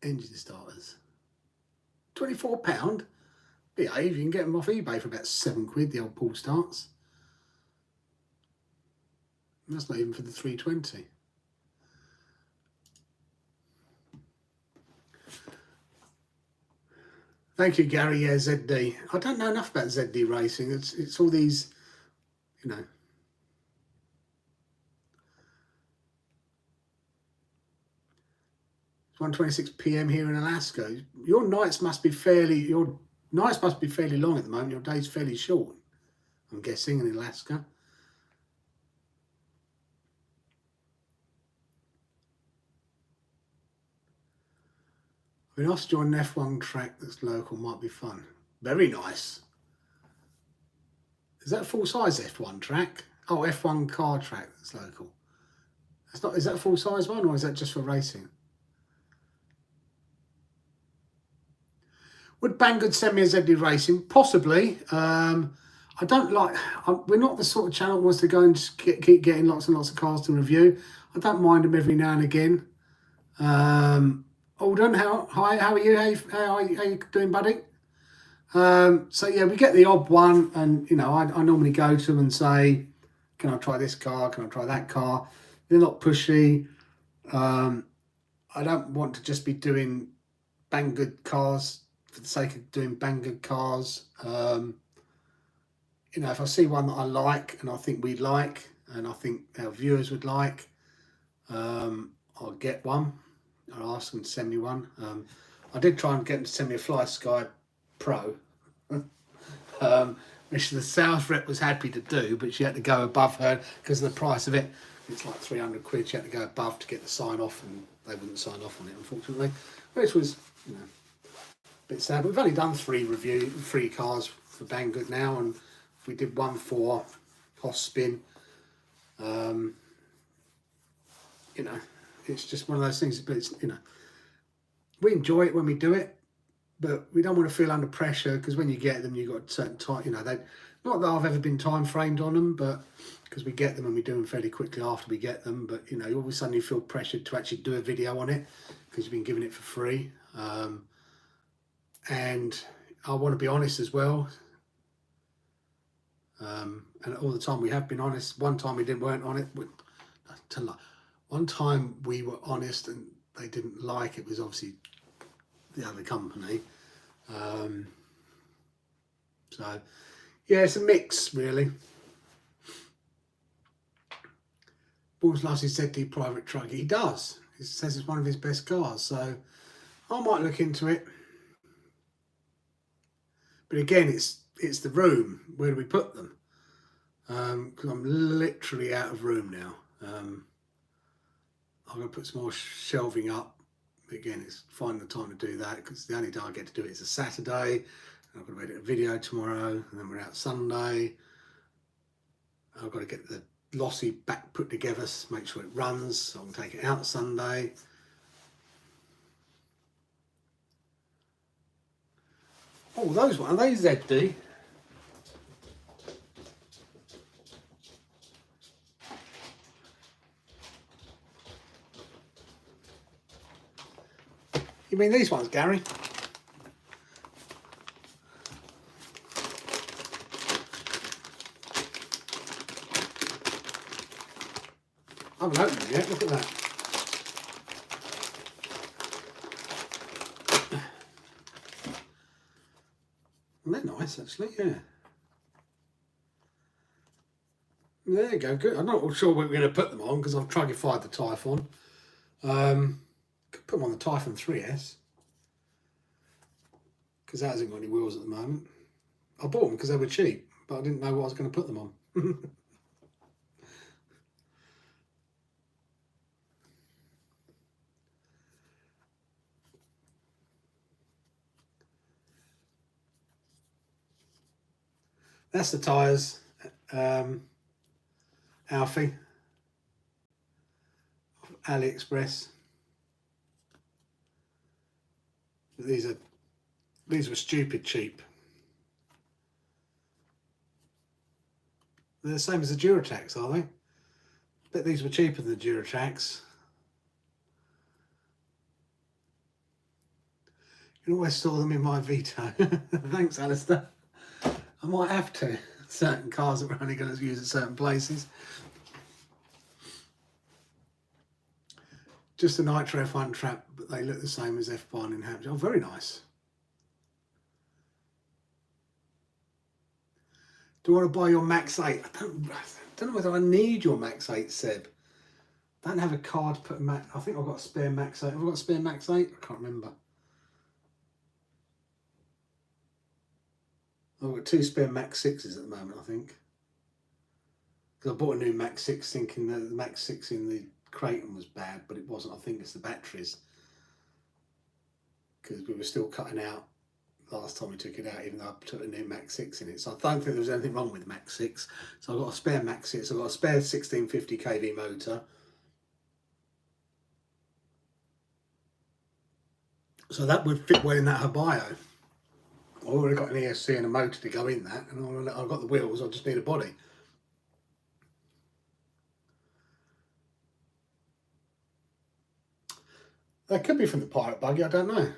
Engine starters. £24. Behave, you can get them off eBay for about £7, the old pull starts. And that's not even for the 320. Thank you, Gary. Yeah, ZD. I don't know enough about ZD racing. It's all these, you know. It's 1:26 p.m. here in Alaska. Your nights must be fairly long at the moment. Your day's fairly short, I'm guessing, in Alaska. I mean, asked you on an F1 track that's local might be fun. Very nice. Is that a full-size F1 track? Oh, F1 car track that's local. That's not. Is that a full-size one, or is that just for racing? Would Banggood send me a ZD Racing? Possibly. I don't like. We're not the sort of channel that wants to go and just keep getting lots and lots of cars to review. I don't mind them every now and again. Alden, hi, how are you? How are you doing, buddy? So yeah, we get the odd one, and you know, I normally go to them and say, can I try this car? Can I try that car? They're not pushy. I don't want to just be doing Banggood cars for the sake of doing Banggood cars. You know, if I see one that I like and I think we'd like, and I think our viewers would like, I'll get one. I'll ask them to send me one. I did try and get them to send me a Flysky Pro, which the sales rep was happy to do, but she had to go above her because of the price of it. It's like £300. She had to go above to get the sign off, and they wouldn't sign off on it, unfortunately, which was, you know, a bit sad. But we've only done 3 cars for Banggood now, and we did one for Hospin. You know, it's just one of those things. But it's, you know, we enjoy it when we do it, but we don't want to feel under pressure, because when you get them, you've got a certain time. You know, they, not that I've ever been time framed on them, but because we get them and we do them fairly quickly after we get them. But you know, all of a sudden you feel pressured to actually do a video on it because you've been given it for free. And I want to be honest as well. And all the time we have been honest. One time we weren't on it. One time we were honest and they didn't like it. Was obviously the other company. So yeah, it's a mix really. Paul's Losi ZD private truck. He does. He says it's one of his best cars. So I might look into it. But again, it's the room. Where do we put them? Because I'm literally out of room now. I'm going to put some more shelving up. Again, it's finding the time to do that because the only day I get to do it is a Saturday. And I've got to edit a video tomorrow, and then we're out Sunday. I've got to get the Losi back put together, make sure it runs, so I can take it out Sunday. Oh, those ones, are they ZD? You mean these ones, Gary? I haven't opened them yet, look at that. They're nice actually, yeah. There you go, good. I'm not sure where we're going to put them on because I've trugified the Typhon. Could put them on the Typhon 3S because that hasn't got any wheels at the moment. I bought them because they were cheap, but I didn't know what I was going to put them on. That's the tyres, Alfie, AliExpress. These were stupid cheap. They're the same as the Duratax, are they? Bet these were cheaper than the Duratax. You can always store them in my Vito. Thanks, Alistair. I might have to. Certain cars that we're only going to use at certain places. Just a Nitro F1 trap, but they look the same as F1 in Hampshire. Oh, very nice. Do you want to buy your Max 8? I don't know whether I need your Max 8, Seb. I don't have a card to put a Max. I think I've got a spare Max 8. Have I got a spare Max 8? I can't remember. I've got 2 spare Max 6s at the moment, I think. Because I bought a new Max 6 thinking that the Max 6 in the Creighton was bad, but it wasn't. I think it's the batteries. Because we were still cutting out last time we took it out, even though I put a new Max 6 in it. So I don't think there was anything wrong with Max 6. So I've got a spare Max 6. I've got a spare 1650 kV motor. So that would fit well in that Habio. I've already got an ESC and a motor to go in that, and I've got the wheels, I just need a body. That could be from the Pirate Buggy, I don't know.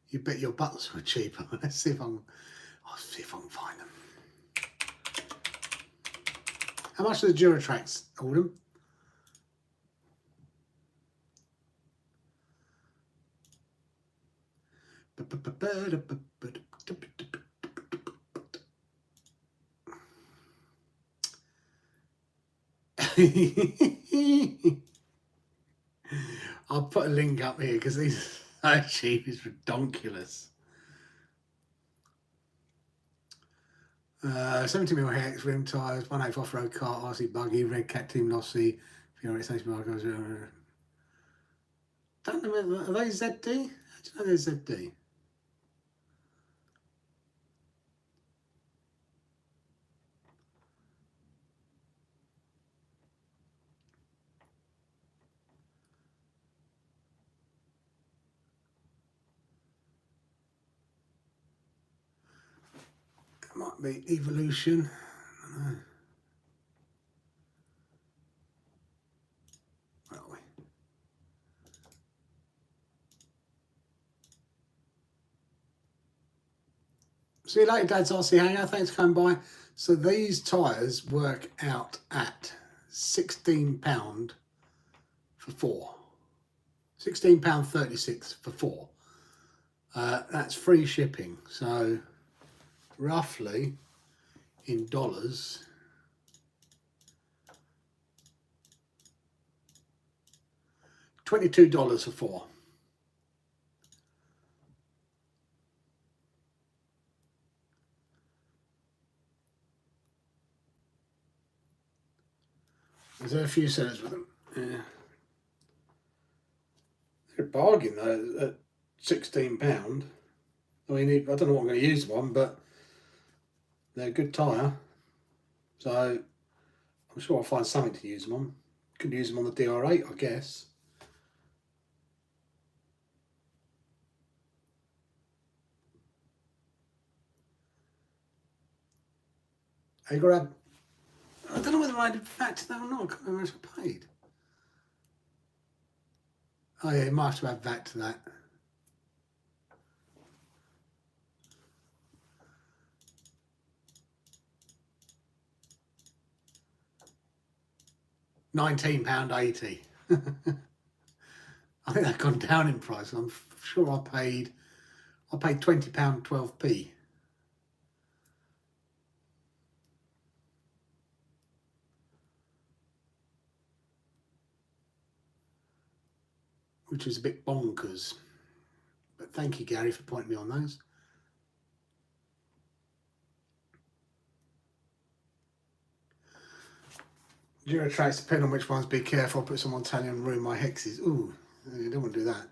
You bet your buttons were cheaper. Let's see if I'll see if I can find them. How much are the Duratrax, Alden? I'll put a link up here because these are cheap. It's redonkulous. 70mm hex, rim tyres, 1/8 off-road car, RC buggy, Red Cat Team Losi, Fiore Station Marcos. Don't know, are they ZD? How do you know they're ZD? It might be Evolution. I don't know. Where are we? later, Dad's RC Hangar. Thanks for coming by. So these tyres work out at £16 for 4. £16.36 for 4. That's free shipping. So roughly in dollars, $22 for 4. There's a few sellers with them. Yeah. They're a bargain though at £16. I mean, I don't know what I'm going to use them on, but they're a good tyre. So I'm sure I'll find something to use them on. Could use them on the DR8, I guess. I don't know whether I did VAT to that or not. I can't remember how much I paid. Oh yeah, you might have to add VAT to that. £19.80. I think that's gone down in price. I'm sure I paid £20.12p. Which is a bit bonkers. But thank you, Gary, for pointing me on those. Duratracks, depend on which ones, be careful. I'll put some on tally and ruin my hexes. Ooh, you don't want to do that.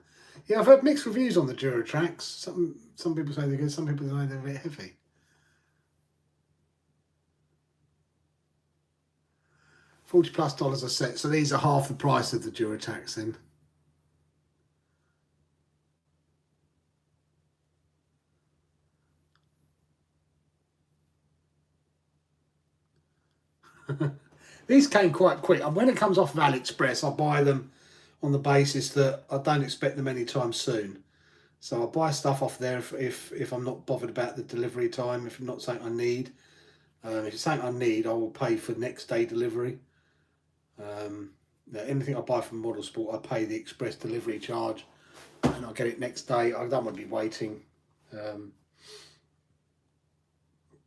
Yeah, I've heard mixed reviews on the Duratracks. Some people say they're good, some people say they're a bit heavy. $40+ a set, so these are half the price of the Duratracks then. These came quite quick. And when it comes off of AliExpress, I buy them on the basis that I don't expect them anytime soon. So I buy stuff off there if I'm not bothered about the delivery time, if it's not something I need. If it's something I need, I will pay for next day delivery. Anything I buy from Model Sport, I pay the express delivery charge and I'll get it next day. I don't want to be waiting.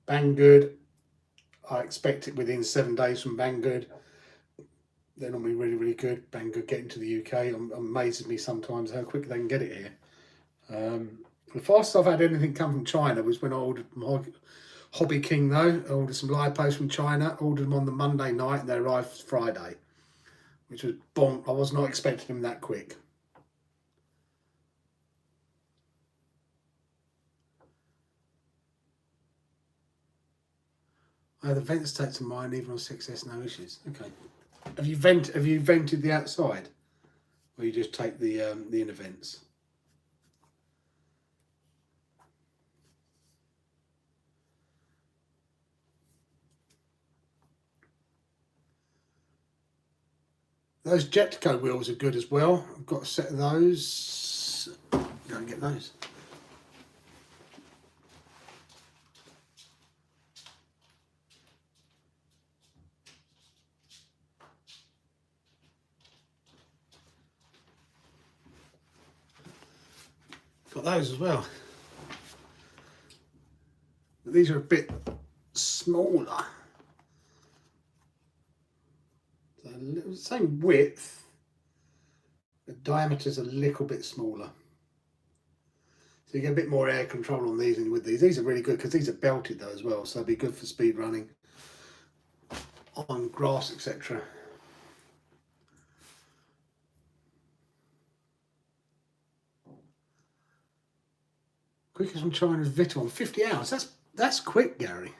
Banggood, I expect it within 7 days from Banggood. They're normally really, really good. Banggood getting to the UK. Amazes me sometimes how quick they can get it here. The fastest I've had anything come from China was when I ordered from Hobby King though. I ordered some lipos from China, ordered them on the Monday night and they arrived Friday, which was bonk. I was not expecting them that quick. The vent states of mine, even on 6S, no issues. Okay. Have you vented the outside, or you just take the inner vents? Those Jetco wheels are good as well. I've got a set of those. Go and get those. Got those as well. But these are a bit smaller. So same width, the diameter's a little bit smaller. So you get a bit more air control on these than with these. These are really good because these are belted though as well, so they'll be good for speed running on grass, etc. Quickest from China's Vitton, 50 hours. That's quick, Gary.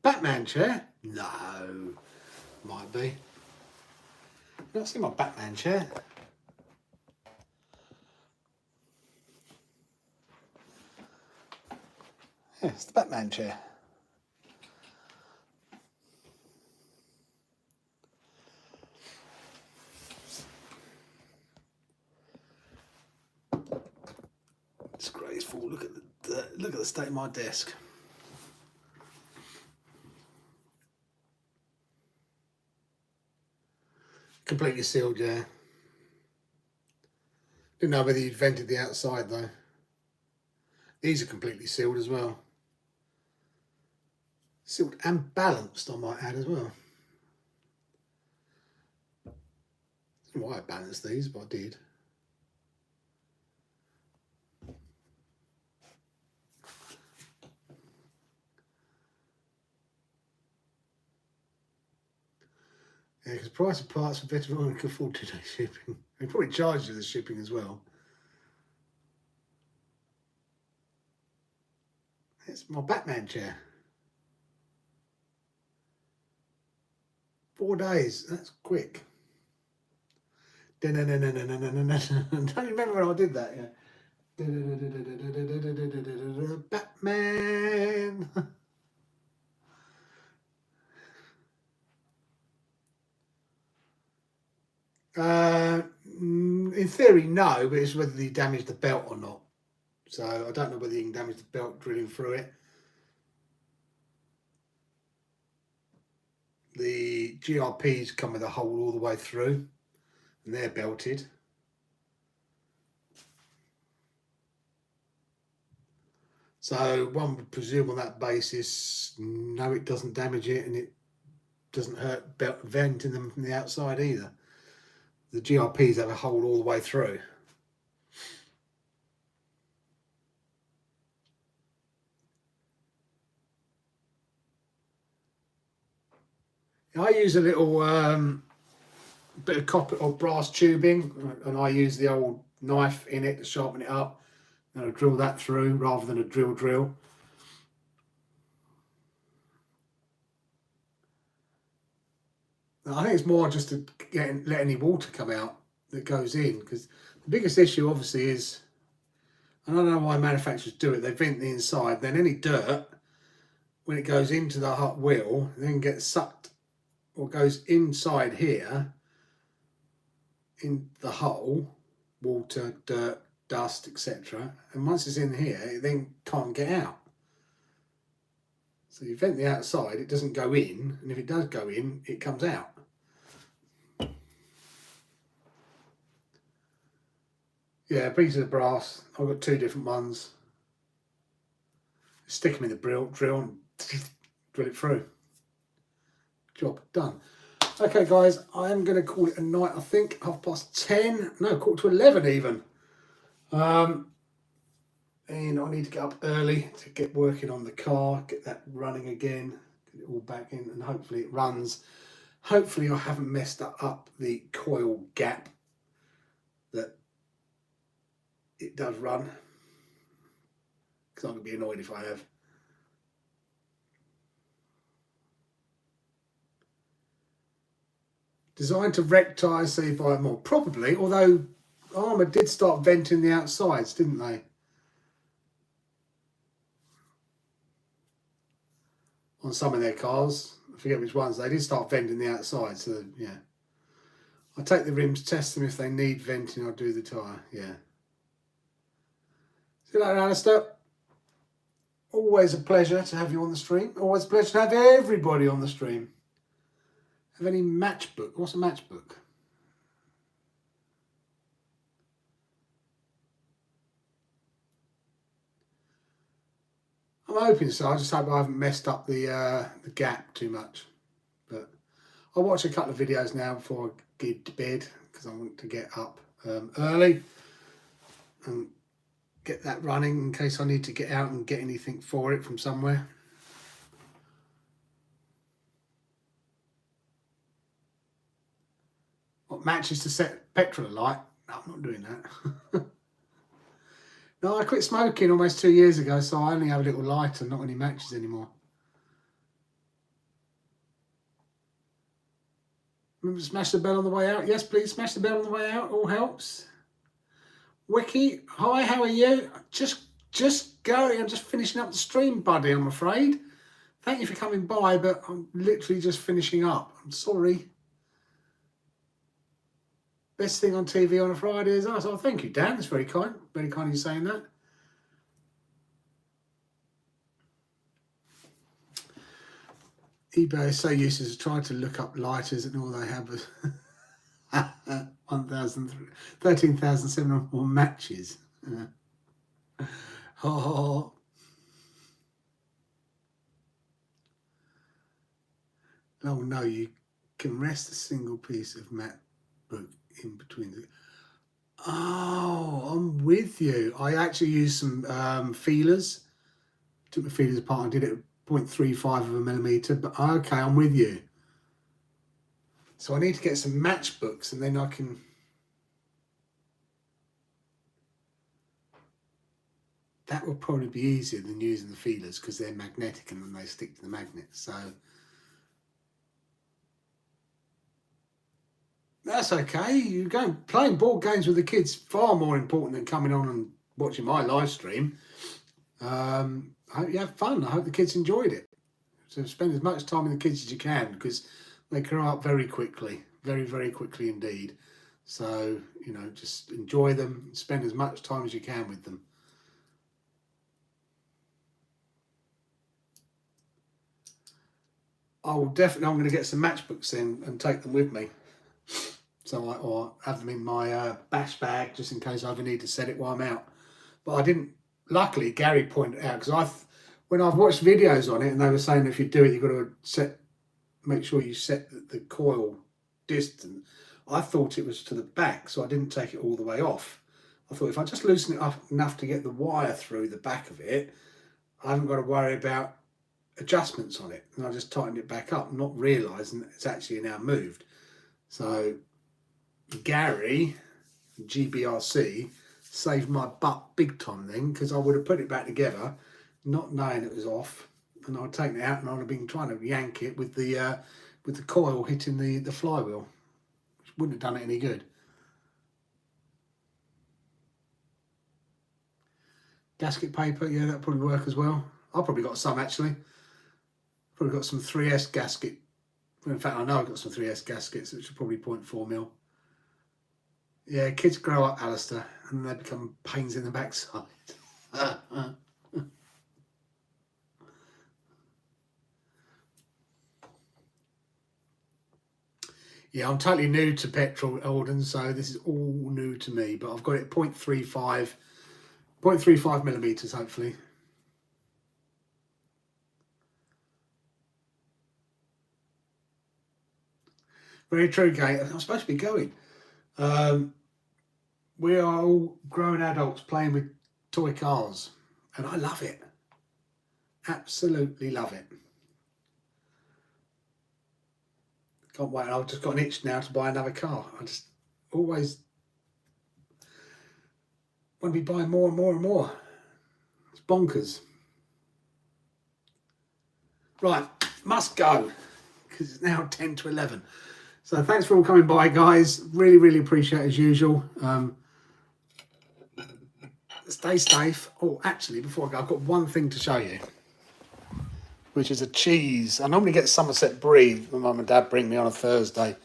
Batman chair? No. Might be. You've not seen my Batman chair. Yeah, it's the Batman chair. Disgraceful. Look at the state of my desk. Completely sealed, yeah. Didn't know whether you'd vented the outside though. These are completely sealed as well. Sealed and balanced, I might add as well. I don't know why I balanced these, but I did. Yeah, because price of parts for Petrol can afford 2-day shipping. They probably charge you the shipping as well. It's my Batman chair. 4 days. That's quick. Don't remember when I did that. Yeah. Batman. In theory, no, but it's whether you damage the belt or not. So I don't know whether you can damage the belt drilling through it. The GRPs come with a hole all the way through, and they're belted. So one would presume on that basis, no, it doesn't damage it, and it doesn't hurt belt venting them from the outside either. The GRPs have a hole all the way through. I use a little bit of copper or brass tubing, and I use the old knife in it to sharpen it up, and I drill that through rather than a drill. I think it's more just to let any water come out that goes in, because the biggest issue obviously is, and I don't know why manufacturers do it, they vent the inside, then any dirt, when it goes into the hot wheel, then gets sucked or goes inside here, in the hole, water, dirt, dust, etc. And once it's in here, it then can't get out. So you vent the outside, it doesn't go in, and if it does go in, it comes out. Yeah, pieces of brass. I've got 2 different ones. Stick them in the drill and drill it through. Job done. Okay, guys, I am going to call it a night, I think. 10:30. No, 11:15 even. And I need to get up early to get working on the car, get that running again, get it all back in, and hopefully it runs. Hopefully I haven't messed up the coil gap, that it does run, because I'm going to be annoyed if I have. Designed to rectify by more, probably, although Armour did start venting the outsides, didn't they? On some of their cars, I forget which ones, they did start venting the outside, so yeah. I'll take the rims, test them, if they need venting, I'll do the tyre, yeah. See you later, Alistair. Always a pleasure to have you on the stream. Always a pleasure to have everybody on the stream. Have any matchbook? What's a matchbook? I'm hoping so. I just hope I haven't messed up the gap too much. But I'll watch a couple of videos now before I get to bed, because I want to get up early and get that running in case I need to get out and get anything for it from somewhere. What, matches to set petrol alight? No, I'm not doing that. No, I quit smoking almost 2 years ago, so I only have a little lighter, not any matches anymore. Remember to smash the bell on the way out? Yes, please smash the bell on the way out. All helps. Wiki, hi, how are you? Just going. I'm just finishing up the stream, buddy, I'm afraid. Thank you for coming by, but I'm literally just finishing up. I'm sorry. Best thing on TV on a Friday is us. Oh, thank you, Dan. That's very kind. Very kind of you saying that. eBay is so useless. Try to look up lighters and all they have is 13,704 matches. Oh. Oh no, you can rest a single piece of MacBook in between the... Oh, I'm with you. I actually used some feelers. Took the feelers apart and did it at 0.35 of a millimeter, but okay, I'm with you. So I need to get some matchbooks and then I can... That will probably be easier than using the feelers because they're magnetic and then they stick to the magnet. So that's okay. You go playing board games with the kids, far more important than coming on and watching my live stream. I hope you have fun. I hope the kids enjoyed it. So spend as much time with the kids as you can because they grow up very quickly, very, very quickly indeed. So, you know, just enjoy them, spend as much time as you can with them. I'm going to get some matchbooks in and take them with me. So or have them in my bash bag just in case I ever need to set it while I'm out. But I didn't. Luckily, Gary pointed out because when I've watched videos on it and they were saying if you do it, you've got to make sure you set the coil distant. I thought it was to the back, so I didn't take it all the way off. I thought if I just loosen it up enough to get the wire through the back of it, I haven't got to worry about adjustments on it. And I just tightened it back up, not realising that it's actually now moved. So Gary, GBRC, saved my butt big time then because I would have put it back together, not knowing it was off, and I'd taken it out and I'd have been trying to yank it with the coil hitting the flywheel, which wouldn't have done it any good. Gasket paper, yeah, that'd probably work as well. I've probably got some actually. Probably got some 3S gasket. In fact, I know I've got some 3S gaskets, which are probably 0.4 mil. Yeah, kids grow up, Alistair, and they become pains in the backside. Yeah, I'm totally new to Petrol, Alden, so this is all new to me, but I've got it 0.35 millimeters, hopefully. Very true, Kate. I'm supposed to be going. We are all grown adults playing with toy cars, and I love it. Absolutely love it. Can't wait. I've just got an itch now to buy another car. I just always want to be buying more and more and more. It's bonkers. Right, must go because it's now 10 to 11. So thanks for all coming by, guys. Really, really appreciate it as usual. Stay safe. Oh, actually, before I go, I've got one thing to show you, which is a cheese. I normally get Somerset Brie. My mum and dad bring me on a Thursday,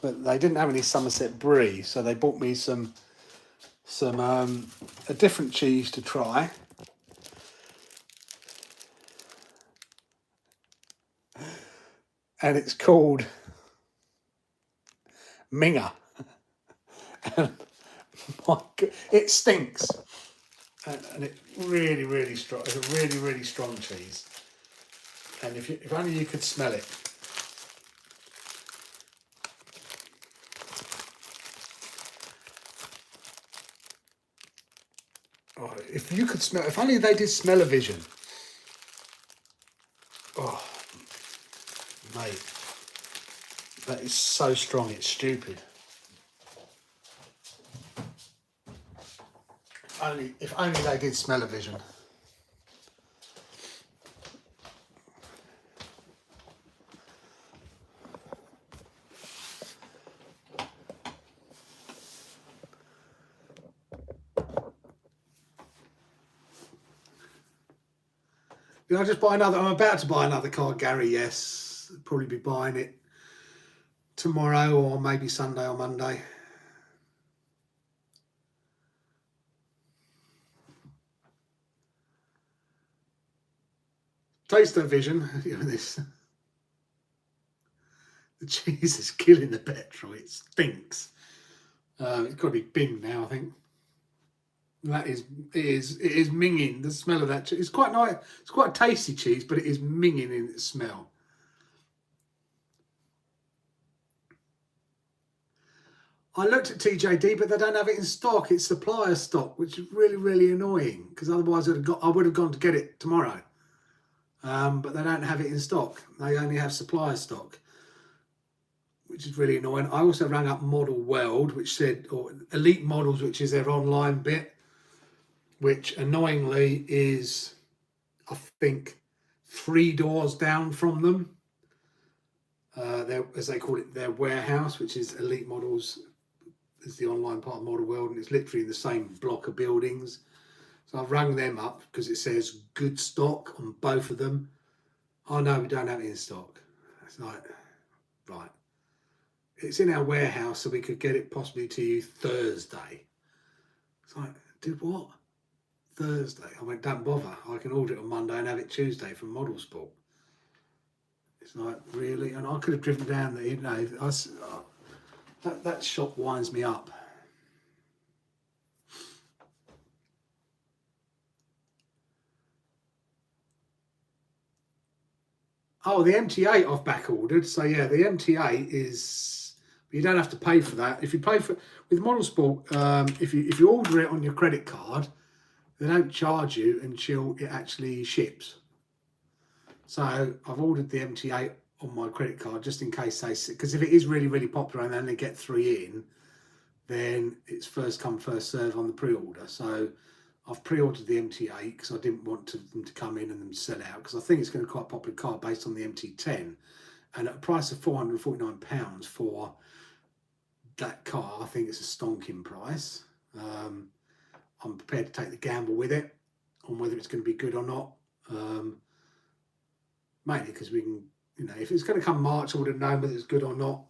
but they didn't have any Somerset Brie, so they bought me a different cheese to try. And it's called Minger. And my God, it stinks. And it's really, really strong. It's a really, really strong cheese. And if only you could smell it. Oh, if you could smell, if only they did smell-o-vision. Oh, mate, that is so strong. It's stupid. If only they did smell-o-vision. Did I just buy another? I'm about to buy another car, Gary. Yes, I'll probably be buying it tomorrow or maybe Sunday or Monday. Taste the vision. This. The cheese is killing the Petrol. It stinks. It's got to be binned now, I think. That is, it is minging. The smell of that cheese. It's quite nice. It's quite a tasty cheese, but it is minging in its smell. I looked at TJD, but they don't have it in stock. It's supplier stock, which is really, really annoying. Because otherwise, I would have gone to get it tomorrow. But they don't have it in stock. They only have supplier stock, which is really annoying. I also rang up Model World, which said, or Elite Models, which is their online bit, which annoyingly is, I think, 3 doors down from them. As they call it, their warehouse, which is Elite Models, is the online part of Model World, and it's literally in the same block of buildings. So I've rung them up because it says good stock on both of them. Oh no, we don't have it in stock. It's like, right. It's in our warehouse, so we could get it possibly to you Thursday. It's like, did what? Thursday? I went, don't bother. I can order it on Monday and have it Tuesday from Model Sport. It's like, really? And I could have driven down there, you know. That shop winds me up. Oh, the MT8 I've back ordered. So yeah, the MT8 is, you don't have to pay for that. If you pay for, with Model Sport, if you order it on your credit card, they don't charge you until it actually ships. So I've ordered the MT8 on my credit card just in case they, because if it is really, really popular and they only get 3 in, then it's first come, first serve on the pre-order. So I've pre-ordered the MT8 because I didn't want them to come in and then sell out, because I think it's going to be quite a popular car based on the MT10. And at a price of £449 for that car, I think it's a stonking price. I'm prepared to take the gamble with it on whether it's going to be good or not. Mainly because we can, you know, if it's going to come March, I would have known whether it's good or not,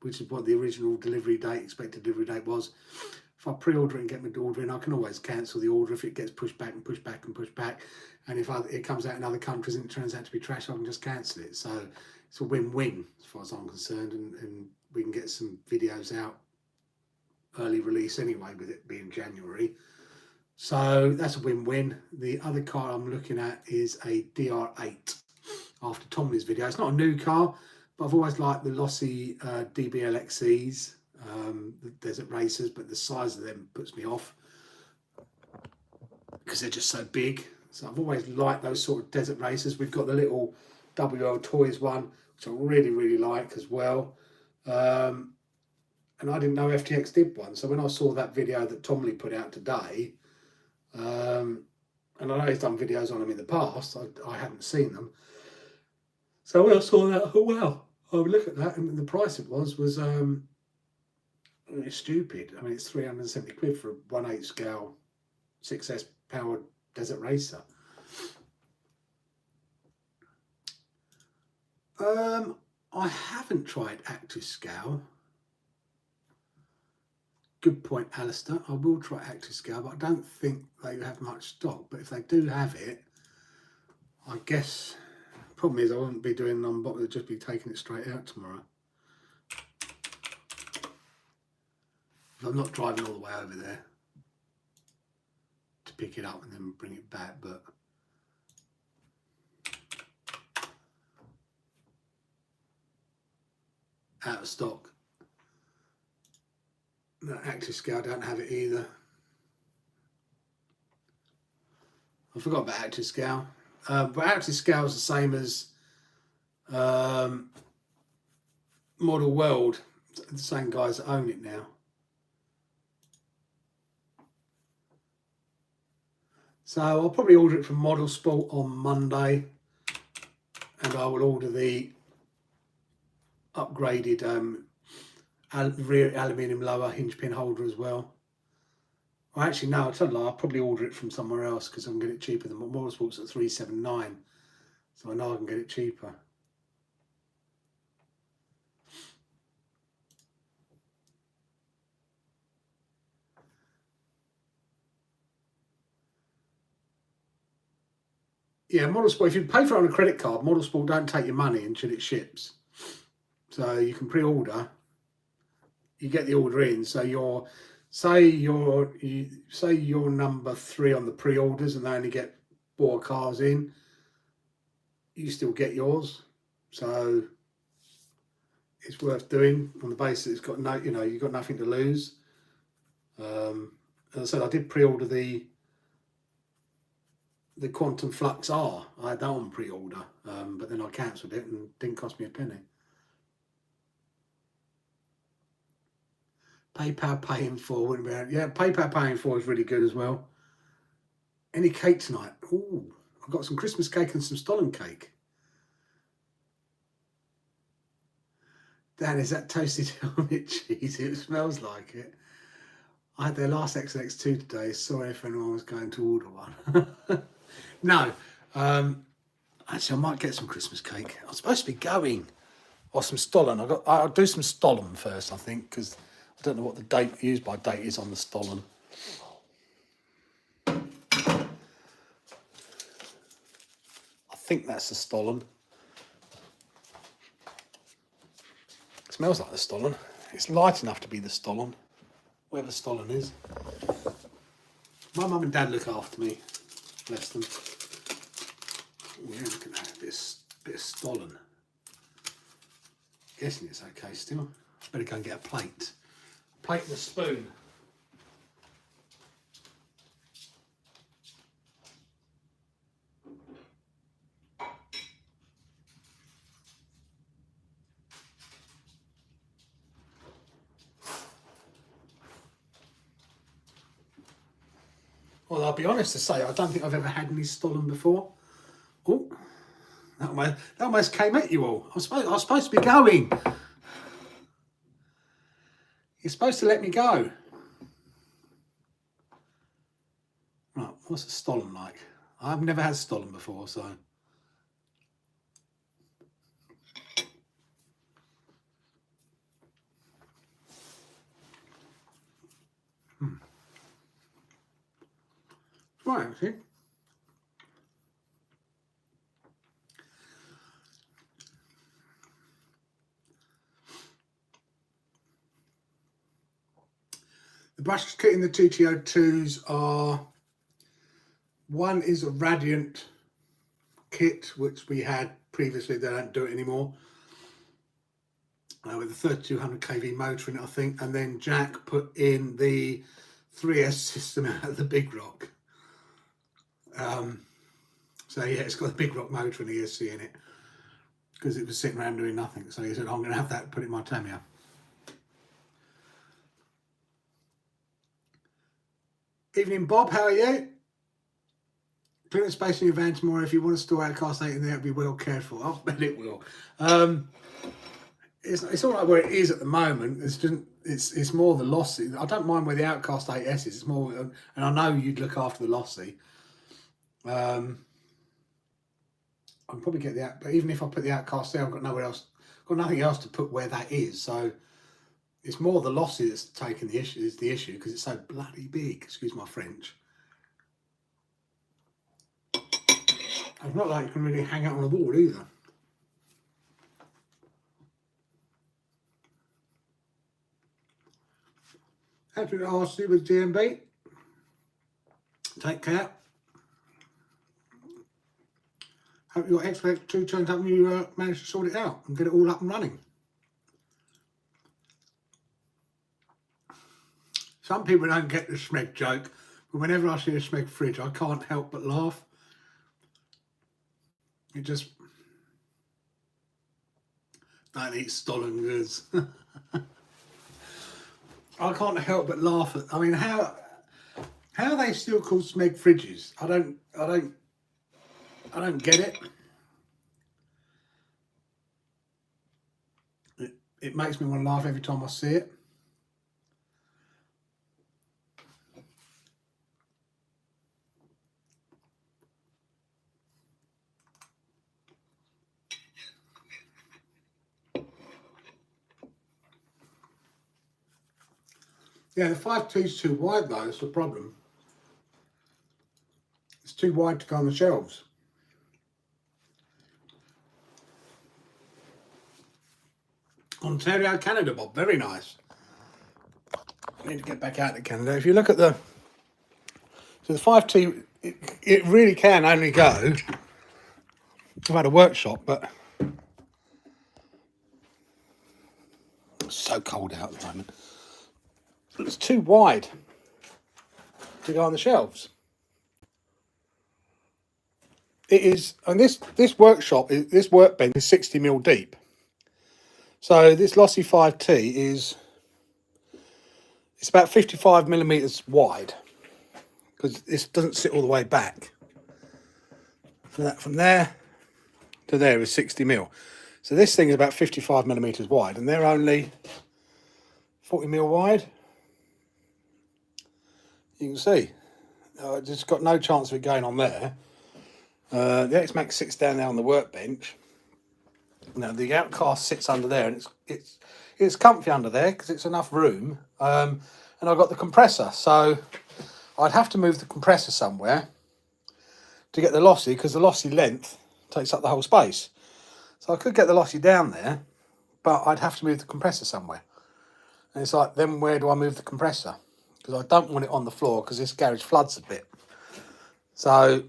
which is what the original delivery date, expected delivery date was. If I pre-order it and get my order in, I can always cancel the order if it gets pushed back and pushed back and pushed back. And if it comes out in other countries and it turns out to be trash, I can just cancel it. So it's a win-win as far as I'm concerned, and we can get some videos out early release anyway, with it being January. So that's a win-win. The other car I'm looking at is a DR8 after Tomley's video. It's not a new car, but I've always liked the Losi DBLXCs, the desert racers, but the size of them puts me off because they're just so big. So I've always liked those sort of desert racers. We've got the little WL Toys one, which I really, really like as well. And I didn't know FTX did one. So when I saw that video that Tomley put out today, and I know he's done videos on them in the past, I haven't seen them. So when I saw that, I thought, wow, I would look at that, and the price it was it's stupid. I mean, it's 370 quid for a 1/8 scale 6S powered desert racer. I haven't tried Active Scale. Good point, Alistair. I will try Active Scale, but I don't think they have much stock. But if they do have it, I guess the problem is I wouldn't be doing an unboxing, I'd just be taking it straight out tomorrow. I'm not driving all the way over there to pick it up and then bring it back, but out of stock. No, Active Scale don't have it either. I forgot about Active Scale. But Active Scale is the same as Model World. The same guys that own it now. So I'll probably order it from Model Sport on Monday, and I will order the upgraded rear aluminium lower hinge pin holder as well. Well, actually, no, I'll probably order it from somewhere else because I can get it cheaper than Motorsport's at $379, so I know I can get it cheaper. Yeah, Motorsport, if you pay for it on a credit card, Motorsport don't take your money until it ships. So you can pre-order. You get the order in. So say you're number 3 on the pre-orders, and they only get 4 cars in. You still get yours. So it's worth doing on the basis it's got you've got nothing to lose. As I said, I did pre-order the Quantum Flux R. I had that on pre-order, but then I cancelled it and it didn't cost me a penny. PayPal Pay in 4 wouldn't be. Yeah, PayPal Pay in 4 is really good as well. Any cake tonight? Ooh, I've got some Christmas cake and some Stollen cake. Dan, is that toasted helmet cheese? It smells like it. I had their last XLX2 today. Sorry if anyone was going to order one. No. Actually, I might get some Christmas cake. I'm supposed to be going. Or some Stollen. I'll do some Stollen first, I think, because I don't know what the use by date is on the Stollen. I think that's the Stollen. It smells like the Stollen. It's light enough to be the Stollen. Wherever Stollen is. My mum and dad look after me. Bless them. Yeah, look at that. A bit of Stollen. Guessing it's okay still. Better go and get a plate. A plate and a spoon. Well, I'll be honest to say, I don't think I've ever had any Stollen before. Oh, that almost came at you all. I was supposed to be going. You're supposed to let me go. Right, what's a Stollen like? I've never had Stollen before, so. Right, actually. The brushes kit in the TTO2s are, one is a Radiant kit, which we had previously, they don't do it anymore, with a 3200 kV motor in it, I think, and then Jack put in the 3S system out of the Big Rock. So yeah, it's got a Big Rock motor and ESC in it, because it was sitting around doing nothing, so he said, I'm going to have that put in my Tamiya. Evening Bob, how are you? Clear the space in your van tomorrow. If you want to store Outcast 8 in there, it'll be well cared for. I bet it will. It's all right where it is at the moment. It's more the Losi. I don't mind where the Outcast 8S is. It's more, and I know you'd look after the Losi. I'll probably get the, but even if I put the Outcast there, I've got nowhere else, got nothing else to put where that is. So it's more the Losi that's taking the issue, is the issue, because it's so bloody big. Excuse my French. It's not like you can really hang out on a wall either. Happy to ask you with GMB. Take care. Hope your XLX2 turns up and you manage to sort it out and get it all up and running. Some people don't get the Smeg joke, but whenever I see a Smeg fridge, I can't help but laugh. It just, don't eat Stollen goods. I can't help but laugh at, I mean, how are they still called Smeg fridges? I don't get it. It makes me want to laugh every time I see it. Yeah, the 5T is too wide though, that's the problem. It's too wide to go on the shelves. Ontario, Canada, Bob. Very nice. I need to get back out to Canada. If you look at the 5T, it really can only go. I've had a workshop, but it's so cold out at the moment. It's too wide to go on the shelves. It is, and this workbench is 60mm deep. So this Losi 5T it's about 55mm wide, because this doesn't sit all the way back. So that from there to there is 60mm. So this thing is about 55mm wide, and they're only 40mm wide. You can see, it's got no chance of it going on there. The X-Max sits down there on the workbench. Now the Outcast sits under there, and it's comfy under there because it's enough room. And I've got the compressor, so I'd have to move the compressor somewhere to get the Losi, because the Losi length takes up the whole space. So I could get the Losi down there, but I'd have to move the compressor somewhere. And it's like, then where do I move the compressor? Because I don't want it on the floor, because this garage floods a bit. So,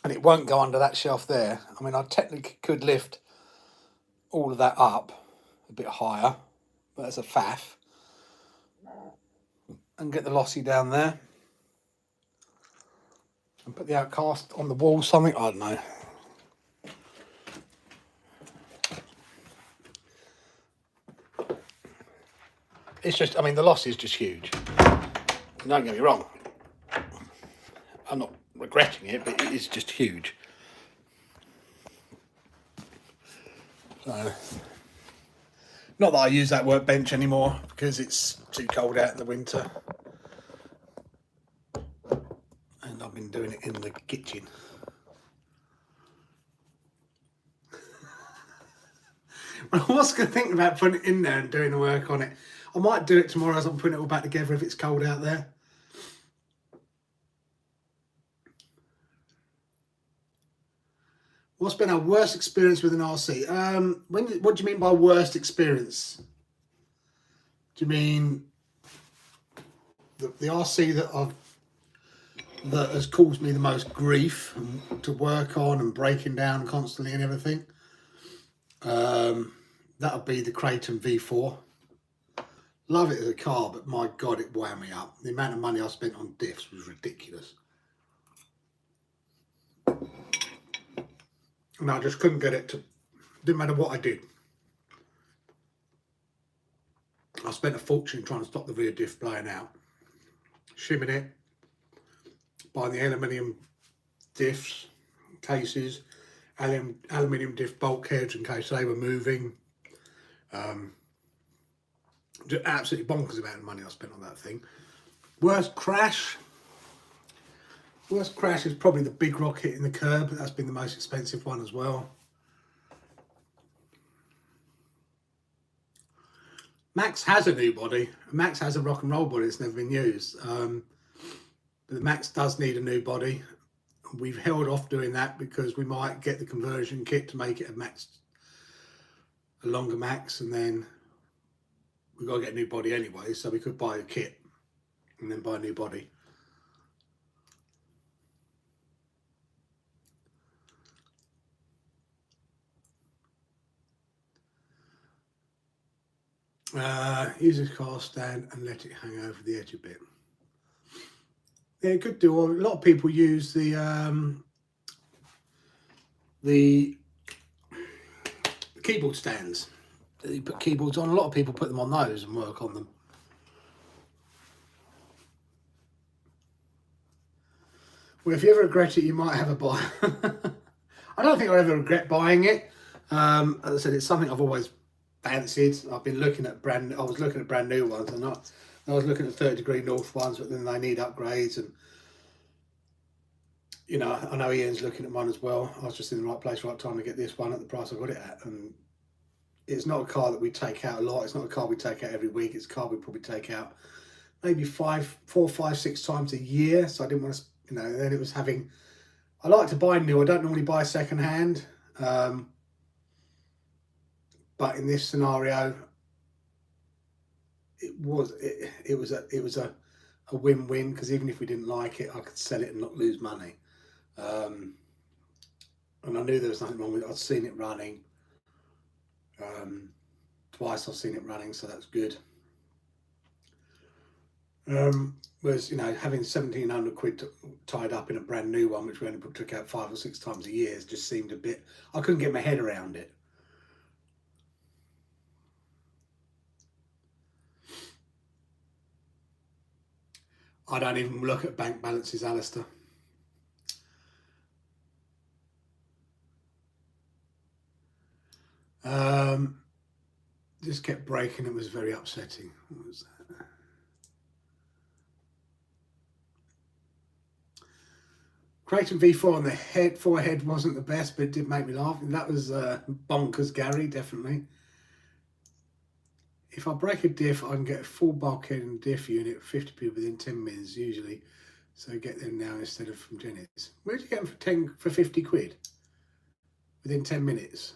and it won't go under that shelf there. I mean, I technically could lift all of that up a bit higher, but that's a faff. And get the Losi down there. And put the Outcast on the wall, something, I don't know. It's just, I mean, the Losi is just huge. Don't get me wrong. I'm not regretting it, but it is just huge. So, not that I use that workbench anymore, because it's too cold out in the winter. And I've been doing it in the kitchen. Well, I was going to think about putting it in there and doing the work on it. I might do it tomorrow as I'm putting it all back together if it's cold out there. What's been our worst experience with an RC? What do you mean by worst experience? Do you mean the RC that has caused me the most grief to work on and breaking down constantly and everything? That would be the Creighton V4. Love it as a car, but my God, it wound me up. The amount of money I spent on diffs was ridiculous. And I just couldn't get it to, didn't matter what I did. I spent a fortune trying to stop the rear diff blowing out. Shimming it, buying the aluminium diffs, cases, aluminium diff bulkheads in case they were moving. Just absolutely bonkers amount of money I spent on that thing. Worst crash is probably the big rock hitting the curb. That's been the most expensive one as well. Max has a new body. Max has a rock and roll body that's never been used. But the Max does need a new body. We've held off doing that because we might get the conversion kit to make it a longer Max, and then we've got to get a new body anyway, so we could buy a kit and then buy a new body. Use a car stand and let it hang over the edge a bit. Yeah, it could do. A lot of people use the keyboard stands. You put keyboards on. A lot of people put them on those and work on them. Well, if you ever regret it, you might have a buy. I don't think I ever regret buying it. As I said, it's something I've always fancied. I've been looking at I was looking at brand new ones, and I was looking at 30 degree north ones, but then they need upgrades, and you know, I know Ian's looking at mine as well. I was just in the right place, right time to get this one at the price I got it at, and it's not a car that we take out a lot. It's not a car we take out every week. It's a car we probably take out maybe 4, 5, 6 times a year. So I didn't want to, you know. Then it was having. I like to buy new. I don't normally buy second hand. but in this scenario, it was a win-win, because even if we didn't like it, I could sell it and not lose money. And I knew there was nothing wrong with it. I'd seen it running. Twice I've seen it running, so that's good. Whereas, you know, having 1,700 quid tied up in a brand new one, which we only took out 5 or 6 times a year, just seemed a bit, I couldn't get my head around it. I don't even look at bank balances, Alistair. Just kept breaking. It was very upsetting. What was that? Kraton V4 on the forehead wasn't the best, but it did make me laugh. And that was bonkers, Gary, definitely. If I break a diff, I can get a full bulkhead and diff unit 50p within 10 minutes usually. So get them now instead of from Jenny's. Where'd you get them for 50 quid? Within 10 minutes?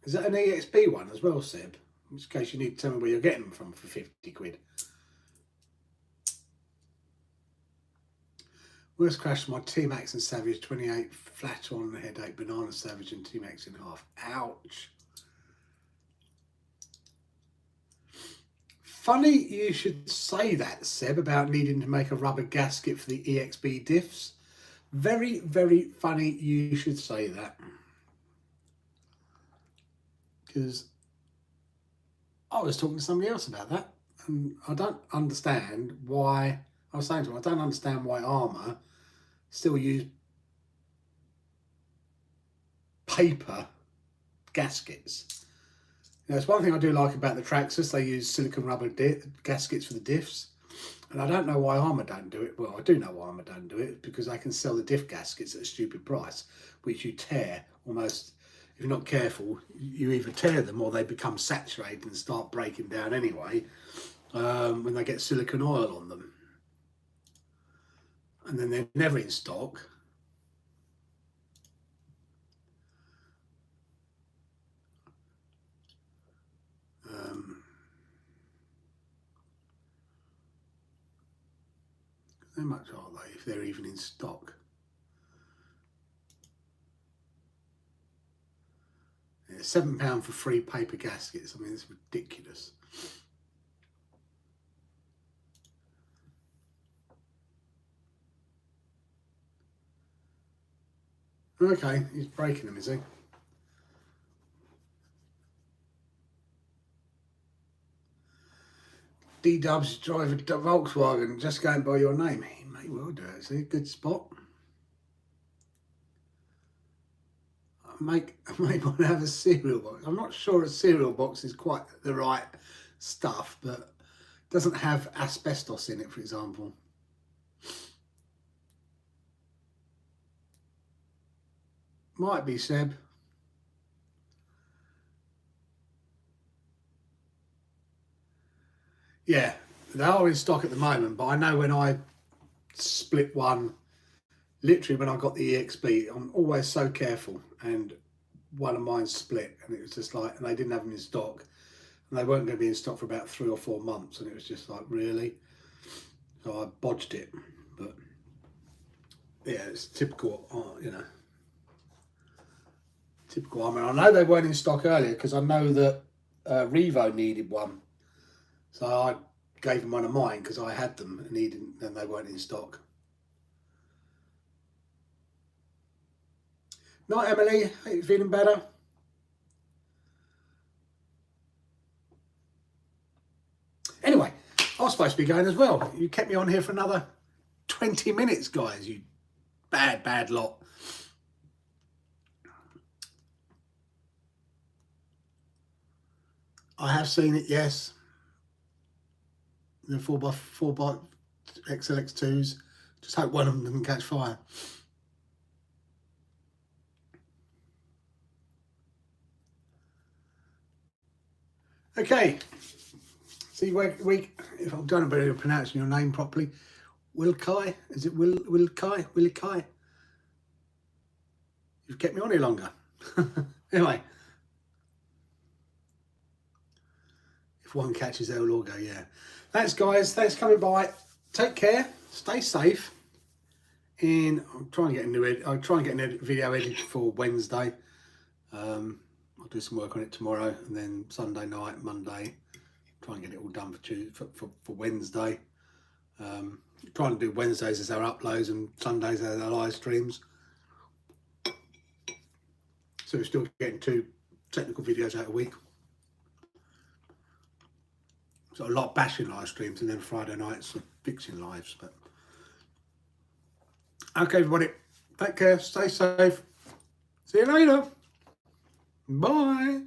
Is that an EXP one as well, Seb? In case you need to tell me where you're getting them from for 50 quid. Worst crash, my T-Max and Savage 28 flat on the headache, banana Savage and T-Max in half. Ouch. Funny you should say that, Seb, about needing to make a rubber gasket for the EXB diffs. Very, very funny you should say that. Because I was talking to somebody else about that, and I don't understand why. I was saying to him, I don't understand why Armour still use paper gaskets. Now, it's one thing I do like about the Traxxas. They use silicone rubber gaskets for the diffs, and I don't know why Armour don't do it. Well, I do know why Armour don't do it, because they can sell the diff gaskets at a stupid price, which you tear almost. If you're not careful, you either tear them or they become saturated and start breaking down anyway when they get silicone oil on them. And then they're never in stock. How much are they, if they're even in stock? Yeah, £7 for 3 paper gaskets. I mean, it's ridiculous. Okay, he's breaking them, is he? D-Dubs drive a Volkswagen, just going by your name. He may well do, actually. Good spot. I might want to have a cereal box. I'm not sure a cereal box is quite the right stuff, but it doesn't have asbestos in it, for example. Might be, Seb. Yeah, they are in stock at the moment, but I know when I split one, literally when I got the EXB, I'm always so careful, and one of mine split, and it was just like, and they didn't have them in stock, and they weren't going to be in stock for about 3 or 4 months, and it was just like, really? So I bodged it, but yeah, it's typical, you know. Typical. I mean, I know they weren't in stock earlier because I know that Revo needed one, so I gave him one of mine because I had them and he didn't, and they weren't in stock. Night, Emily. Are you feeling better? Anyway, I was supposed to be going as well. You kept me on here for another 20 minutes, guys. You bad lot. I have seen it, yes. The 4x4 XLX2s. Just hope one of them doesn't catch fire. Okay. See, if I've done a bit of pronouncing your name properly, Wilkai? Is it Wilkai? you've kept me on here longer. Anyway, if one catches, they'll all go. Yeah. Thanks, guys. Thanks for coming by. Take care. Stay safe. And I'm trying to get a new I'll try and get a video edited for Wednesday. I'll do some work on it tomorrow, and then Sunday night, Monday, try and get it all done for Wednesday. Trying to do Wednesdays as our uploads and Sundays as our live streams. So we're still getting 2 technical videos out a week. So a lot of bashing live streams, and then Friday nights of fixing lives. But okay, everybody, take care, stay safe. See you later. Bye.